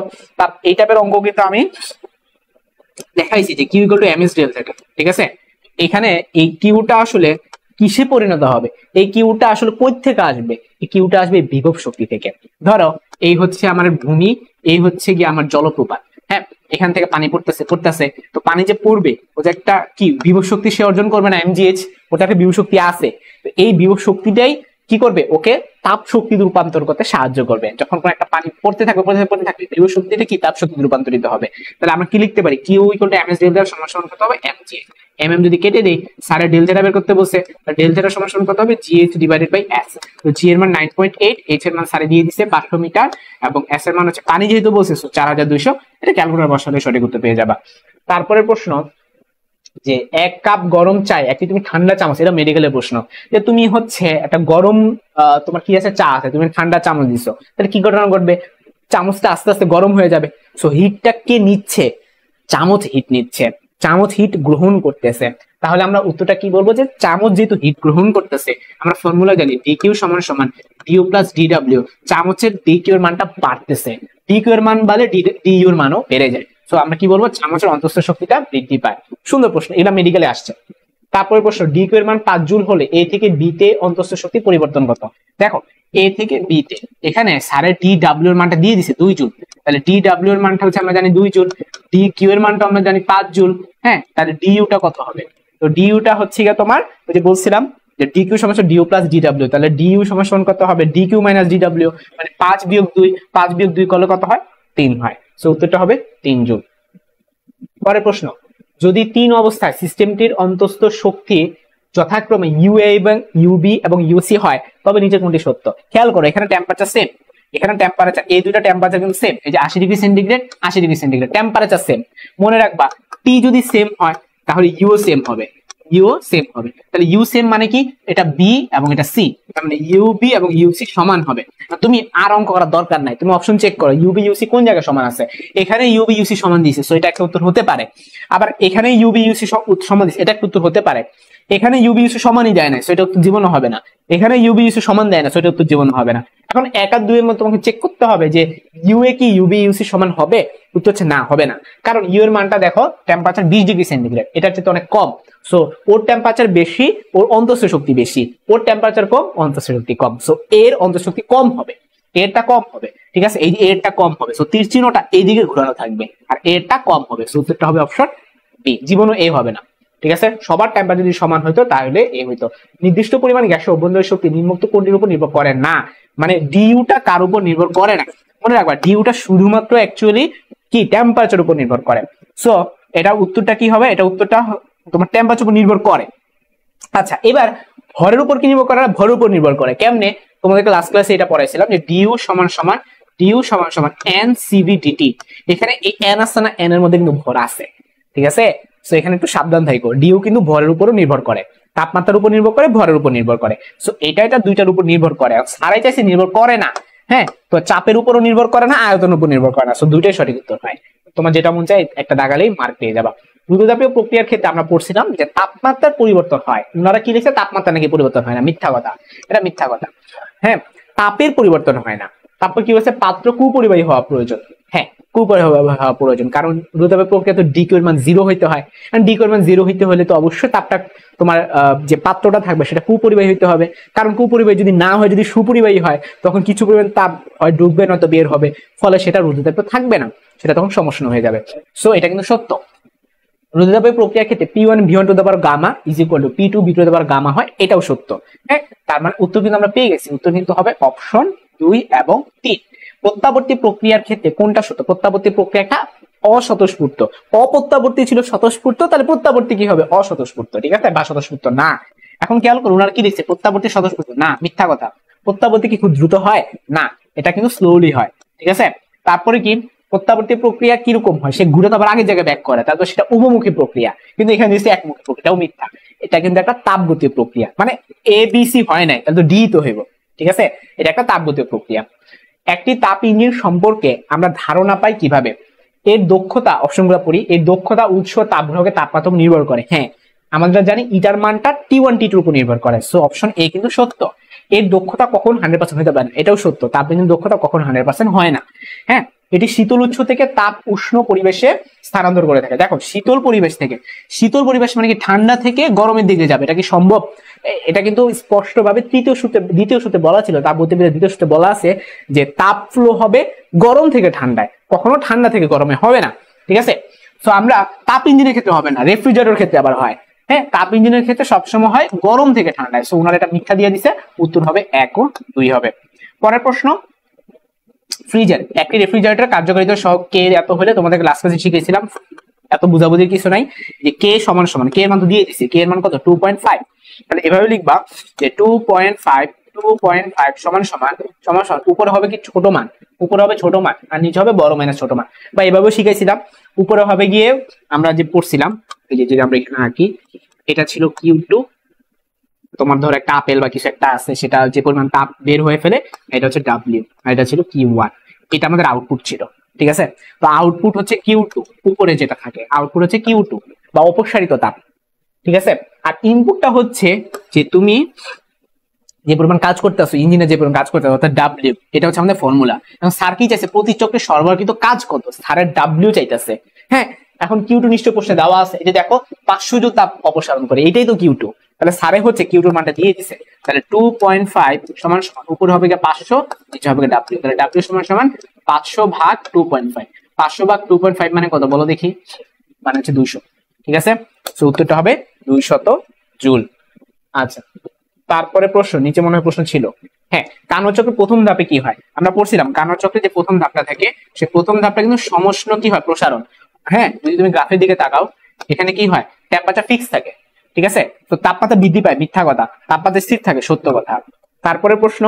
এই টাইপের অঙ্ক কিন্তু আমি দেখাইছি যে Q equal to M S del থেকে। ঠিক আছে, এখানে এই কিউটা আসলে কিসে পরিণত হবে? এই কিউটা আসলে কই থেকে আসবে? এই কিউটা আসবে বিভব শক্তি থেকে। ধরো এই হচ্ছে আমার ভূমি, এই হচ্ছে কি আমার জলপ্রপাত। হ্যাঁ, এখান থেকে পানি পড়তেছে, তো পানি যে পড়বে ও যে একটা কি বিভব শক্তি সে অর্জন করবে না, এমজিএইচ, ওটা একটা বিভব শক্তি আছে। তো এই বিভব শক্তিটাই কি করবে, ওকে তাপ শক্তিতে রূপান্তর করতে সাহায্য করবে। যখন কোনো একটা পানি পড়তে থাকবে বিভব শক্তিটা কি তাপ শক্তিতে রূপান্তরিত হবে। তাহলে আমরা কি লিখতে পারি, Q equal to M S del যেটা সমান সমান কত হবে, এমজিএইচ। এম যদি কেটে দেই, স্যারের ডেল যেটা বের করতে বলছে, ডেল যেটা সমান সমান কত হবে, জিএইচ ডিভাইডেড বাই এস। তো জি এর মান 9.8, এইচ এর মান স্যারে দিয়ে দিছে 500 মিটার, এবং এস এর মান হচ্ছে পানি যেহেতু বলছে 4200, এটা ক্যালকুলেটর বসালে সঠিক উত্তর পেয়ে যাবা। তারপরের প্রশ্ন, যে 1 কাপ গরম চাই একটি তুমি ঠান্ডা চামচ, এটা মেডিকেলের প্রশ্ন, যে তুমি হচ্ছে একটা গরম তোমার কি আছে, চা আছে, তুমি ঠান্ডা চামচ দিছো, তাহলে কি ঘটনা ঘটবে, চামচটা আস্তে আস্তে গরম হয়ে যাবে। সো হিটটা কে নিচ্ছে, চামচ হিট নিচ্ছে, চামচ হিট গ্রহণ করতেছে। তাহলে আমরা উত্তরটা কি বলবো, যে চামচ যেহেতু হিট গ্রহণ করতেছে, আমরা ফর্মুলা জানি ডিকিউ সমান সমান ডিউ প্লাস ডিডব্লিউ, চামচের ডিকিউ এর মানটা বাড়তেছে, ডিকিউ এর মান বাড়লে ডিইউ এর মানও বেড়ে যায়। সো আমরা কি বলবো, চামচের অন্তঃস্থ শক্তিটা বৃদ্ধি পায়। সুন্দর প্রশ্ন, এটা মেডিকেলে আসছে। তারপরে প্রশ্ন, ডিকিউ এর মান 5 জুল হলে এ থেকে বি তে অন্তঃস্থ শক্তি পরিবর্তন কত? দেখো এ থেকে বি তে, এখানে স্যারের ডিডব্লিউ এর মানটা দিয়ে দিছে 2 জুল, তাহলে ডিডব্লিউ এর মানটা হচ্ছে আমরা জানি 2 জুল, ডি কিউ এর মানটা আমরা জানি 5 জুল। হ্যাঁ, তাহলে ডিইউটা কত হবে? তো ডিইউটা হচ্ছে গিয়ে তোমার ওই যে বলছিলাম যে ডিকিউ সমান সমান ডিউ প্লাস ডিডব্লিউ, তাহলে ডিইউ সমান সমান কত হবে, ডিকিউ মাইনাস ডিডব্লিউ, মানে 5 বিয়োগ 2, 5 বিয়োগ 2 করলে কত হয়, 3 হয়। সো উত্তরটা হবে 3 জুল। পরের প্রশ্ন, যদি 3 অবস্থায় সিস্টেমটির অন্তঃস্থ শক্তি যথাক্রমে ইউএ এবং ইউবি এবং ইউসি হয় তবে নিচে কোনটি সত্য? খেয়াল করো, এখানে টেম্পারেচার সেম, এখানে টেম্পারেচার, এই দুইটা টেম্পারেচার কিন্তু সেম, এই যে 80 degree centigrade 80 degree centigrade, temperature same. মনে রাখবা টি যদি সেম হয় তাহলে ইউ সেম হবে, ইউ সেম হবে। তাহলে ইউ সেম মানে কি, এটা বি এবং এটা সি, তার মানে ইউবি এবং ইউসি সমান হবে। তুমি আর অঙ্ক করার দরকার নাই, তুমি অপশন চেক করো ইউবি ইউসি কোন জায়গায় সমান আছে। এখানে ইউবি ইউসি সমান দিয়েছে, সো এটা একটা উত্তর হতে পারে। আবার এখানে ইউবি ইউসি সমান দিয়েছে, এটা একটা উত্তর হতে পারে। এখানে ইউবি ইউসি সমানই দেয় না, সেটা উত্তর জীবনও হবে না। এখানে ইউবি ইউসি সমান দেয় না, সেটা উত্তর জীবনও হবে না। এখন 1 আর 2 এর মধ্যে তোমাকে চেক করতে হবে যে ইউএ কি ইউবি ইউসি সমান হবে, উত্তর হচ্ছে না, হবে না। কারণ ইউ এর মানটা দেখো টেম্পারেচার 20 ডিগ্রি সেন্টিগ্রেড, এটার চেয়ে অনেক কম। সো ওর টেম্পারেচার বেশি, ওর অন্তঃস্থ শক্তি বেশি, ওর টেম্পারেচার কম, অন্তঃস্থ শক্তি কম। সো এর অন্তঃস্থ শক্তি কম হবে, এরটা কম হবে। ঠিক আছে, এই যে এরটা কম হবে, সো তীর চিহ্নটা এইদিকে ঘোরানো থাকবে, আর এরটা কম হবে। সো উত্তরটা হবে অপশন বি, জীবনও এ হবে না। ঠিক আছে, সবার টেম্পারেচার যদি সমান হইতো তাহলে এ হইতো। নির্দিষ্ট পরিমাণ গ্যাসের অভ্যন্তরীণ শক্তি নিম্নোক্ত কোনটির উপর নির্ভর করে না, মানে ডিউটা কার উপর নির্ভর করে না। মনে রাখবা ডিউটা শুধুমাত্র অ্যাকচুয়ালি কি টেম্পারেচার উপর নির্ভর করে। সো এটা উত্তরটা কি হবে, এটা উত্তরটা তোমার টেম্পারেচার উপর নির্ভর করে। আচ্ছা, এবার ভরের উপর কি নির্ভর করে, ভরের উপর নির্ভর করে কেমনে, তোমাদেরকে লাস্ট ক্লাসে এটা পড়াইছিলাম যে ডিউ সমান সমান এন সিভি ডিটি। এখানে এই এন আছে না, এন এর মধ্যে কিন্তু ভর আছে। ঠিক আছে, সো এখানে একটু সাবধান থাকো, ডিউ কিন্তু ভরের উপরও নির্ভর করে, তাপমাত্রার উপর নির্ভর করে, ভরের উপর নির্ভর করে। সো এটা দুইটার উপর নির্ভর করে, সারাই চাইছে নির্ভর করে না। হ্যাঁ, তো চাপের উপরও নির্ভর করে না, আয়তনের উপর নির্ভর করে না। সো দুইটাই সঠিক উত্তর হয়। তোমার যেটা মন চায় একটা দাগালেই মার্ক পেয়ে যাবা। দ্রুততাপীয় প্রক্রিয়ার ক্ষেত্রে আমরা পড়ছিলাম যে তাপমাত্রার পরিবর্তন হয়, ওনারা কি লিখছে, তাপমাত্রা নাকি পরিবর্তন হয় না, মিথ্যা কথা, এটা মিথ্যা কথা। হ্যাঁ, তাপের পরিবর্তন হয় না। তারপর কি বলছে, পাত্র কুপরিবাহী হওয়া প্রয়োজন। হ্যাঁ, কুপরিবাহী হওয়া প্রয়োজন, কারণ রোধতাপের প্রক্রিয়া তো ডি কিউ এর মান 0 হইতে হয়, আর ডি কিউ এর মান 0 হইতে হলে তো অবশ্যই তাপটা তোমার যে পাত্রটা থাকবে সেটা কুপরিবাহী হইতে হবে, কারণ কুপরিবাহী যদি না হয়, যদি সুপরিবাহী হয়, তখন কিছু পরিমাণ তাপ হয় ডুববে নয়তো বের হবে, ফলে সেটা রোধতাপ থাকবে না, সেটা তখন সমস্যা হয়ে যাবে। সো এটা কিন্তু সত্য। রোধতাপের প্রক্রিয়ার ক্ষেত্রে P1 V1 to the power gamma is equal to P2 V2 to the power gamma হয়, এটাও সত্য। হ্যাঁ, তার মানে উত্তর কিন্তু আমরা পেয়ে গেছি, উত্তর কিন্তু হবে অপশন 2 এবং 3। প্রত্যাবর্তী প্রক্রিয়ার ক্ষেত্রে কোনটা সত্য? প্রত্যাবর্তী প্রক্রিয়াটা অস্বতঃস্ফূর্ত, অপ্রত্যাবর্তী ছিল স্বতঃস্ফূর্ত, তাহলে প্রত্যাবর্তী কি হবে? অস্বতঃস্ফূর্ত, ঠিক আছে, বা স্বতঃস্ফূর্ত না। এখন খেয়াল করুন ওনার কি দিচ্ছে, প্রত্যাবর্তী স্বতঃস্ফূর্ত না, মিথ্যা কথা। প্রত্যাবর্তী কি খুব দ্রুত হয়? না, এটা কিন্তু স্লোলি হয়, ঠিক আছে। তারপরে কি প্রত্যাবর্তী প্রক্রিয়া কিরকম হয়? সে ঘুরে তো আবার আগের জায়গায় ব্যাক করে, তারপর সেটা উপমুখী প্রক্রিয়া, কিন্তু এখানে দিচ্ছে একমুখী প্রক্রিয়া, এটাও মিথ্যা। এটা কিন্তু একটা তাপগতীয় প্রক্রিয়া, মানে ABC হয় নাই, তাহলে তো ডি তো হইব, ঠিক আছে। এটা একটা তাপগতীয় প্রক্রিয়া। একটি তাপ ইঞ্জিন সম্পর্কে আমরা ধারণা পাই কিভাবে? এর দক্ষতা, অপশনগুলো পড়ি, এর দক্ষতা উৎস তাপগ্রহকে তাপমাত্রা নির্ভর করে। হ্যাঁ, আমরা জানি ইটার মানটা T1 T2 উপর নির্ভর করে, সো অপশন এ কিন্তু সত্য। এর দক্ষতা কখন 100% হতে পারে না, এটাও সত্য। তাপ ইঞ্জিন দক্ষতা কখন 100% হয় না। হ্যাঁ, এটি শীতল উৎস থেকে তাপ উষ্ণ পরিবেশে স্থানান্তর করে থাকে। দেখো, শীতল পরিবেশ থেকে, শীতল পরিবেশ মানে কি ঠান্ডা থেকে গরমের দিকে যাবে, এটা কি সম্ভব? এটা কিন্তু স্পষ্টভাবে দ্বিতীয় সূত্রে বলা ছিল, তাপগতিবিদ্যার দ্বিতীয় সূত্রে বলা আছে যে তাপ ফ্লো হবে গরম থেকে ঠান্ডায়, কখনো ঠান্ডা থেকে গরমে হবে না, ঠিক আছে। তো আমরা তাপ ইঞ্জিনের ক্ষেত্রে হবে না, রেফ্রিজারেটর ক্ষেত্রে আবার হয়। হ্যাঁ, তাপ ইঞ্জিনের ক্ষেত্রে সবসময় হয় গরম থেকে ঠান্ডায়, সো ওনারা এটা মিথ্যা দিয়ে দিছে, উত্তর হবে 1 ও 2 হবে। পরের প্রশ্ন, ফ্রিজার, একটি রেফ্রিজারেটর কার্যকারিতা সহ কে এত হলে, তোমাদের ক্লাস ক্লাসে শিখেছিলাম, এত বুঝাবুঝির কিছু নাই, যে কে সমান সমান, কে এর মান তো দিয়ে দিছি, কে এর মান কত? 2.5। তাহলে এভাবে লিখবা যে 2.5 সমান সমান সমান সমান, উপরে হবে কি ছোট মান, উপরে হবে ছোট মান, আর নিচে হবে বড় মাইনাস ছোট মান, বা এভাবেও শিখাইছিলাম। উপরে হবে গিয়ে আমরা যে পড়ছিলাম, এই যে যদি আমরা এখানে আঁকি, এটা ছিল Q2, তোমার ধর একটা আপেল বা কিছু একটা আছে, সেটা যে পরিমাণ তাপ বের হয়ে ফেলে, এটা হচ্ছে W, আর এটা ছিল Q1, এটা আমাদের আউটপুট ছিল, ঠিক আছে। তো আউটপুট হচ্ছে Q2, উপরে যেটা থাকে আউটপুট হচ্ছে Q2 বা অপসারিত তাপ, ঠিক আছে। আর ইনপুটটা হচ্ছে যে তুমি যে পরিমাণ কাজ করতেছো, ইঞ্জিনে যে পরিমাণ কাজ করতেছো, অর্থাৎ W, এটা হচ্ছে আমাদের ফর্মুলা। এখন স্যার কি চাইছে? প্রতি চক্রে সরবরাহিত কাজ কত, স্যারের W চাইতেছে। হ্যাঁ, এখন Q2 নিশ্চয় প্রশ্নে দেওয়া আছে, এই যে দেখো 500 জুল তাপ অপসারণ করে, এটাই তো Q2, তাহলে স্যারে হচ্ছে Q2 এর মানটা দিয়ে দিছে। তাহলে 2.5 সমান সমান, উপরে হবে 500, নিচে হবে W, তাহলে W সমান সমান 500 ভাগ 2.5, 500 ভাগ 2.5 মানে কত বলো দেখি? মানে হচ্ছে 200, ঠিক আছে। তো উত্তরটা হবে 200 জুল। আচ্ছা, তারপরে প্রশ্ন, নিচে মনে হয় প্রশ্ন ছিল, হ্যাঁ, কার্নোট চক্রের প্রথম ধাপে কি হয়? আমরা পড়ছিলাম কার্নোট চক্রে যে প্রথম ধাপটা থাকে, সে প্রথম ধাপটা কিন্তু সমষ্ণ কি হয়? প্রসারণ। হ্যাঁ, যদি তুমি গ্রাফের দিকে তাকাও, এখানে কি হয়? টেম্পারেচার ফিক্স থাকে, ঠিক আছে। তো তাপমাত্রা বৃদ্ধি পায়, মিথ্যা কথা। তাপমাত্রা স্থির থাকে, সত্য কথা। তারপরে প্রশ্ন,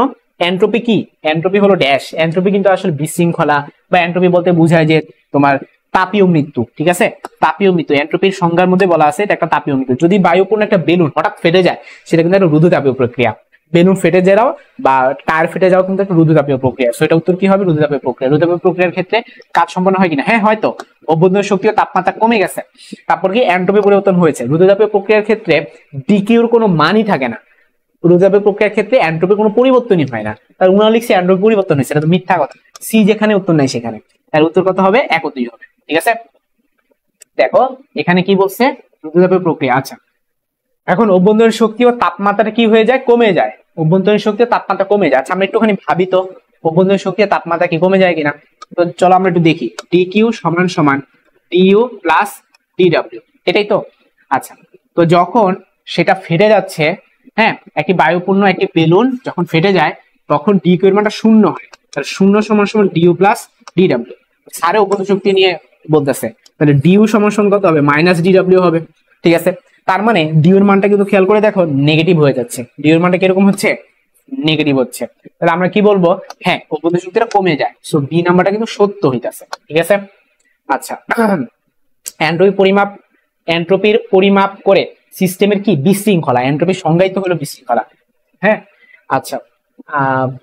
এন্ট্রপি কি? এন্ট্রপি হলো ড্যাশ। এন্ট্রপি কিন্তু আসলে বিশৃঙ্খলা, বা এন্ট্রপি বলতে বোঝায় যে তোমার তাপীয় মৃত্যু, ঠিক আছে। তাপীয় মৃত্যু এন্ট্রপির সংজ্ঞার মধ্যে বলা আছে, এটা একটা তাপীয় মৃত্যু। যদি বায়ুপূর্ণ একটা বেলুন হঠাৎ ফেটে যায়, সেটা কিন্তু একটা রুদ্ধতাপীয় প্রক্রিয়া। বেলুন ফেটে যাও বা টায়ার ফেটে যাও কিন্তু একটা রুদ্ধতাপীয় প্রক্রিয়া, সো এটা উত্তর কি হবে? রুদ্ধতাপীয় প্রক্রিয়া। রুদ্ধতাপীয় প্রক্রিয়ার ক্ষেত্রে কাজ সম্পন্ন হয় কিনা? হ্যাঁ, হয়তো অভ্যন্তরীণ শক্তি ও তাপমাত্রা কমে গেছে, তারপর কি এন্ট্রপি পরিবর্তন হয়েছে। রুদ্ধতাপীয় প্রক্রিয়ার ক্ষেত্রে ডিকিউর কোনো মানই থাকে না। রুদ্ধতাপীয় প্রক্রিয়ার ক্ষেত্রে এন্ট্রপি কোনো পরিবর্তনই হয় না, তার উনারা লিখছে এন্ট্রপি পরিবর্তন হয়েছে, এটা তো মিথ্যা কথা। সি যেখানে উত্তর নাই সেখানে, তার উত্তর কত হবে? 1 ও 2 হবে, ঠিক আছে। দেখো এখানে কি বলছে? রুদ্ধতাপীয় প্রক্রিয়া। আচ্ছা, এখন অভ্যন্তরীণ শক্তি ও তাপমাত্রাটা কি হয়ে যায়? কমে যায়। অভ্যন্তরীণ শক্তি ও তাপমাত্রা কমে যায়। আচ্ছা, আমরা একটুখানি ভাবি তো, অভ্যন্তরীণ শক্তি ও তাপমাত্রা কি কমে যায় কিনা? তো চলো আমরা একটু দেখি। ডিকিউ সমান সমান ডিইউ প্লাস ডিডব্লিউ, এটাই তো। আচ্ছা, তো যখন সেটা ফেটে যাচ্ছে, হ্যাঁ, একটি বায়ুপূর্ণ একটি বেলুন যখন ফেটে যায়, তখন ডিকিউ এর মানটা 0 হয়। তাহলে 0 সমান সমান ডিইউ প্লাস ডিডব্লিউ। সারে অভ্যন্তরীণ শক্তি নিয়ে বলতেছে, তাহলে ডিইউ সমান সমান কত হবে? মাইনাস ডিডব্লিউ হবে, ঠিক আছে। তার মানে ডিউ এর মানটা কিন্তু খেয়াল করে দেখো নেগেটিভ হয়ে যাচ্ছে। ডিউ এর মানটা কিরকম হচ্ছে? নেগেটিভ হচ্ছে। তাহলে আমরা কি বলবো? হ্যাঁ, অভ্যন্তরীণ শক্তিটা কমে যায়, সো বি নাম্বারটা কিন্তু সত্য হইতাছে, ঠিক আছে। আচ্ছা, এন্ট্রপির পরিমাপ করে সিস্টেমের কি? বিশৃঙ্খলা। এন্ট্রপি সংজ্ঞায়িত হলো বিশৃঙ্খলা। হ্যাঁ, আচ্ছা,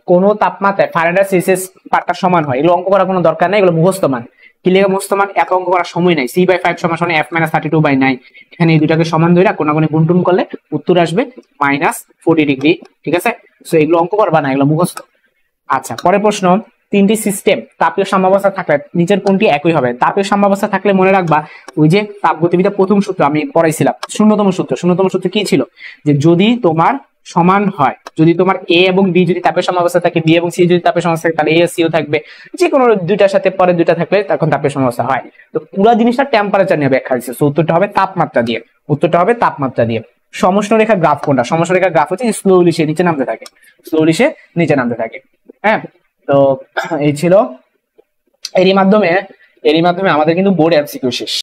কোন তাপমাত্রায় ফারেনহাইট সেলসিয়াস পার্টটা সমান হয়? এগুলো অঙ্ক করার কোনো দরকার নাই, এগুলো মুখস্থ মান। কি লেখা মুখস্থ মান? এত অঙ্ক করার সময় নাই। C/5 সমান সমান F-32/9। এখানে এই দুটাকে সমান ধরে কোনাকুনি গুণটুন করলে উত্তর আসবে -40 ডিগ্রি, ঠিক আছে। সো এগুলো অঙ্ক করবা না, এগুলো মুখস্থ। আচ্ছা, পরের প্রশ্ন, তিনটি সিস্টেম তাপীয় সাম্যাবস্থা থাকলে নিচের কোনটি একই হবে? তাপীয় সাম্যাবস্থা থাকলে মনে রাখবা ওই যে তাপগতিবিদ্যার প্রথম সূত্র আমি পড়াইছিলাম, শূন্যতম সূত্র কি ছিল? যে যদি তোমার সমান হয়, যদি তোমার এ এবং বি যদি তাপীয় সাম্যাবস্থা থাকে, বি এবং সি যদি তাপীয় সাম্যাবস্থা থাকে, তাহলে এ ও সিও থাকবে, যে কোনো দুইটার সাথে পরে দুইটা থাকলে তখন তাপীয় সাম্যাবস্থা হয়। তো পুরো জিনিসটা টেম্পারেচার নিয়ে ব্যাখ্যা দিচ্ছে, উত্তরটা হবে তাপমাত্রা দিয়ে, উত্তরটা হবে তাপমাত্রা দিয়ে। সমষ্ণ রেখার গ্রাফ কোনটা? সমষ্ণ রেখার গ্রাফ হচ্ছে স্লোলি সে নিচে নামতে থাকে, স্লোলি সে নিচে নামতে থাকে। হ্যাঁ, তো এই ছিল, এরই মাধ্যমে আমাদের কিন্তু বোর্ড এমসিকিউ শেষ।